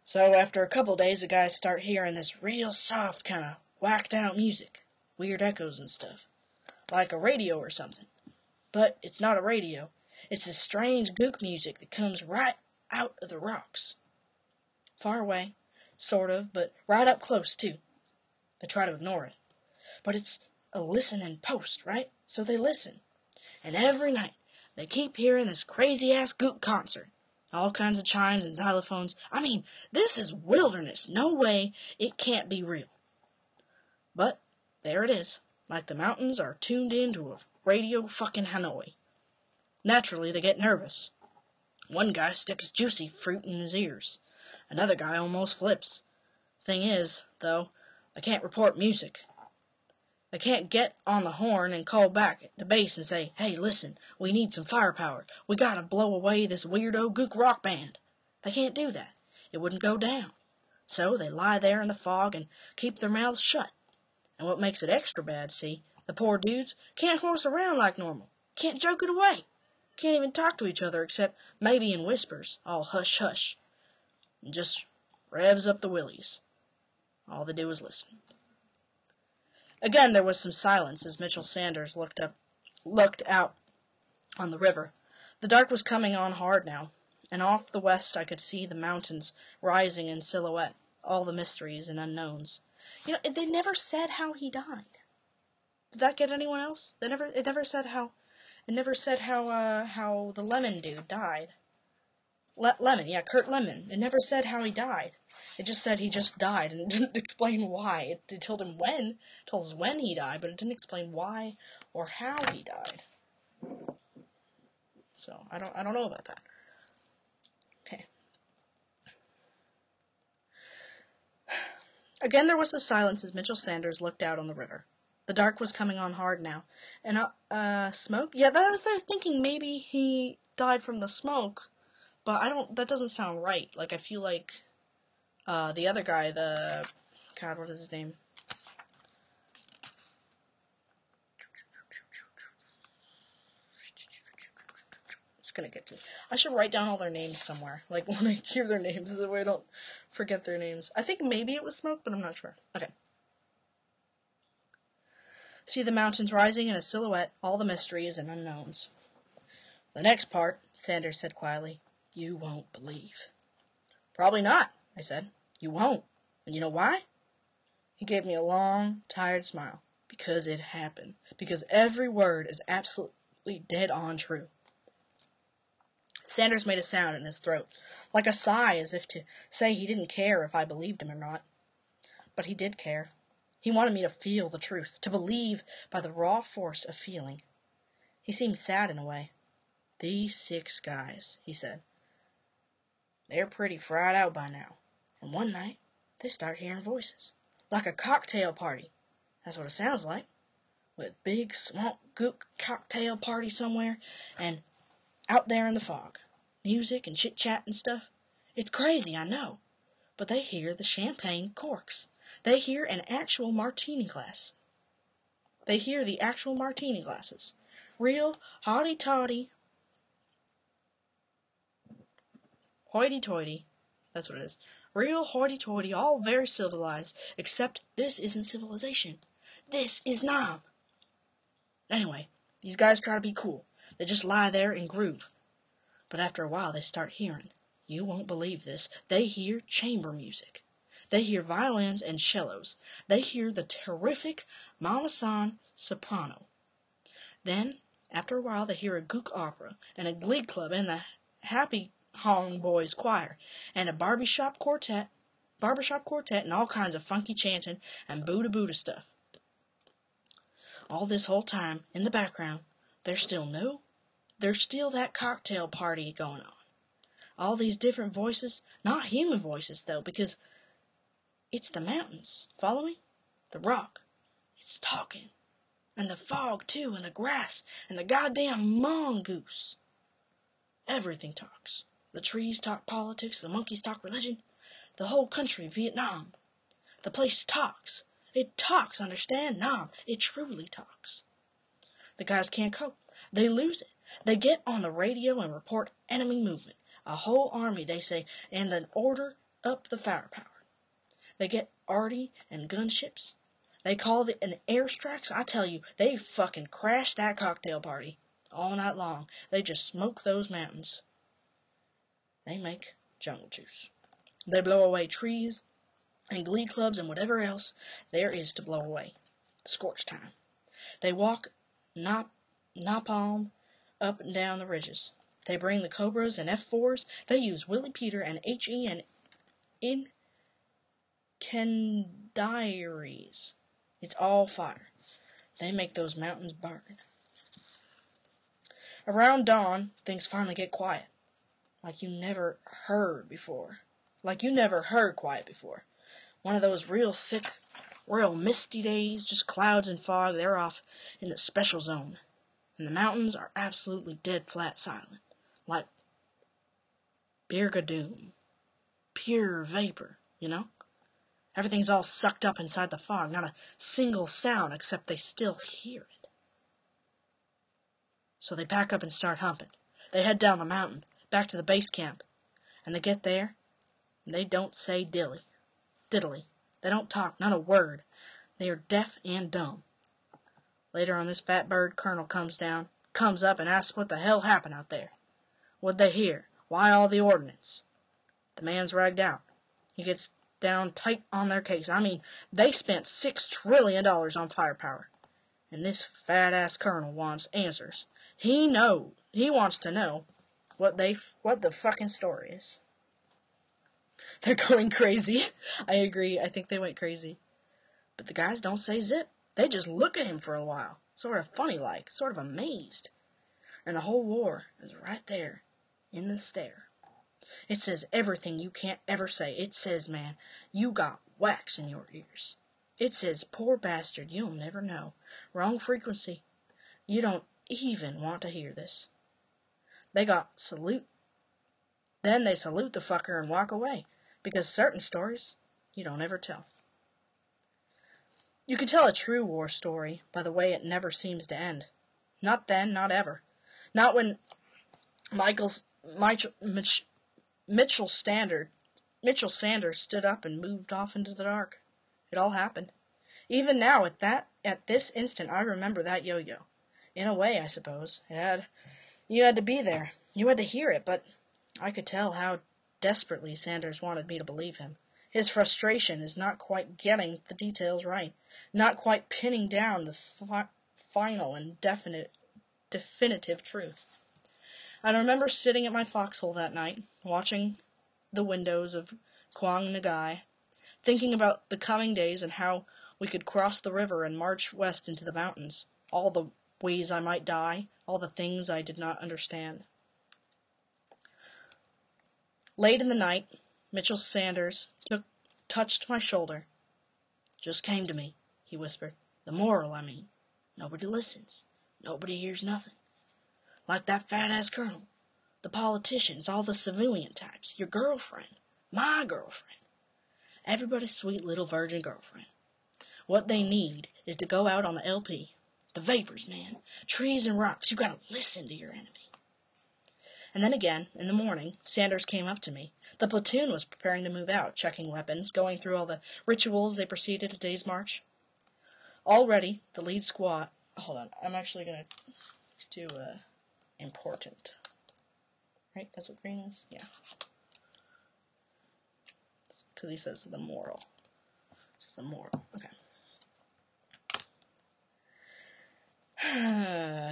So after a couple days, the guys start hearing this real soft, kind of whacked out music. Weird echoes and stuff. Like a radio or something. But it's not a radio. It's this strange gook music that comes right out of the rocks. Far away, sort of, but right up close, too. They try to ignore it. But it's a listening post, right? So they listen. And every night, they keep hearing this crazy-ass gook concert. All kinds of chimes and xylophones. I mean, this is wilderness. No way it can't be real. But there it is. Like the mountains are tuned into a radio fucking Hanoi. Naturally, they get nervous. One guy sticks juicy fruit in his ears. Another guy almost flips. Thing is, though, they can't report music. They can't get on the horn and call back at the base and say, hey, listen, we need some firepower. We gotta blow away this weirdo gook rock band. They can't do that. It wouldn't go down. So they lie there in the fog and keep their mouths shut. And what makes it extra bad, see, the poor dudes can't horse around like normal. Can't joke it away. Can't even talk to each other except maybe in whispers, all hush-hush. And just revs up the willies. All they do is listen. Again, there was some silence as Mitchell Sanders looked out on the river. The dark was coming on hard now, and off the west I could see the mountains rising in silhouette, all the mysteries and unknowns. You know, they never said how he died. Did that get anyone else? It never said how the Lemon dude died. Kurt Lemon. It never said how he died. It just said he just died, and it didn't explain why. It told us when he died, but it didn't explain why or how he died. So I don't know about that. Okay. Again there was a silence as Mitchell Sanders looked out on the river. The dark was coming on hard now. And, smoke? Yeah, that was there thinking maybe he died from the smoke. But that doesn't sound right. Like, I feel like, the other guy, God, what is his name? Just gonna get to it. I should write down all their names somewhere. Like, when I hear their names, so I don't forget their names. I think maybe it was smoke, but I'm not sure. Okay. See the mountains rising in a silhouette, all the mysteries and unknowns. The next part, Sanders said quietly, you won't believe. Probably not, I said. You won't. And you know why? He gave me a long, tired smile. Because it happened. Because every word is absolutely dead on true. Sanders made a sound in his throat, like a sigh as if to say he didn't care if I believed him or not. But he did care. He wanted me to feel the truth, to believe by the raw force of feeling. He seemed sad in a way. These 6 guys, he said. They're pretty fried out by now. And one night, they start hearing voices. Like a cocktail party. That's what it sounds like. With big swamp gook cocktail party somewhere, and out there in the fog. Music and chit-chat and stuff. It's crazy, I know. But they hear the champagne corks. They hear an actual martini glass. They hear the actual martini glasses. Real hotty-toddy. Hoity-toity. That's what it is. Real hoity-toity, all very civilized, except this isn't civilization. This is Nam. Anyway, these guys try to be cool. They just lie there and groove. But after a while they start hearing. You won't believe this. They hear chamber music. They hear violins and cellos. They hear the terrific Mama San soprano. Then, after a while, they hear a gook opera, and a glee club, and the Happy Hong Boys choir, and a barbershop quartet, and all kinds of funky chanting and Buddha stuff. All this whole time, in the background, there's still that cocktail party going on. All these different voices, not human voices though, because it's the mountains, follow me? The rock, it's talking. And the fog too, and the grass, and the goddamn mongoose. Everything talks. The trees talk politics, the monkeys talk religion. The whole country, Vietnam. The place talks. It talks, understand? Nam, it truly talks. The guys can't cope. They lose it. They get on the radio and report enemy movement. A whole army, they say, and then order up the firepower. They get arty and gunships. They call it an airstrikes. I tell you, they fucking crash that cocktail party all night long. They just smoke those mountains. They make jungle juice. They blow away trees and glee clubs and whatever else there is to blow away. Scorch time. They walk napalm up and down the ridges. They bring the Cobras and F4s. They use Willie Peter and HE and incendiaries. It's all fire. They make those mountains burn. Around dawn, things finally get quiet. Like you never heard before. Like you never heard quiet before. One of those real thick, real misty days, just clouds and fog. They're off in the special zone. And the mountains are absolutely dead flat silent. Like Birgadoon. Pure vapor, you know? Everything's all sucked up inside the fog. Not a single sound except they still hear it. So they pack up and start humping. They head down the mountain, back to the base camp. And they get there, and they don't say diddly. They don't talk, not a word. They are deaf and dumb. Later on, this fat bird colonel comes up and asks what the hell happened out there. What'd they hear? Why all the ordnance? The man's ragged out. He gets down tight on their case. I mean, they spent $6 trillion on firepower. And this fat-ass colonel wants answers. He wants to know what the fucking story is. They're going crazy. I agree. I think they went crazy. But the guys don't say zip. They just look at him for a while. Sort of funny-like. Sort of amazed. And the whole war is right there. In the stare. It says everything you can't ever say. It says, man, you got wax in your ears. It says, poor bastard, you'll never know. Wrong frequency. You don't even want to hear this. They got salute. Then they salute the fucker and walk away, because certain stories you don't ever tell. You can tell a true war story by the way it never seems to end. Not then, not ever. Not when Mitchell Sanders stood up and moved off into the dark. It all happened. Even now, at this instant, I remember that yo-yo. In a way, I suppose. You had to be there. You had to hear it, but I could tell how desperately Sanders wanted me to believe him. His frustration is not quite getting the details right, not quite pinning down the final and definitive truth. I remember sitting at my foxhole that night, watching the windows of Quang Nagai, thinking about the coming days and how we could cross the river and march west into the mountains, all the ways I might die, all the things I did not understand. Late in the night, Mitchell Sanders touched my shoulder. Just came to me, he whispered. The moral, I mean. Nobody listens. Nobody hears nothing. Like that fat-ass colonel. The politicians, all the civilian types. Your girlfriend. My girlfriend. Everybody's sweet little virgin girlfriend. What they need is to go out on the LP. The vapors, man. Trees and rocks. You gotta listen to your enemy. And then again, in the morning, Sanders came up to me. The platoon was preparing to move out, checking weapons, going through all the rituals they preceded a day's march. Already, the lead squad... Hold on, I'm actually gonna do, important. Right, that's what green is? Yeah. Because he says the moral. This is the moral, okay.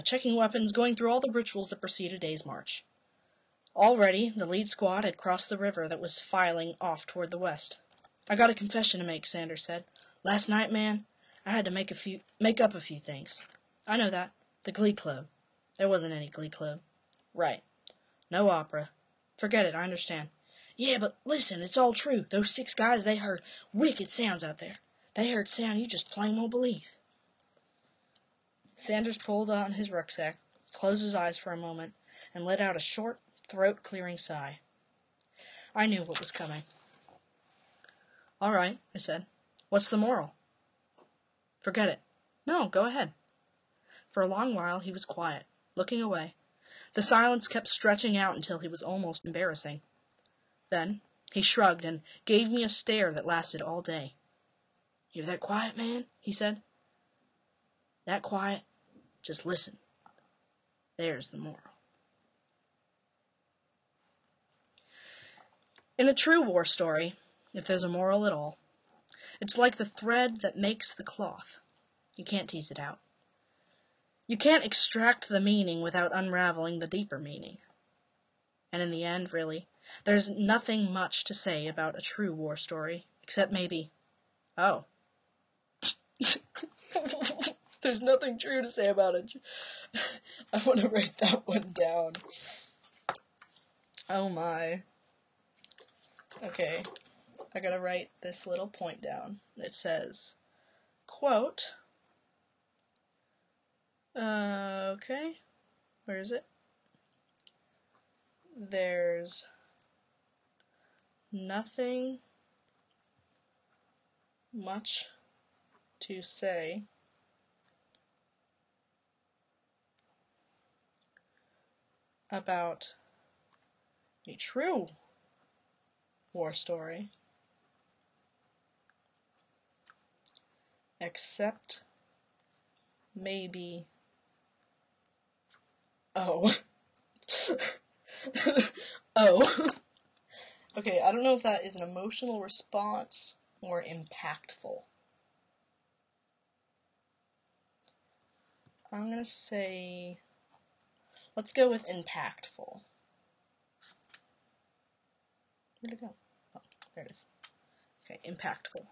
Checking weapons, going through all the rituals that precede a day's march. Already, the lead squad had crossed the river that was filing off toward the west. I got a confession to make, Sanders said. Last night, man, I had to make up a few things. I know that. The Glee Club. There wasn't any Glee Club. Right. No opera. Forget it, I understand. Yeah, but listen, it's all true. Those 6 guys, they heard wicked sounds out there. They heard sound you just plain won't believe. Sanders pulled on his rucksack, closed his eyes for a moment, and let out a short, throat-clearing sigh. I knew what was coming. All right, I said. What's the moral? Forget it. No, go ahead. For a long while he was quiet, looking away. The silence kept stretching out until he was almost embarrassing. Then he shrugged and gave me a stare that lasted all day. You're that quiet, man? He said. That quiet? Just listen. There's the moral. In a true war story, if there's a moral at all, it's like the thread that makes the cloth. You can't tease it out. You can't extract the meaning without unraveling the deeper meaning. And in the end, really, there's nothing much to say about a true war story, except maybe, oh. There's nothing true to say about it. I want to write that one down. Oh my. Okay, I gotta write this little point down. It says, quote, okay, where is it? There's nothing much to say about a true war story, except maybe, oh, oh, okay, I don't know if that is an emotional response or impactful. I'm gonna say, let's go with impactful. Where'd it go? Oh, there it is. Okay, impactful.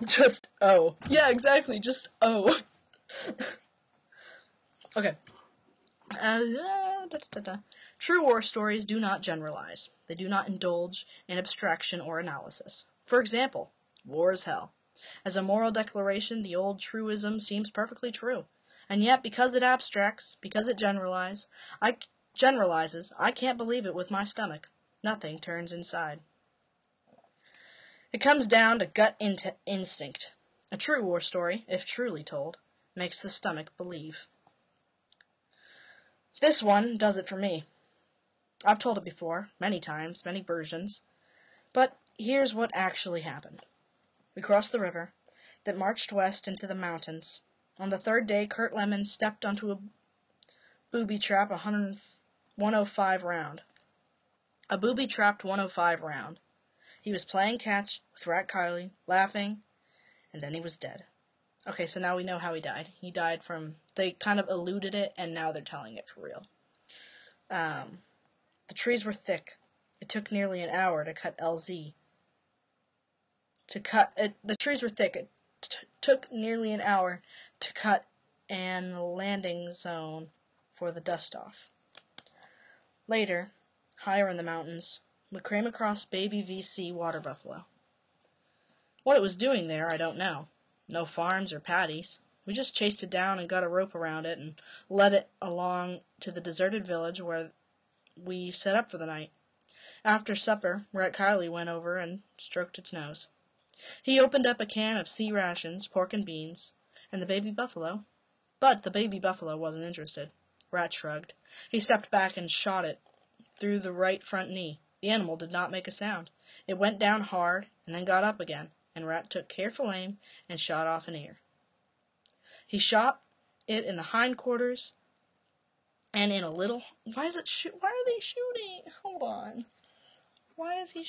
Just oh. Yeah, exactly, just oh. Okay. True war stories do not generalize. They do not indulge in abstraction or analysis. For example, war is hell. As a moral declaration, the old truism seems perfectly true. And yet, because it abstracts, because it generalizes, I can't believe it with my stomach. Nothing turns inside. It comes down to gut instinct. A true war story, if truly told, makes the stomach believe. This one does it for me. I've told it before, many times, many versions, but here's what actually happened. We crossed the river, that marched west into the mountains. On the third day, Kurt Lemon stepped onto a booby trap 105 round. A booby-trapped 105 round. He was playing catch with Rat Kiley, laughing, and then he was dead. Okay, so now we know how he died. He died from... They kind of eluded it, and now they're telling it for real. The trees were thick. It took nearly an hour to cut LZ. The trees were thick. It took nearly an hour to cut an landing zone for the dust-off. Later, higher in the mountains, we came across baby VC water buffalo. What it was doing there, I don't know. No farms or paddies. We just chased it down and got a rope around it and led it along to the deserted village where we set up for the night. After supper, Rat Kiley went over and stroked its nose. He opened up a can of sea rations, pork and beans, and the baby buffalo. But the baby buffalo wasn't interested. Rat shrugged. He stepped back and shot it through the right front knee. The animal did not make a sound. It went down hard and then got up again, and Rat took careful aim and shot off an ear. He shot it in the hindquarters and in a little... Why are they shooting? Hold on. Why is he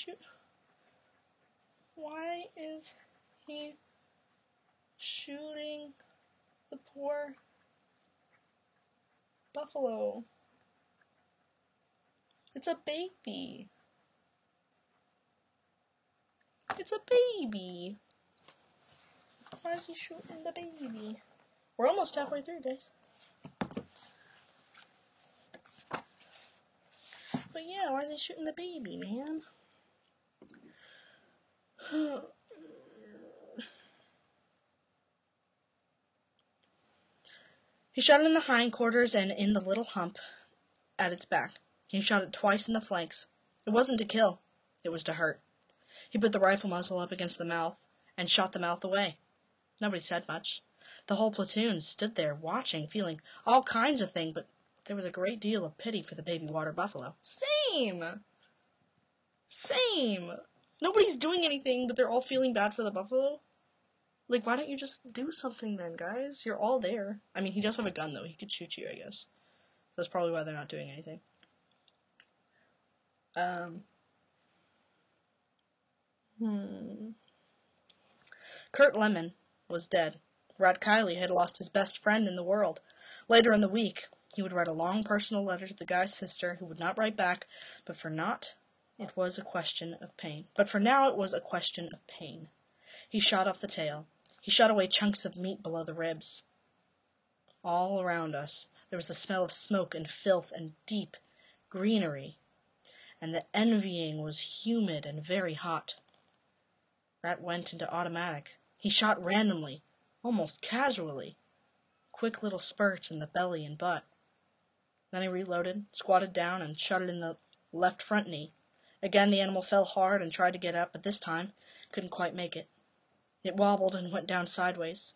shooting the poor buffalo? It's a baby. It's a baby. Why is he shooting the baby? We're almost halfway through, guys. But yeah, why is he shooting the baby, man? He shot it in the hindquarters and in the little hump at its back. He shot it twice in the flanks. It wasn't to kill. It was to hurt. He put the rifle muzzle up against the mouth and shot the mouth away. Nobody said much. The whole platoon stood there watching, feeling all kinds of things, but there was a great deal of pity for the baby water buffalo. Same! Nobody's doing anything, but they're all feeling bad for the buffalo. Like, why don't you just do something then, guys? You're all there. I mean, he does have a gun, though. He could shoot you, I guess. That's probably why they're not doing anything. Kurt Lemon was dead. Rat Kiley had lost his best friend in the world. Later in the week, he would write a long personal letter to the guy's sister, who would not write back, but for now it was a question of pain. He shot off the tail. He shot away chunks of meat below the ribs. All around us, there was the smell of smoke and filth and deep greenery, and the envying was humid and very hot. Rat went into automatic. He shot randomly, almost casually, quick little spurts in the belly and butt. Then he reloaded, squatted down, and shot it in the left front knee. Again the animal fell hard and tried to get up, but this time couldn't quite make it. It wobbled and went down sideways.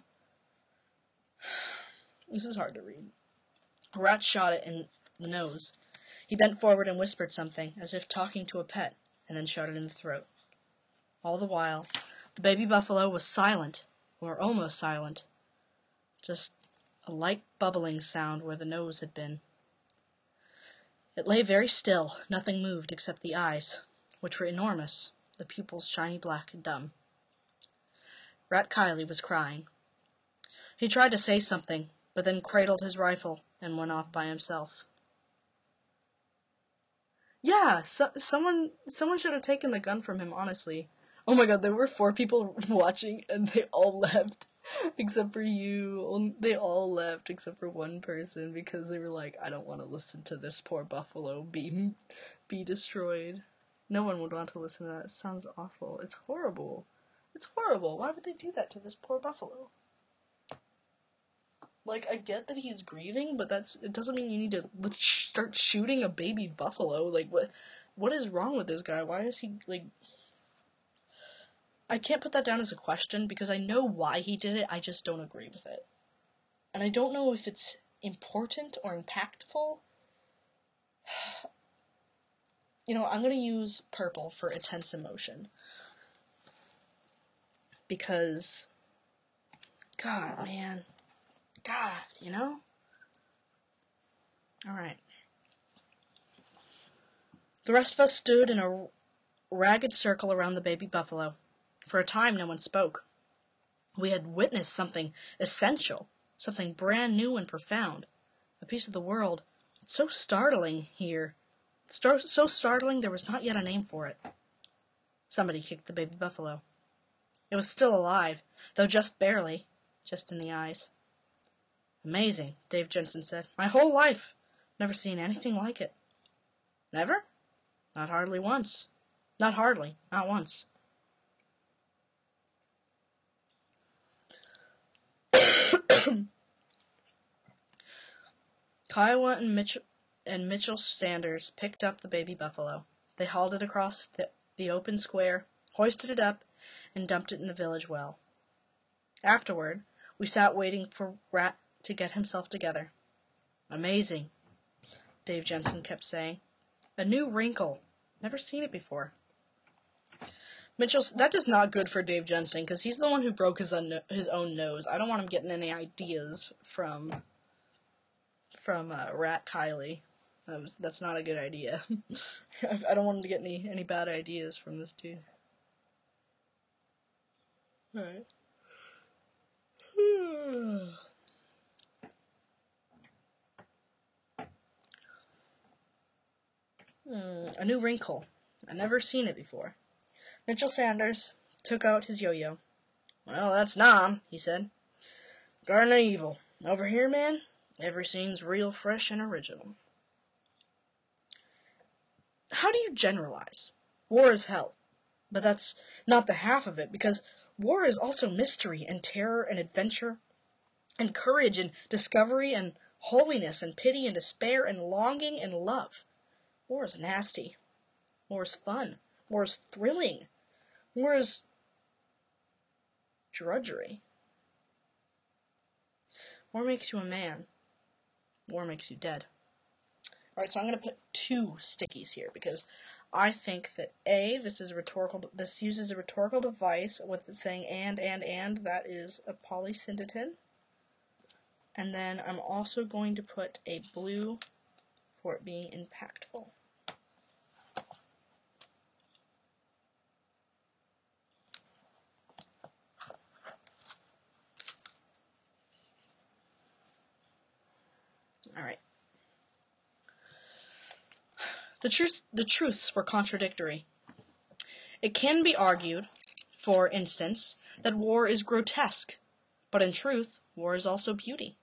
This is hard to read. Rat shot it in the nose. He bent forward and whispered something, as if talking to a pet, and then shot it in the throat. All the while, the baby buffalo was silent, or almost silent. Just a light bubbling sound where the nose had been. It lay very still. Nothing moved except the eyes, which were enormous, the pupils shiny black and dumb. Rat Kiley was crying. He tried to say something, but then cradled his rifle and went off by himself. Yeah, someone should have taken the gun from him, honestly. Oh my god, there were 4 people watching, and they all left. Except for you. They all left except for one person because they were like, I don't want to listen to this poor buffalo be destroyed. No one would want to listen to that. It sounds awful. It's horrible. It's horrible. Why would they do that to this poor buffalo? Like, I get that he's grieving, but it doesn't mean you need to start shooting a baby buffalo. Like, what is wrong with this guy? Why is he, like... I can't put that down as a question because I know why he did it, I just don't agree with it. And I don't know if it's important or impactful. You know, I'm going to use purple for intense emotion. Because, God, man. God, you know? Alright. The rest of us stood in a ragged circle around the baby buffalo. For a time, no one spoke. We had witnessed something essential, something brand new and profound, a piece of the world so startling here, so startling there was not yet a name for it. Somebody kicked the baby buffalo. It was still alive, though just barely, just in the eyes. Amazing, Dave Jensen said. My whole life, never seen anything like it. Never? Not hardly once. Not hardly, not once. Kiowa and Mitchell Sanders picked up the baby buffalo. They hauled it across the open square, hoisted it up, and dumped it in the village well. Afterward, we sat waiting for Rat to get himself together. Amazing, Dave Jensen kept saying. A new wrinkle. Never seen it before. That is not good for Dave Jensen, because he's the one who broke his own nose. I don't want him getting any ideas from Rat Kiley. That's not a good idea. I don't want him to get any bad ideas from this dude. Alright. A new wrinkle. I've never seen it before. Mitchell Sanders took out his yo-yo. Well, that's Nam, he said. Garden of Evil. Over here, man, every scene's real fresh and original. How do you generalize? War is hell. But that's not the half of it, because war is also mystery and terror and adventure and courage and discovery and holiness and pity and despair and longing and love. War is nasty. War is fun. War is thrilling. War is drudgery. War makes you a man. War makes you dead. Alright, so I'm going to put 2 stickies here because I think that this uses a rhetorical device with saying and, that is a polysyndeton. And then I'm also going to put a blue for it being impactful. Alright. The truths were contradictory. It can be argued, for instance, that war is grotesque, but in truth, war is also beauty.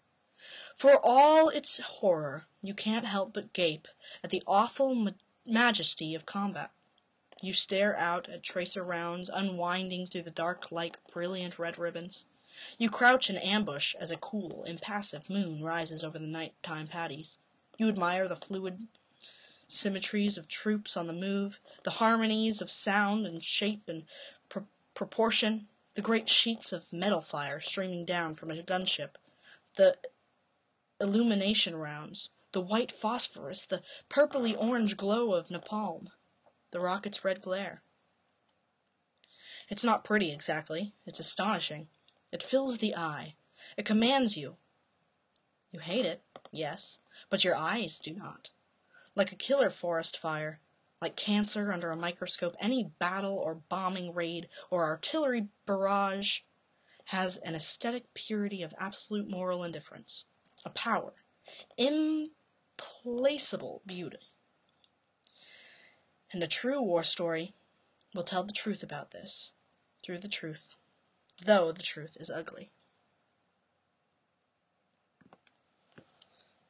For all its horror, you can't help but gape at the awful majesty of combat. You stare out at tracer rounds unwinding through the dark like brilliant red ribbons. You crouch in ambush as a cool, impassive moon rises over the nighttime paddies. You admire the fluid symmetries of troops on the move, the harmonies of sound and shape and proportion, the great sheets of metal fire streaming down from a gunship, the illumination rounds, the white phosphorus, the purpley-orange glow of napalm, the rocket's red glare. It's not pretty exactly, it's astonishing. It fills the eye. It commands you. You hate it, yes, but your eyes do not. Like a killer forest fire, like cancer under a microscope, any battle or bombing raid or artillery barrage has an aesthetic purity of absolute moral indifference, a power, implacable beauty. And a true war story will tell the truth about this. through the truth, though the truth is ugly.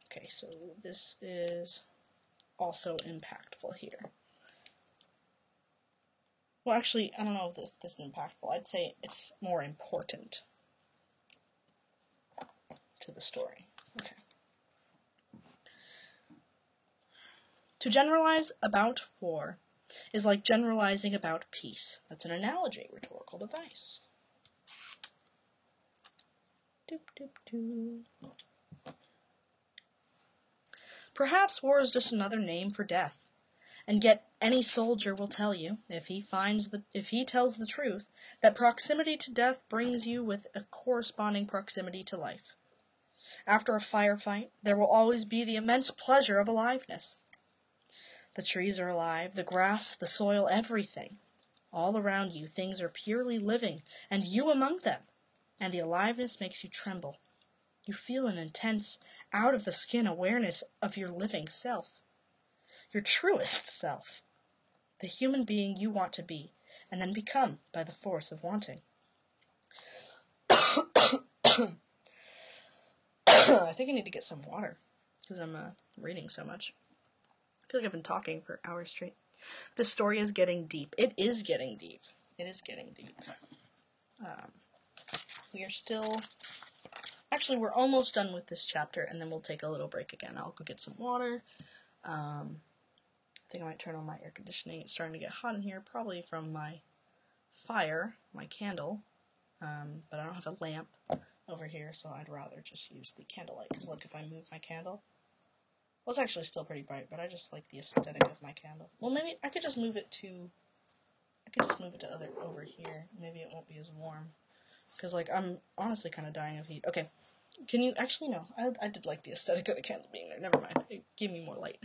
Okay, so this is also impactful here. Well, actually, I don't know if this is impactful. I'd say it's more important to the story. Okay. To generalize about war is like generalizing about peace. That's an analogy, rhetorical device. Doop, doop, doop. Perhaps war is just another name for death, and yet any soldier will tell you, if he tells the truth, that proximity to death brings you with a corresponding proximity to life. After a firefight, there will always be the immense pleasure of aliveness. The trees are alive, the grass, the soil, everything. All around you, things are purely living, and you among them, and the aliveness makes you tremble. You feel an intense, out-of-the-skin awareness of your living self, your truest self, the human being you want to be, and then become by the force of wanting. I think I need to get some water, because I'm reading so much. I feel like I've been talking for hours straight. This story is getting deep. It is getting deep. It is getting deep. We are still... Actually, we're almost done with this chapter, and then we'll take a little break again. I'll go get some water. I think I might turn on my air conditioning. It's starting to get hot in here, probably from my fire, my candle. But I don't have a lamp over here, so I'd rather just use the candlelight. Because look, if I move my candle... Well, it's actually still pretty bright, but I just like the aesthetic of my candle. Well, maybe I could just move it to... over here. Maybe it won't be as warm. Because, like, I'm honestly kind of dying of heat. Okay. Can you... Actually, no. I did like the aesthetic of the candle being there. Never mind. It gave me more light.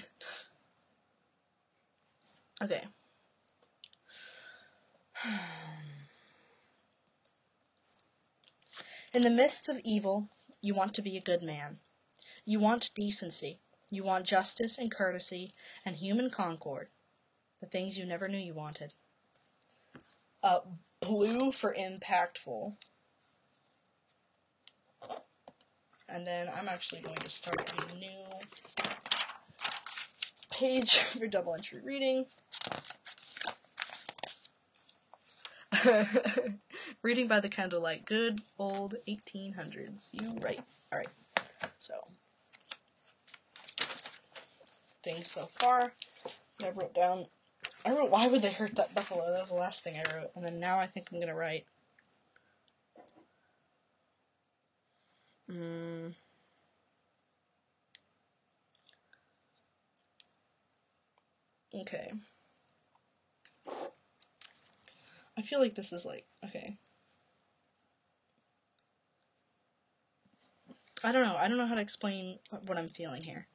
Okay. In the midst of evil, you want to be a good man. You want decency. You want justice and courtesy and human concord. The things you never knew you wanted. Blue for impactful. And then I'm actually going to start a new page for double entry reading. Reading by the candlelight. Good old 1800s. You right. Alright. So, things so far. I wrote, why would they hurt that buffalo? That was the last thing I wrote. And then now I think I'm going to write, okay. I feel like this is like, okay. I don't know how to explain what I'm feeling here.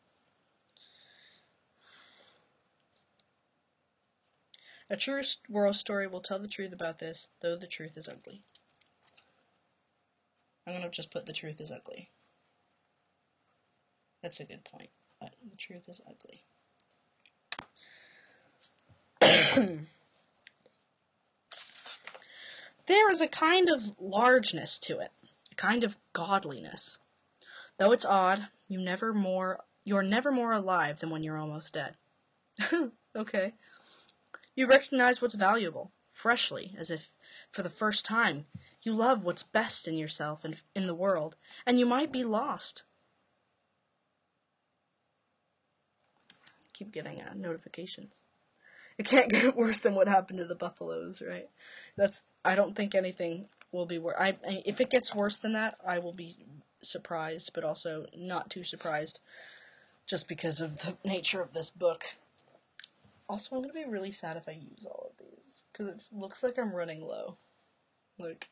A true world story will tell the truth about this, though the truth is ugly. I'm going to just put the truth is ugly. That's a good point, but the truth is ugly. There is a kind of largeness to it, a kind of godliness. Though it's odd, you're never more alive than when you're almost dead. Okay. You recognize what's valuable, freshly, as if, for the first time, you love what's best in yourself and in the world, and you might be lost. Keep getting notifications. It can't get worse than what happened to the buffaloes, right? I don't think anything will be worse. If it gets worse than that, I will be surprised, but also not too surprised, just because of the nature of this book. Also, I'm going to be really sad if I use all of these, because it looks like I'm running low. Like,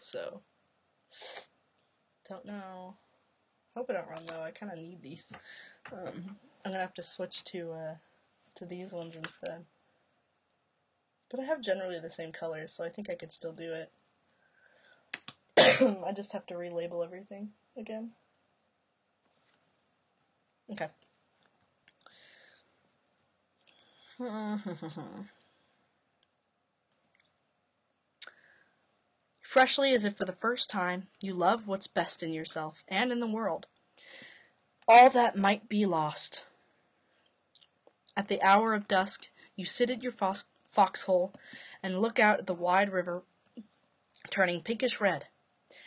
so, don't know. Hope I don't run low. I kind of need these. I'm going to have to switch to these ones instead. But I have generally the same colors, so I think I could still do it. I just have to relabel everything again. Okay. freshly as if for the first time you love what's best in yourself and in the world. All that might be lost. At the hour of dusk, you sit at your foxhole and look out at the wide river turning pinkish red,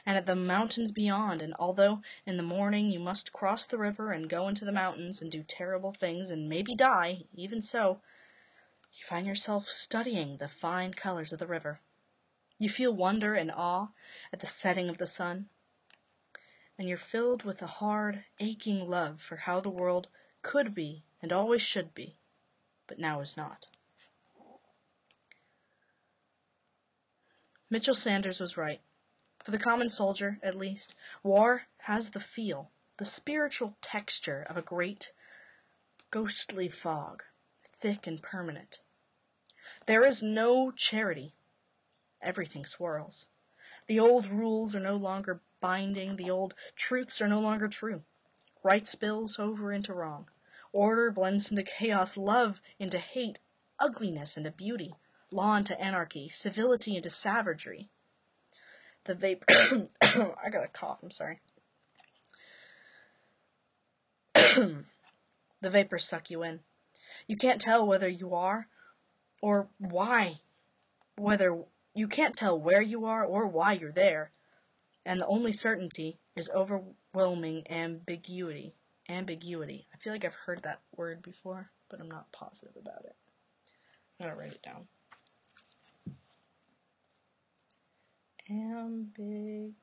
and at the mountains beyond, and although in the morning you must cross the river and go into the mountains and do terrible things and maybe die, even so, you find yourself studying the fine colors of the river. You feel wonder and awe at the setting of the sun, and you're filled with a hard, aching love for how the world could be and always should be, but now is not. Mitchell Sanders was right. For the common soldier, at least, war has the feel, the spiritual texture of a great, ghostly fog, thick and permanent. There is no charity. Everything swirls. The old rules are no longer binding, the old truths are no longer true. Right spills over into wrong. Order blends into chaos, love into hate, ugliness into beauty, law into anarchy, civility into savagery. The vapor... I got a cough, I'm sorry. The vapors suck you in. You can't tell whether you are or why. You can't tell where you are or why you're there. And the only certainty is overwhelming ambiguity. Ambiguity. I feel like I've heard that word before, but I'm not positive about it. I'm going to write it down. Ambiguity.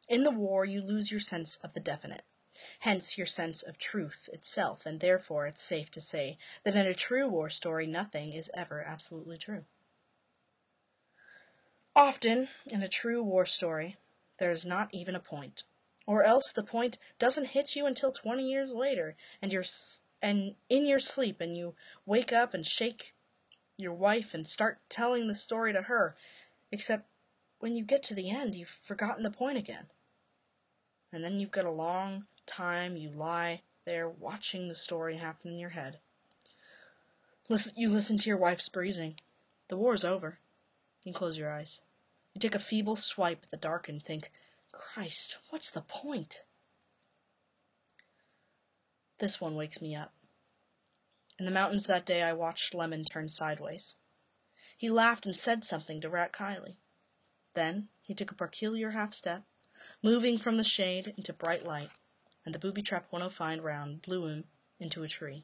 In the war, you lose your sense of the definite, hence your sense of truth itself, and therefore it's safe to say that in a true war story, nothing is ever absolutely true. Often, in a true war story, there is not even a point, or else the point doesn't hit you until 20 years later, and in your sleep, and you wake up and shake your wife and start telling the story to her, except when you get to the end, you've forgotten the point again. And then you've got a long time you lie there watching the story happen in your head. You listen to your wife's breathing. The war's over. You close your eyes. You take a feeble swipe at the dark and think, Christ, what's the point? This one wakes me up. In the mountains that day I watched Lemon turn sideways. He laughed and said something to Rat Kiley. Then he took a peculiar half-step, moving from the shade into bright light, and the booby-trapped 105 round blew him into a tree.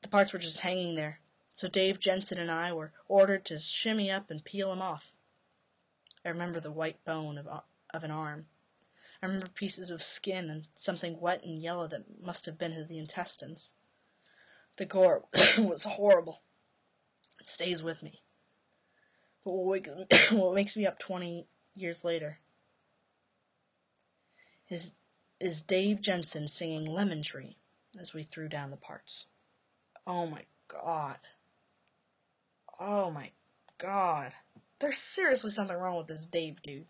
The parts were just hanging there, so Dave Jensen and I were ordered to shimmy up and peel him off. I remember the white bone of an arm. I remember pieces of skin and something wet and yellow that must have been the intestines. The gore was horrible. It stays with me. But what makes me up 20 years later is Dave Jensen singing Lemon Tree as we threw down the parts. Oh my God. Oh my God. There's seriously something wrong with this Dave dude.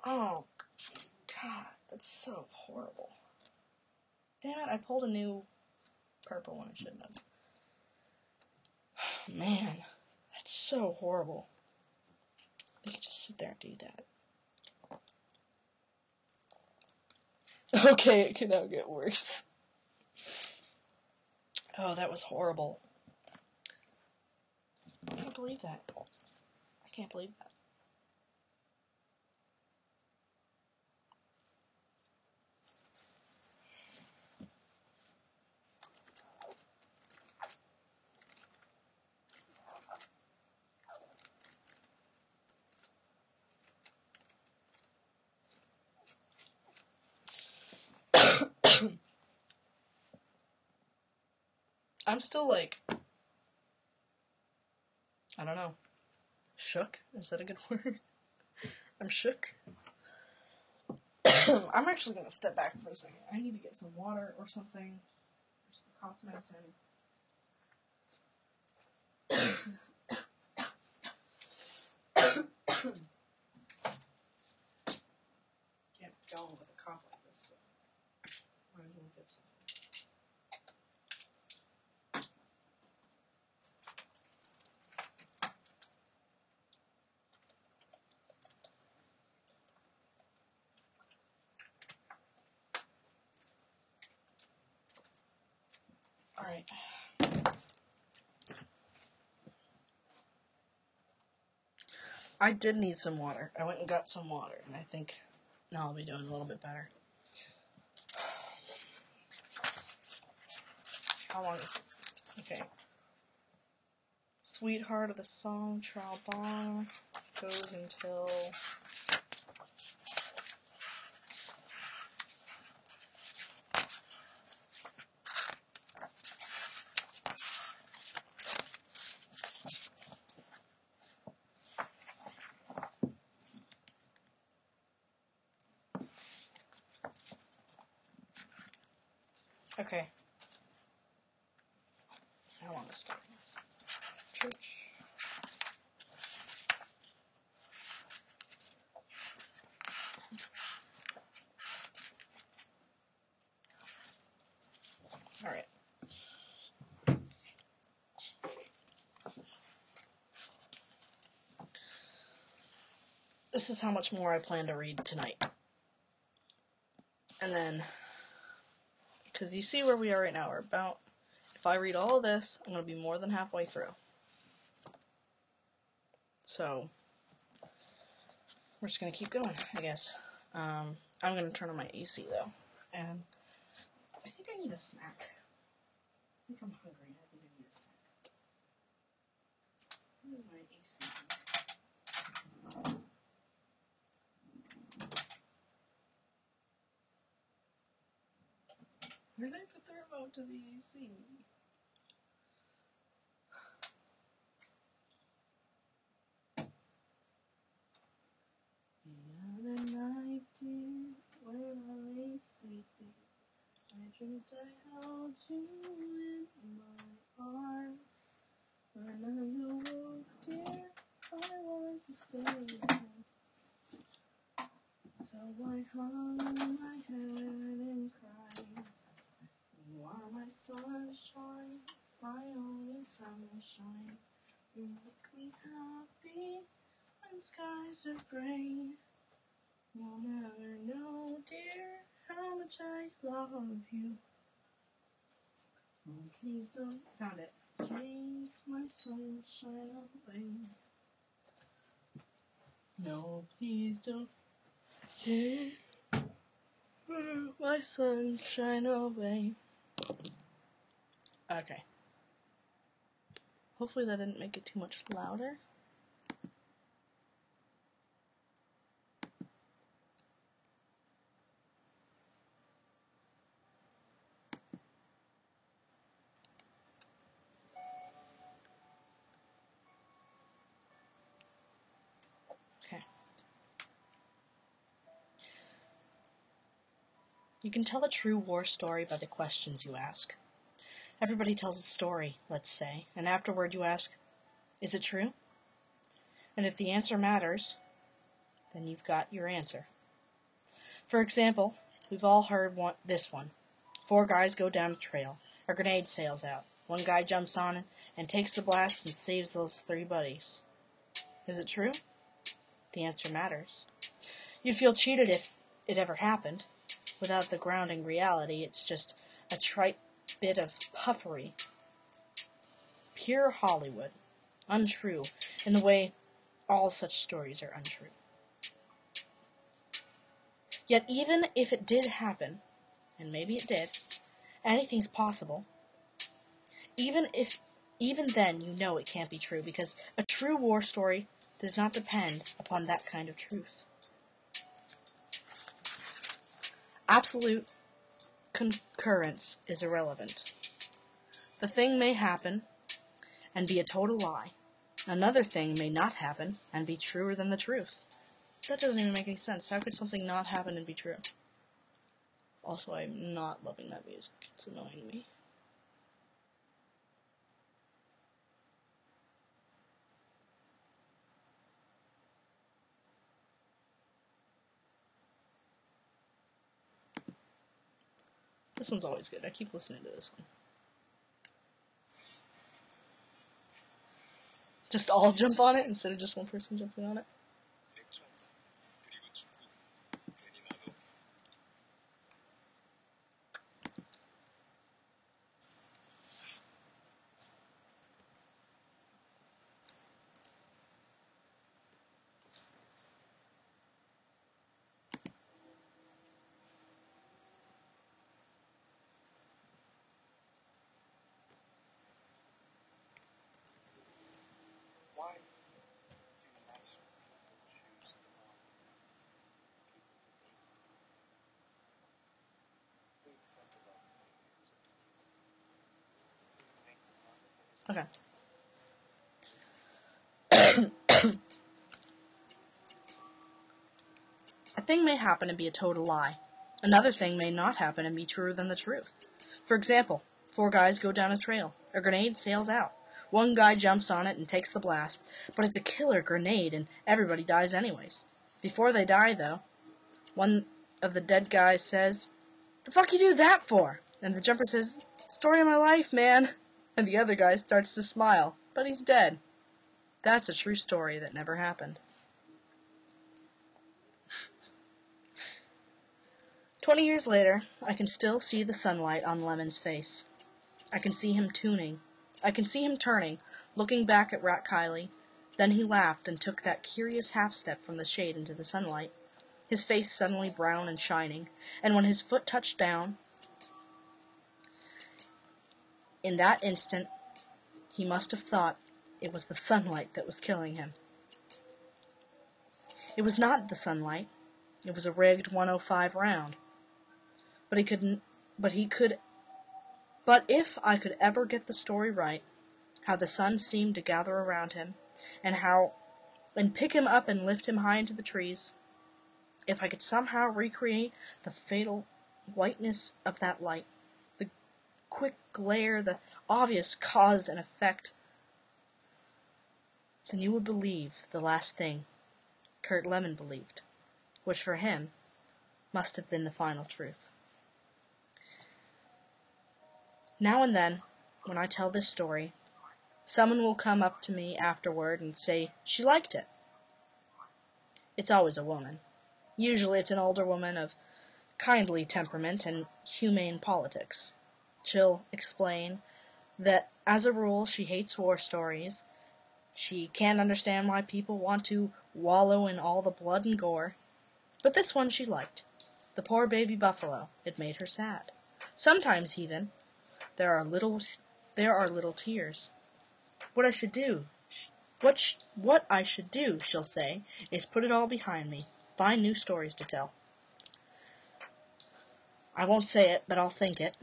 Oh God, that's so horrible. Damn it, I pulled a new purple one I shouldn't have. Man, that's so horrible. They could just sit there and do that. Okay, it can now get worse. Oh, that was horrible. I can't believe that. I can't believe that. I'm still like, I don't know, shook? Is that a good word? I'm shook. I'm actually going to step back for a second. I need to get some water or something, or some cough medicine. Can't go with a cough like this, so might as well get something. Alright. I did need some water. I went and got some water, and I think now I'll be doing a little bit better. How long is it? Okay. Sweetheart of the song, Trial Bar, goes until... Okay. How long is it? Church. Alright. This is how much more I plan to read tonight. And then, because you see where we are right now, we're about, if I read all of this, I'm going to be more than halfway through. So, we're just going to keep going, I guess. I'm going to turn on my AC, though. And I think I need a snack. I think I'm hungry. I think I need a snack. Where's my AC? Where did I put the remote to the AC? The other night, dear, when I lay sleeping, I dreamt I held you in my arms. When I awoke, dear, I was mistaken. So I hung my head and cried. You are my sunshine, my only sunshine. You make me happy when skies are gray. You'll never know, dear, how much I love you. Oh, please don't, found it. Take my sunshine away. No, please don't take my sunshine away. Okay. Hopefully that didn't make it too much louder. Okay. You can tell a true war story by the questions you ask. Everybody tells a story, let's say, and afterward you ask, is it true? And if the answer matters, then you've got your answer. For example, we've all heard this one. 4 guys go down a trail. A grenade sails out. One guy jumps on it and takes the blast and saves those 3 buddies. Is it true? The answer matters. You'd feel cheated if it ever happened. Without the grounding reality, it's just a trite bit of puffery. Pure Hollywood. Untrue, in the way all such stories are untrue. Yet even if it did happen, and maybe it did, anything's possible. Even then you know it can't be true, because a true war story does not depend upon that kind of truth. Absolute concurrence is irrelevant. The thing may happen and be a total lie. Another thing may not happen and be truer than the truth. That doesn't even make any sense. How could something not happen and be true? Also, I'm not loving that music. It's annoying me. This one's always good. I keep listening to this one. Just all jump on it instead of just one person jumping on it. Okay. A thing may happen to be a total lie. Another thing may not happen and be truer than the truth. For example, 4 guys go down a trail. A grenade sails out. One guy jumps on it and takes the blast, but it's a killer grenade and everybody dies anyways. Before they die, though, one of the dead guys says, "The fuck you do that for?" And the jumper says, "Story of my life, man." And the other guy starts to smile, but he's dead. That's a true story that never happened. 20 years later, I can still see the sunlight on Lemon's face. I can see him turning, looking back at Rat Kiley. Then he laughed and took that curious half-step from the shade into the sunlight, his face suddenly brown and shining, and when his foot touched down, in that instant, he must have thought it was the sunlight that was killing him. It was not the sunlight. It was a rigged 105 round. But if I could ever get the story right, how the sun seemed to gather around him, and pick him up and lift him high into the trees, if I could somehow recreate the fatal whiteness of that light, the quick glare, the obvious cause and effect, then you would believe the last thing Kurt Lemon believed, which for him must have been the final truth. Now and then, when I tell this story, someone will come up to me afterward and say she liked it. It's always a woman. Usually it's an older woman of kindly temperament and humane politics. She'll explain that, as a rule, she hates war stories. She can't understand why people want to wallow in all the blood and gore. But this one she liked. The poor baby buffalo. It made her sad. Sometimes even, there are little tears. What I should do, she'll say, is put it all behind me. Find new stories to tell. I won't say it, but I'll think it.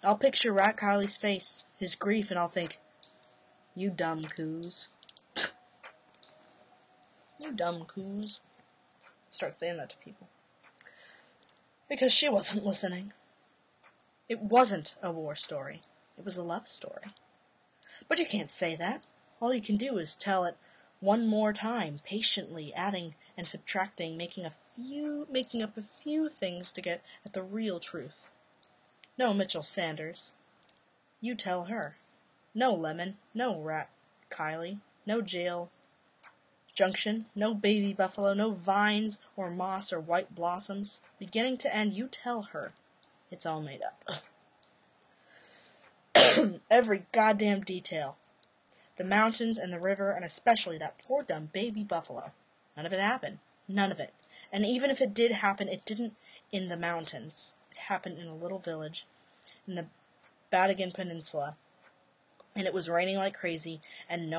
I'll picture Rat Kiley's face, his grief, and I'll think, "You dumb coos." You dumb coos. Start saying that to people. Because she wasn't listening. It wasn't a war story. It was a love story. But you can't say that. All you can do is tell it one more time, patiently, adding and subtracting, making up a few things to get at the real truth. No, Mitchell Sanders. You tell her. No, Lemon. No, Rat Kiley. No jail junction. No baby buffalo. No vines or moss or white blossoms. Beginning to end, you tell her. It's all made up. Every goddamn detail. The mountains and the river, and especially that poor dumb baby buffalo. None of it happened. None of it. And even if it did happen, it didn't in the mountains. It happened in a little village in the Badigan Peninsula. And it was raining like crazy, and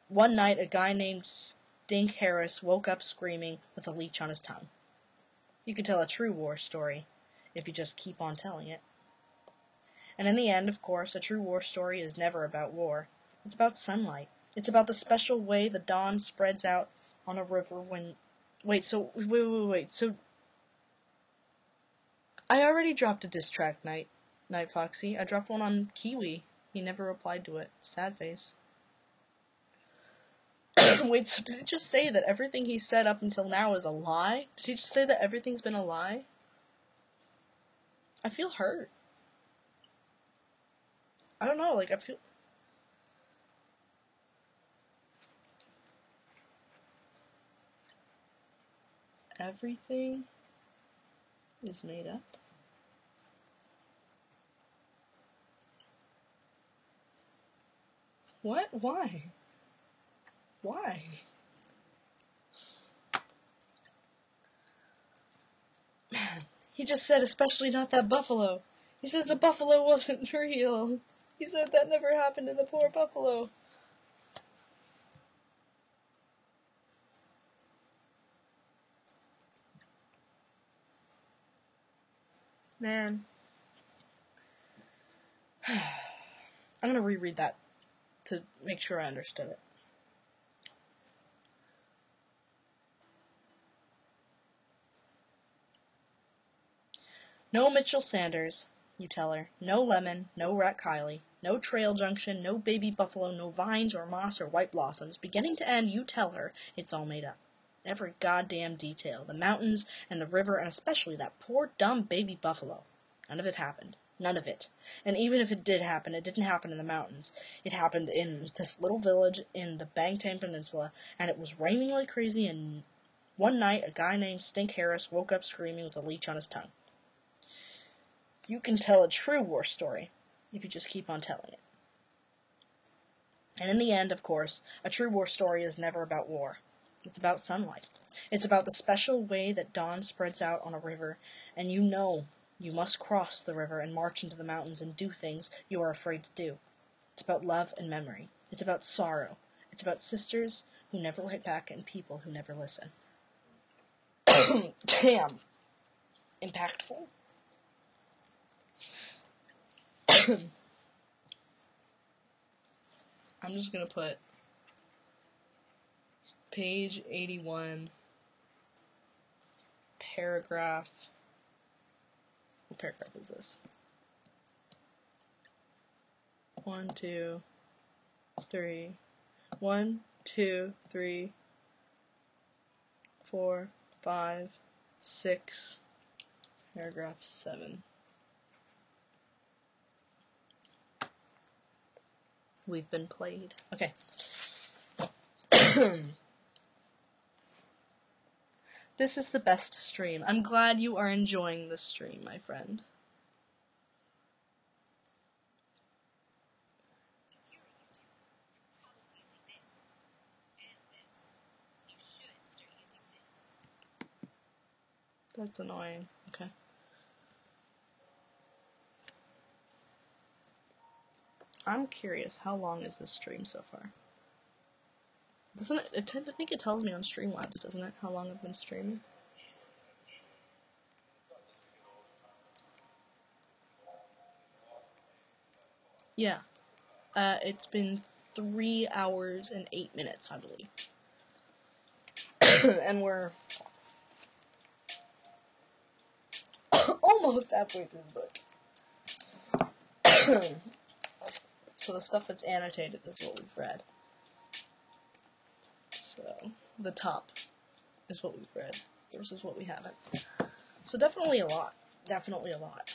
one night a guy named Stink Harris woke up screaming with a leech on his tongue. You can tell a true war story if you just keep on telling it. And in the end, of course, a true war story is never about war. It's about sunlight. It's about the special way the dawn spreads out on a river when... Wait, so I already dropped a diss track, Night Foxy. I dropped one on Kiwi. He never replied to it. Sad face. Wait, so did it just say that everything he said up until now is a lie? Did he just say that everything's been a lie? I feel hurt. I don't know, I feel... Everything is made up? What? Why? Why? Man, he just said especially not that buffalo. He says the buffalo wasn't real. He said that never happened to the poor buffalo. Man. I'm going to reread that to make sure I understood it. No Mitchell Sanders, you tell her. No Lemon, no Rat Kiley. No Trail Junction, no Baby Buffalo, no vines or moss or white blossoms. Beginning to end, you tell her it's all made up. Every goddamn detail. The mountains and the river, and especially that poor dumb baby buffalo. None of it happened. None of it. And even if it did happen, it didn't happen in the mountains. It happened in this little village in the Bangtan Peninsula, and it was raining like crazy, and one night a guy named Stink Harris woke up screaming with a leech on his tongue. You can tell a true war story if you just keep on telling it. And in the end, of course, a true war story is never about war. It's about sunlight. It's about the special way that dawn spreads out on a river, and you know you must cross the river and march into the mountains and do things you are afraid to do. It's about love and memory. It's about sorrow. It's about sisters who never write back and people who never listen. Damn. Impactful. I'm just going to put page 81, paragraph. What paragraph is this? 1, 2, 3. 1, 2, 3, 4, 5, 6, paragraph 7. We've been played. Okay. This is the best stream. I'm glad you are enjoying this stream, my friend. If you're a YouTuber, you're probably using this and this, so you should start using this. That's annoying. Okay. I'm curious, how long is this stream so far? Doesn't it? I think it tells me on Streamlabs, doesn't it? How long I've been streaming? Yeah. It's been 3 hours and 8 minutes, I believe. And we're almost halfway through the book. So the stuff that's annotated is what we've read. So the top is what we've read versus what we haven't. So definitely a lot. Definitely a lot.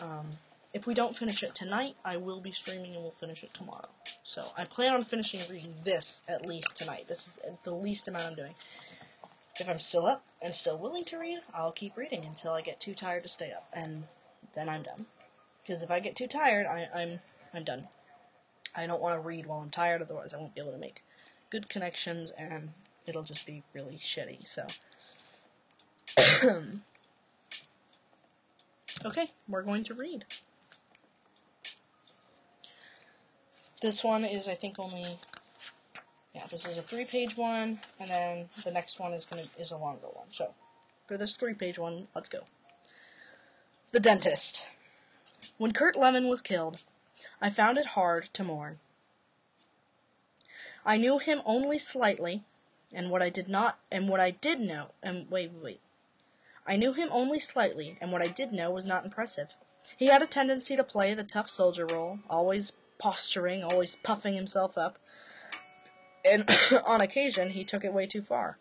If we don't finish it tonight, I will be streaming and we'll finish it tomorrow. So I plan on finishing reading this at least tonight. This is the least amount I'm doing. If I'm still up and still willing to read, I'll keep reading until I get too tired to stay up, and then I'm done. Because if I get too tired, I'm done. I don't want to read while I'm tired, otherwise I won't be able to make good connections, and it'll just be really shitty, so. Okay, we're going to read. This one is, I think, only... Yeah, this is a 3-page one, and then the next one is a longer one. So, for this 3-page one, let's go. The Dentist. When Kurt Lemon was killed, I found it hard to mourn. I knew him only slightly, and what I did know, I knew him only slightly, and what I did know was not impressive. He had a tendency to play the tough soldier role, always posturing, always puffing himself up, and on occasion, he took it way too far.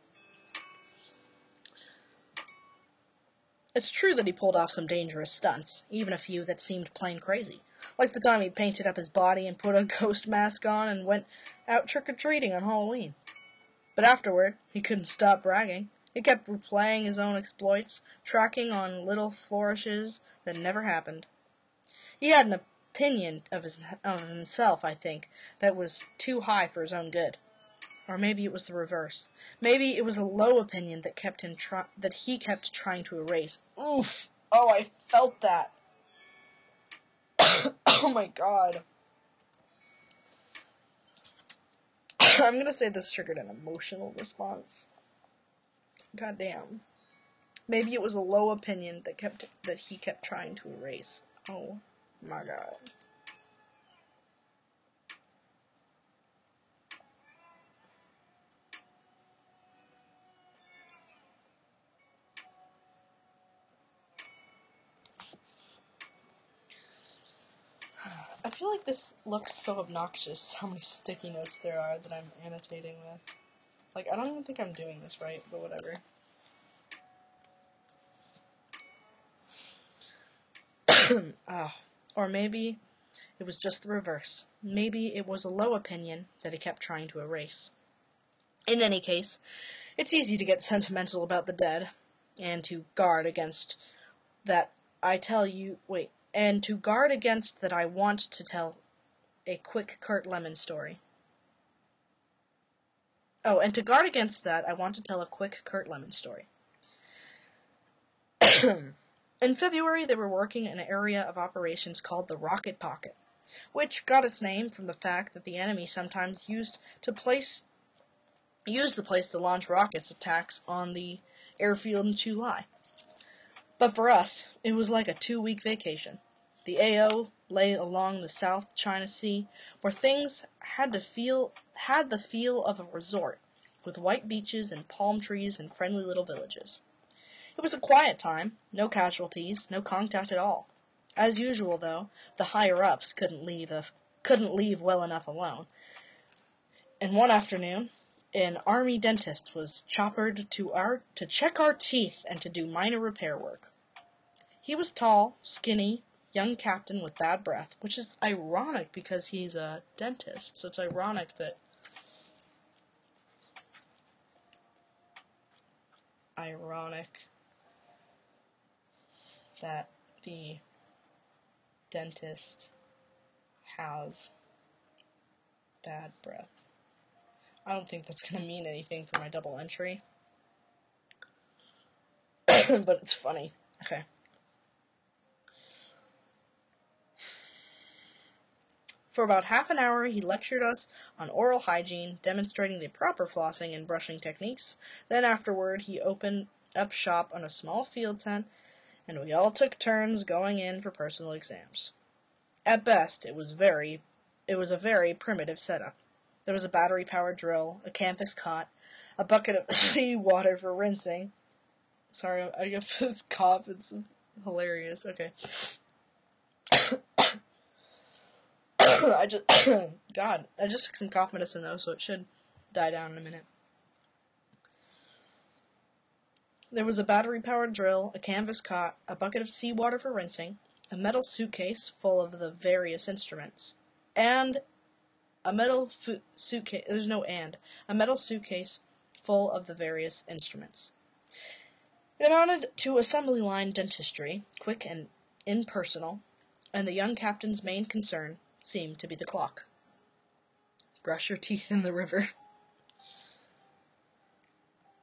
It's true that he pulled off some dangerous stunts, even a few that seemed plain crazy. Like the time he painted up his body and put a ghost mask on and went out trick-or-treating on Halloween. But afterward, he couldn't stop bragging. He kept replaying his own exploits, tracking on little flourishes that never happened. He had an opinion of himself, I think, that was too high for his own good. Or maybe it was the reverse. Maybe it was a low opinion that he kept trying to erase. Oof! Oh, I felt that. Oh my god. I'm gonna say this triggered an emotional response. God damn. Maybe it was a low opinion that he kept trying to erase. Oh my god. I feel like this looks so obnoxious, how many sticky notes there are that I'm annotating with. Like, I don't even think I'm doing this right, but whatever. Or maybe it was just the reverse. Maybe it was a low opinion that he kept trying to erase. In any case, it's easy to get sentimental about the dead, and to guard against that I want to tell a quick Kurt Lemon story. Oh, and to guard against that, I want to tell a quick Kurt Lemon story. In February, they were working in an area of operations called the Rocket Pocket, which got its name from the fact that the enemy sometimes used the place to launch rockets attacks on the airfield in July. But for us, it was like a 2-week vacation. The AO lay along the South China Sea, where things had the feel of a resort, with white beaches and palm trees and friendly little villages. It was a quiet time, no casualties, no contact at all. As usual, though, the higher-ups couldn't leave well enough alone. And one afternoon, an army dentist was choppered to check our teeth and to do minor repair work. He was tall, skinny, young captain with bad breath, which is ironic because he's a dentist, so it's ironic that the dentist has bad breath. I don't think that's going to mean anything for my double entry. But it's funny. Okay. For about half an hour, he lectured us on oral hygiene, demonstrating the proper flossing and brushing techniques. Then afterward, he opened up shop on a small field tent, and we all took turns going in for personal exams. At best, it was a very primitive setup. There was a battery-powered drill, a canvas cot, a bucket of seawater for rinsing. Sorry, I get this cough, it's hilarious. Okay. I just took some cough medicine though, so it should die down in a minute. There was a battery-powered drill, a canvas cot, a bucket of seawater for rinsing, a metal suitcase full of the various instruments, and a metal suitcase full of the various instruments. It amounted to assembly line dentistry, quick and impersonal, and the young captain's main concern seemed to be the clock. Brush your teeth in the river.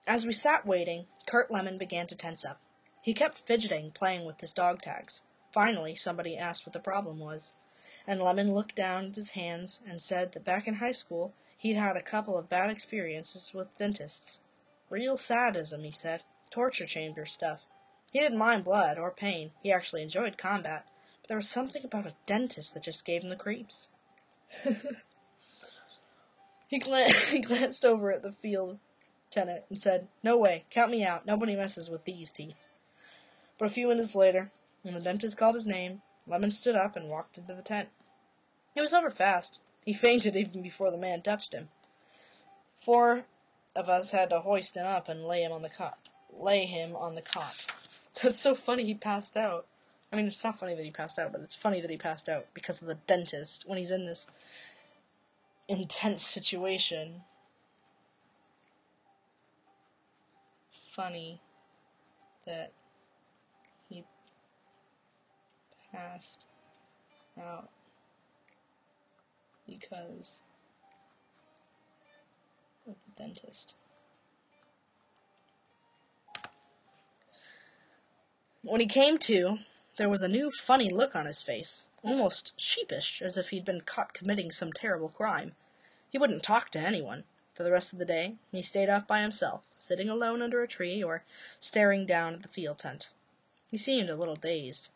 As we sat waiting, Kurt Lemon began to tense up. He kept fidgeting, playing with his dog tags. Finally, somebody asked what the problem was, and Lemon looked down at his hands and said that back in high school, he'd had a couple of bad experiences with dentists. Real sadism, he said. Torture chamber stuff. He didn't mind blood or pain. He actually enjoyed combat. But there was something about a dentist that just gave him the creeps. He glanced over at the field tenant and said, "No way, count me out. Nobody messes with these teeth." But a few minutes later, when the dentist called his name, Lemon stood up and walked into the tent. It was over fast. He fainted even before the man touched him. 4 of us had to hoist him up and lay him on the cot. That's so funny he passed out. I mean, it's not funny that he passed out, but it's funny that he passed out because of the dentist when he's in this intense situation. Funny that he passed out because of the dentist. When he came to, there was a new funny look on his face, almost sheepish, as if he'd been caught committing some terrible crime. He wouldn't talk to anyone. For the rest of the day, he stayed off by himself, sitting alone under a tree or staring down at the field tent. He seemed a little dazed.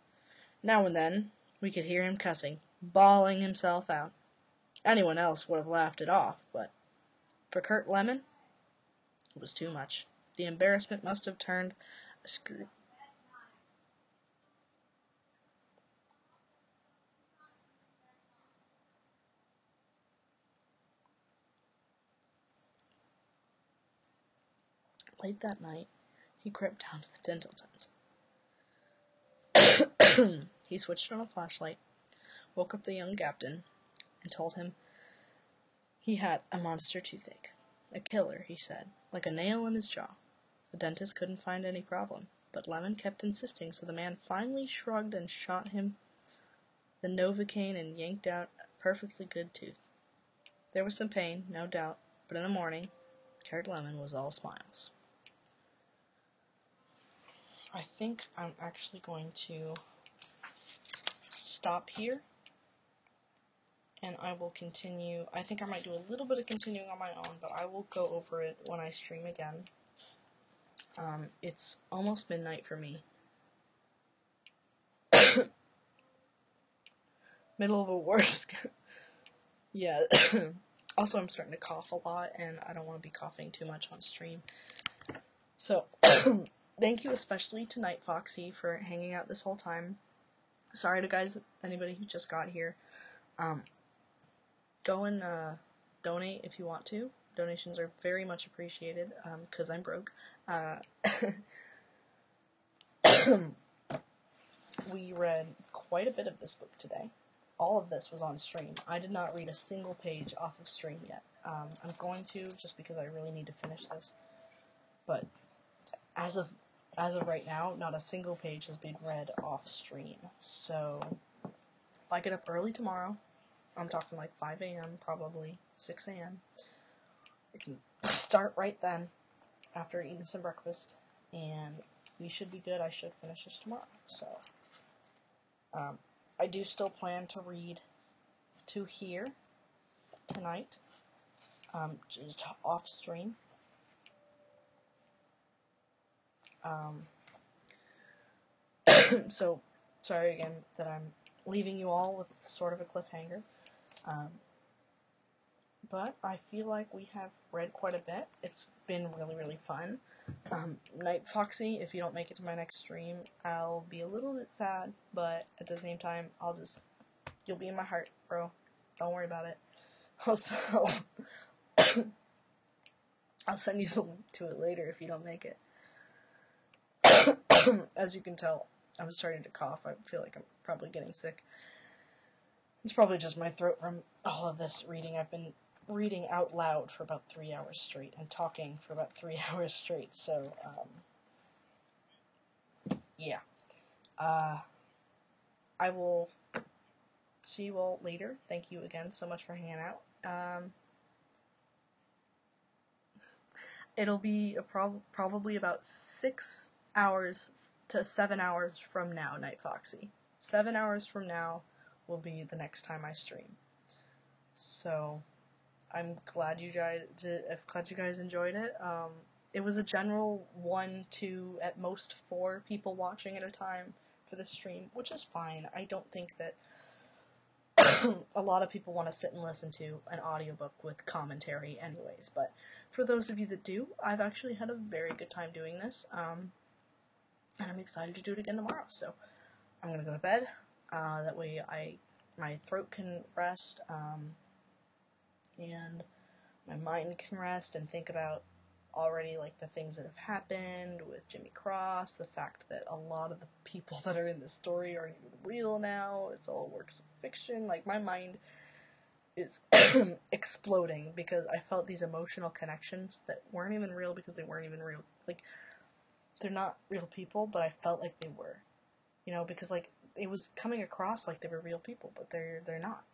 Now and then, we could hear him cussing, bawling himself out. Anyone else would have laughed it off, but for Kurt Lemon, it was too much. The embarrassment must have turned a screw. Late that night, he crept down to the dental tent. He switched on a flashlight, woke up the young captain, and told him he had a monster toothache. A killer, he said, like a nail in his jaw. The dentist couldn't find any problem, but Lemon kept insisting, so the man finally shrugged and shot him the Novocaine and yanked out a perfectly good tooth. There was some pain, no doubt, but in the morning, Carrot Lemon was all smiles. I think I'm actually going to stop here, and I will continue. I think I might do a little bit of continuing on my own, but I will go over it when I stream again. It's almost midnight for me. Middle of a worst. Yeah. Also, I'm starting to cough a lot, and I don't want to be coughing too much on stream. So, thank you especially to Night Foxy for hanging out this whole time. Sorry to guys, anybody who just got here. Go and donate if you want to. Donations are very much appreciated, because I'm broke. We read quite a bit of this book today. All of this was on stream. I did not read a single page off of stream yet. I'm going to, just because I really need to finish this. But as of right now, not a single page has been read off stream. So if I get up early tomorrow, I'm talking like 5 a.m. probably, 6 a.m. I can start right then, after eating some breakfast, and we should be good. I should finish this tomorrow. So I do still plan to read to here tonight, just off stream. So, sorry again that I'm leaving you all with sort of a cliffhanger. But I feel like we have read quite a bit. It's been really, really fun. Night Foxy, if you don't make it to my next stream, I'll be a little bit sad, but at the same time, you'll be in my heart, bro. Don't worry about it. Also, I'll send you the link to it later if you don't make it. As you can tell, I'm starting to cough. I feel like I'm probably getting sick. It's probably just my throat from all of this reading. I've been reading out loud for about 3 hours straight and talking for about 3 hours straight, so, yeah. I will see you all later. Thank you again so much for hanging out. It'll be probably about 6 hours to 7 hours from now, Night Foxy. 7 hours from now will be the next time I stream. So, I'm glad you guys enjoyed it. It was a general 1, 2, at most 4 people watching at a time for the stream, which is fine. I don't think that a lot of people want to sit and listen to an audiobook with commentary anyways, but for those of you that do, I've actually had a very good time doing this, and I'm excited to do it again tomorrow, so I'm gonna go to bed. That way my throat can rest, and my mind can rest and think about already, like, the things that have happened with Jimmy Cross, the fact that a lot of the people that are in the story aren't even real now, it's all works of fiction. Like, my mind is exploding because I felt these emotional connections that weren't even real because they weren't even real. Like, they're not real people, but I felt like they were. You know, because, like, it was coming across like they were real people, but they're not.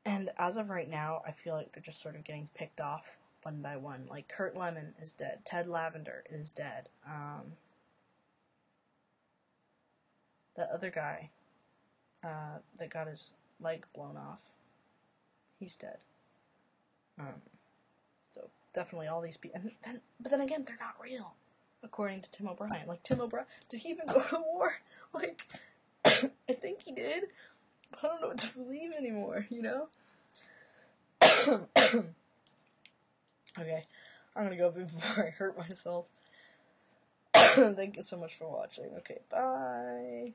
And as of right now, I feel like they're just sort of getting picked off one by one. Like, Kurt Lemon is dead. Ted Lavender is dead. The other guy that got his leg blown off, he's dead. So, definitely all these people. But then again, they're not real, according to Tim O'Brien. Like, Tim O'Brien, did he even go to war? Like, I think he did. I don't know what to believe anymore, you know? Okay, I'm gonna go before I hurt myself. Thank you so much for watching. Okay, bye.